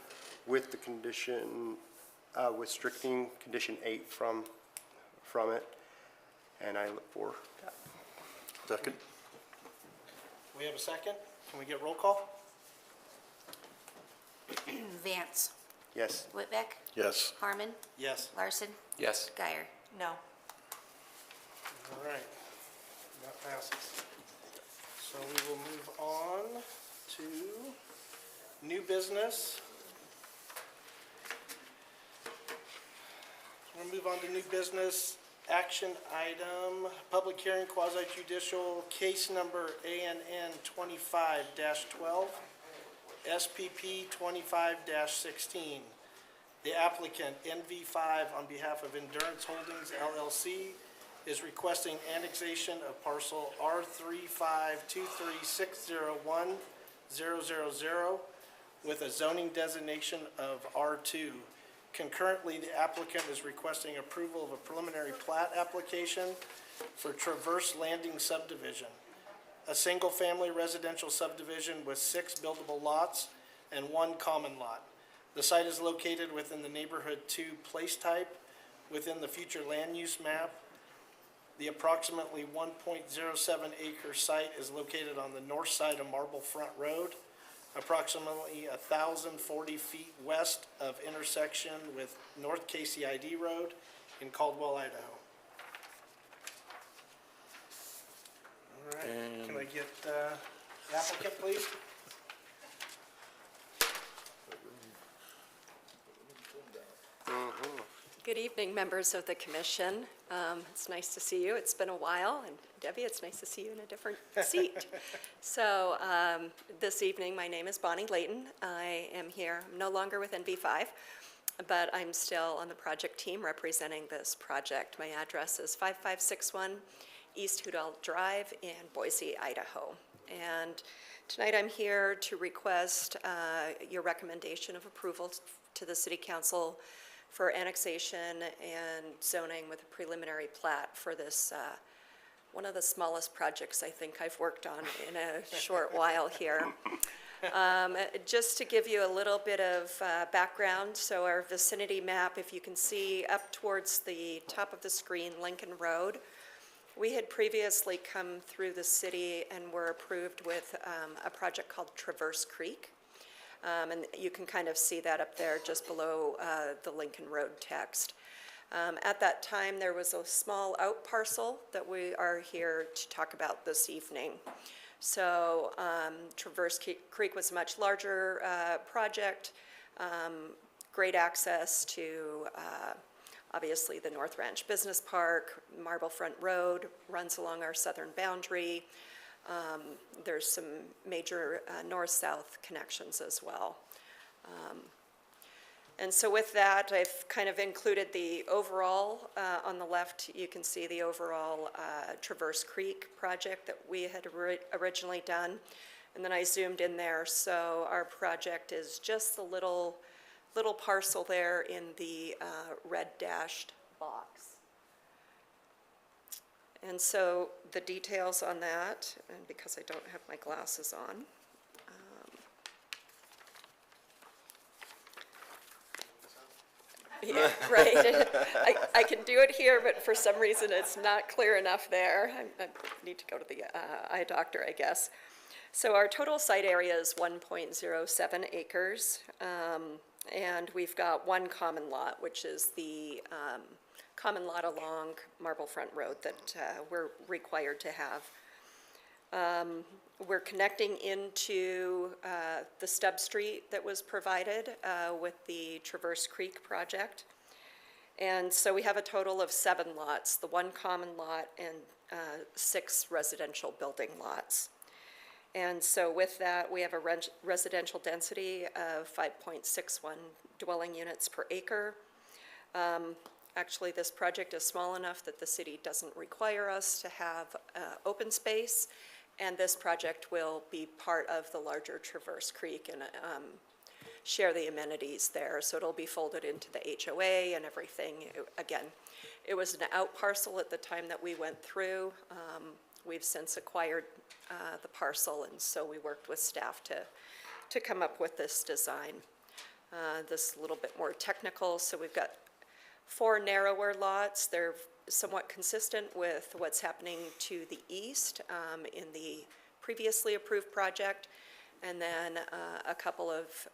with the condition, with striking condition 8 from it, and I look for that. Second? We have a second? Can we get roll call? Vance, Yes. Whitbeck, Yes. Harmon, Yes. Larson, Yes. Guyer. No. All right, that passes. So we will move on to new business. We'll move on to new business, action item, public hearing quasi judicial, case number ANN 25-12, SPP 25-16. The applicant, NV5, on behalf of Endurance Holdings LLC, is requesting annexation of parcel R3523601000 with a zoning designation of R2. Concurrently, the applicant is requesting approval of a preliminary plat application for Traverse Landing subdivision, a single-family residential subdivision with 6 buildable lots and 1 common lot. The site is located within the Neighborhood 2 place type within the future land use map. The approximately 1.07 acre site is located on the north side of Marble Front Road, approximately 1,040 feet west of intersection with North Casey ID Road in Caldwell, Idaho. All right, can I get applicant, please? Good evening, members of the commission. It's nice to see you. It's been a while, and Debbie, it's nice to see you in a different seat. So this evening, my name is Bonnie Layton. I am here, I'm no longer with NV5, but I'm still on the project team representing this project. My address is 5561 East Hudall Drive in Boise, Idaho. And tonight I'm here to request your recommendation of approval to the City Council for annexation and zoning with a preliminary plat for this, one of the smallest projects I think I've worked on in a short while here. Just to give you a little bit of background, so our vicinity map, if you can see up towards the top of the screen, Lincoln Road, we had previously come through the city and were approved with a project called Traverse Creek. And you can kind of see that up there just below the Lincoln Road text. At that time, there was a small out parcel that we are here to talk about this evening. So Traverse Creek was a much larger project, great access to obviously the North Ranch Business Park, Marble Front Road runs along our southern boundary. There's some major north-south connections as well. And so with that, I've kind of included the overall, on the left, you can see the overall Traverse Creek project that we had originally done. And then I zoomed in there, so our project is just the little parcel there in the red dashed box. And so the details on that, and because I don't have my glasses on, Yeah, right. I can do it here, but for some reason it's not clear enough there. I need to go to the eye doctor, I guess. So our total site area is 1.07 acres, and we've got one common lot, which is the common lot along Marble Front Road that we're required to have. We're connecting into the stub street that was provided with the Traverse Creek project. And so we have a total of 7 lots, the one common lot and 6 residential building lots. And so with that, we have a residential density of 5.61 dwelling units per acre. Actually, this project is small enough that the city doesn't require us to have open space, and this project will be part of the larger Traverse Creek and share the amenities there. So it'll be folded into the HOA and everything. Again, it was an out parcel at the time that we went through. We've since acquired the parcel, and so we worked with staff to come up with this design. This is a little bit more technical, so we've got 4 narrower lots. They're somewhat consistent with what's happening to the east in the previously approved project, and then a couple of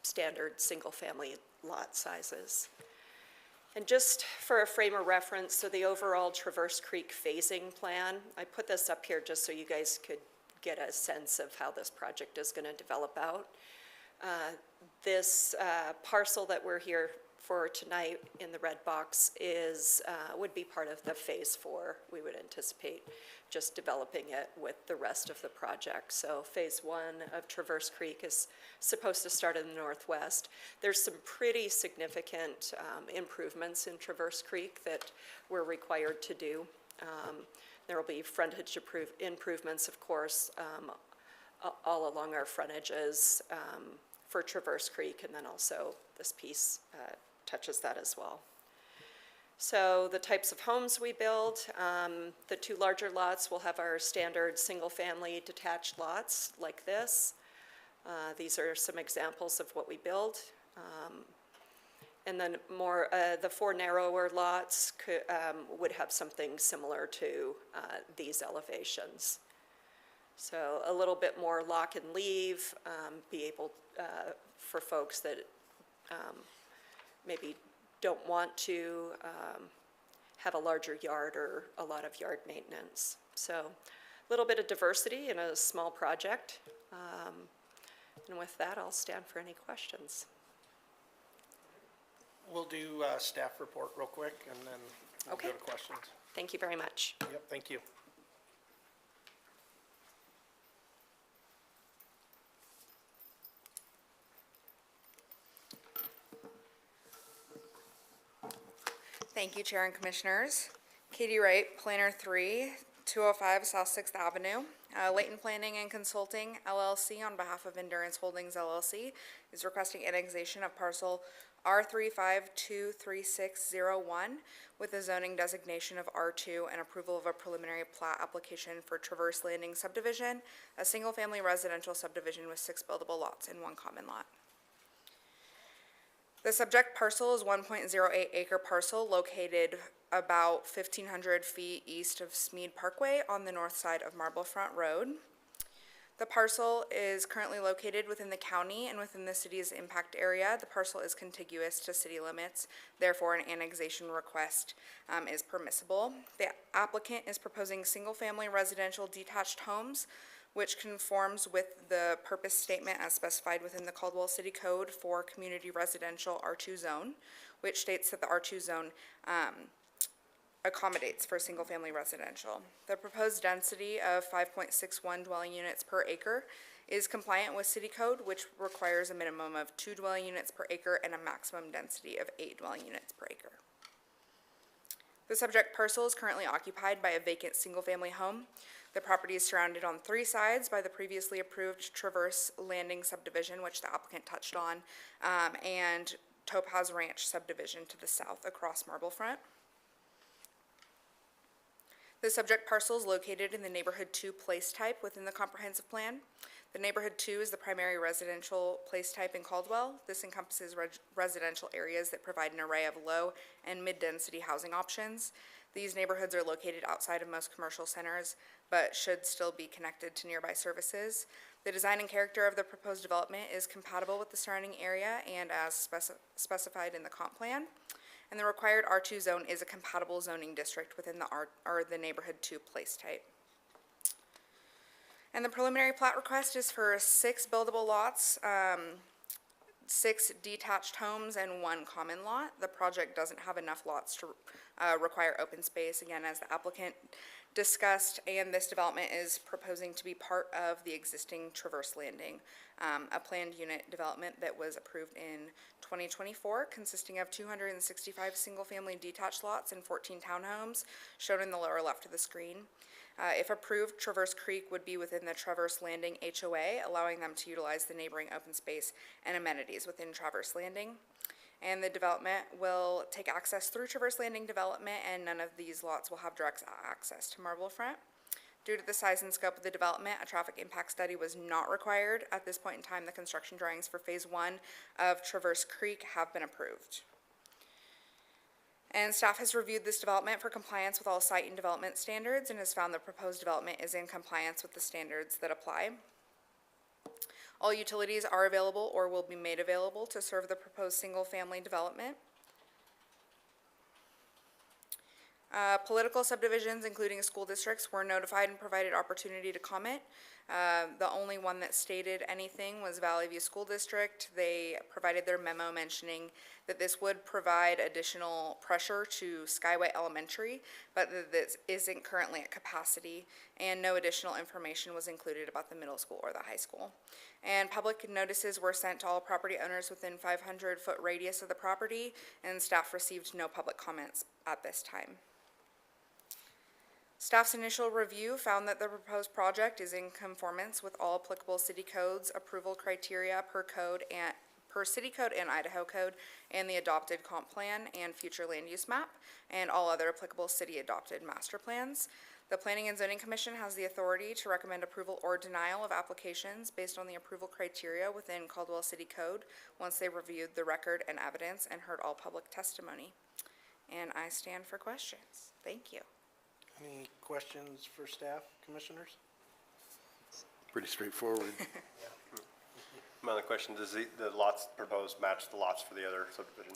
standard single-family lot sizes. And just for a frame of reference, so the overall Traverse Creek phasing plan, I put this up here just so you guys could get a sense of how this project is going to develop out. This parcel that we're here for tonight in the red box is would be part of the phase 4. We would anticipate just developing it with the rest of the project. So phase 1 of Traverse Creek is supposed to start in the northwest. There's some pretty significant improvements in Traverse Creek that we're required to do. There will be frontage improvements, of course, all along our frontages for Traverse Creek, and then also this piece touches that as well. So the types of homes we build, the 2 larger lots will have our standard single-family detached lots like this. These are some examples of what we build. And then more, the 4 narrower lots would have something similar to these elevations. So a little bit more lock and leave, be able for folks that maybe don't want to have a larger yard or a lot of yard maintenance. So a little bit of diversity in a small project. And with that, I'll stand for any questions. We'll do staff report real quick, and then we'll Okay. go to questions. Thank you very much. Yep, thank you. Thank you, Chair and Commissioners. Katie Wright, Planner 3, 205 South 6th Avenue. Layton Planning and Consulting LLC, on behalf of Endurance Holdings LLC, is requesting annexation of parcel R352361 with a zoning designation of R2 and approval of a preliminary plat application for Traverse Landing subdivision, a single-family residential subdivision with 6 buildable lots and 1 common lot. The subject parcel is 1.08 acre parcel located about 1,500 feet east of Smead Parkway on the north side of Marble Front Road. The parcel is currently located within the county and within the city's impact area. The parcel is contiguous to city limits, therefore an annexation request is permissible. The applicant is proposing single-family residential detached homes, which conforms with the purpose statement as specified within the Caldwell City Code for Community Residential R2 Zone, which states that the R2 zone accommodates for single-family residential. The proposed density of 5.61 dwelling units per acre is compliant with City Code, which requires a minimum of 2 dwelling units per acre and a maximum density of 8 dwelling units per acre. The subject parcel is currently occupied by a vacant single-family home. The property is surrounded on 3 sides by the previously approved Traverse Landing subdivision, which the applicant touched on, and Topaz Ranch subdivision to the south across Marble Front. The subject parcel is located in the Neighborhood 2 place type within the comprehensive plan. The neighborhood 2 is the primary residential place type in Caldwell. This encompasses residential areas that provide an array of low and mid-density housing options. These neighborhoods are located outside of most commercial centers, but should still be connected to nearby services. The design and character of the proposed development is compatible with the surrounding area and as specified in the comp plan. And the required R2 zone is a compatible zoning district within the neighborhood 2 place type. And the preliminary plat request is for 6 buildable lots, 6 detached homes, and 1 common lot. The project doesn't have enough lots to require open space, again, as the applicant discussed, and this development is proposing to be part of the existing Traverse Landing, a planned unit development that was approved in 2024, consisting of 265 single-family detached lots and 14 townhomes, shown in the lower left of the screen. If approved, Traverse Creek would be within the Traverse Landing HOA, allowing them to utilize the neighboring open space and amenities within Traverse Landing. And the development will take access through Traverse Landing development, and none of these lots will have direct access to Marble Front. Due to the size and scope of the development, a traffic impact study was not required. At this point in time, the construction drawings for Phase 1 of Traverse Creek have been approved. And staff has reviewed this development for compliance with all site and development standards and has found the proposed development is in compliance with the standards that apply. All utilities are available or will be made available to serve the proposed single-family development. Political subdivisions, including school districts, were notified and provided opportunity to comment. The only one that stated anything was Valley View School District. They provided their memo mentioning that this would provide additional pressure to Skyway Elementary, but that this isn't currently at capacity, and no additional information was included about the middle school or the high school. And public notices were sent to all property owners within 500-foot radius of the property, and staff received no public comments at this time. Staff's initial review found that the proposed project is in conformance with all applicable city codes, approval criteria per city code and Idaho code, and the adopted comp plan and future land use map, and all other applicable city adopted master plans. The Planning and Zoning Commission has the authority to recommend approval or denial of applications based on the approval criteria within Caldwell City Code once they reviewed the record and evidence and heard all public testimony. And I stand for questions. Thank you. Any questions for staff, commissioners? Pretty straightforward. My other question, does the lots proposed match the lots for the other subdivision?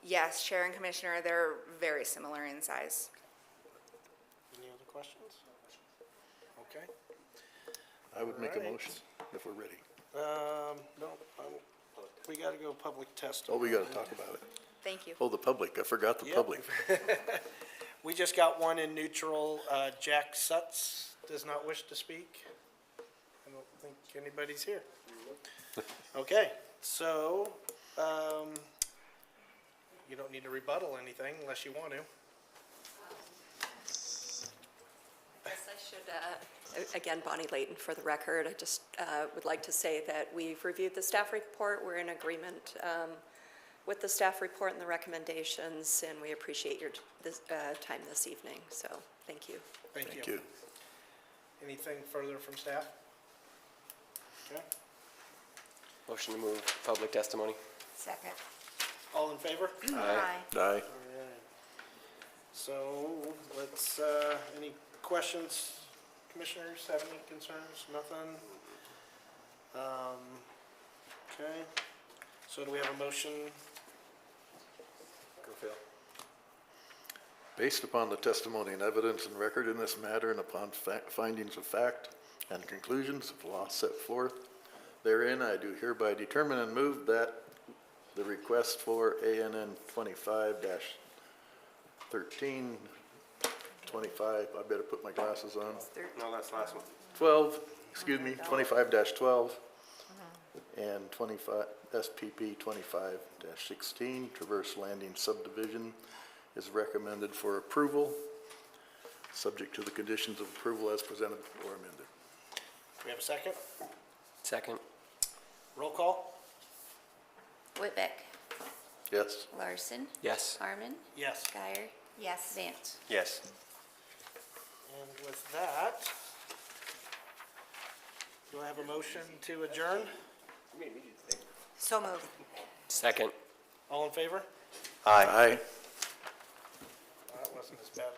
Yes, Chair and Commissioner, they're very similar in size. Any other questions? Okay. I would make a Alright. motion if we're ready. No, we gotta go public Oh, testimony. we gotta talk about it. Thank you. Oh, the public, I forgot the Yep. public. We just got one in neutral. Jack Sutz does not wish to speak. I don't think anybody's here. Okay, so, you don't need to rebuttal anything unless you want to. Yes, I should, again, Bonnie Layton for the record. I just would like to say that we've reviewed the staff report. We're in agreement with the staff report and the recommendations, and we appreciate your time this evening. So, thank you. Thank Thank you. you. Anything further from staff? Okay, Motion to move public testimony. Second. all in favor? Aye. Aye. All right. So, let's, any questions? Commissioners have any concerns? Nothing? Okay, so do we have a motion? Go Phil. Based upon the testimony and evidence and record in this matter and upon findings of fact and conclusions of law set forth therein, I do hereby determine and move that the request for ANN 25-13, 25, I better put my glasses on, No, that's the last one. 12, excuse me, 25-12, and 25, SPP 25-16, Traverse Landing subdivision is recommended for approval, subject to the conditions of approval as presented or amended. Do we have a second? Second. Roll call? Whitbeck, Yes. Larson, Yes. Harmon, Yes. Guyer, Yes. Vance. Yes. And with that, do I have a motion to adjourn? So moved. Second. All in favor? Aye. That wasn't as bad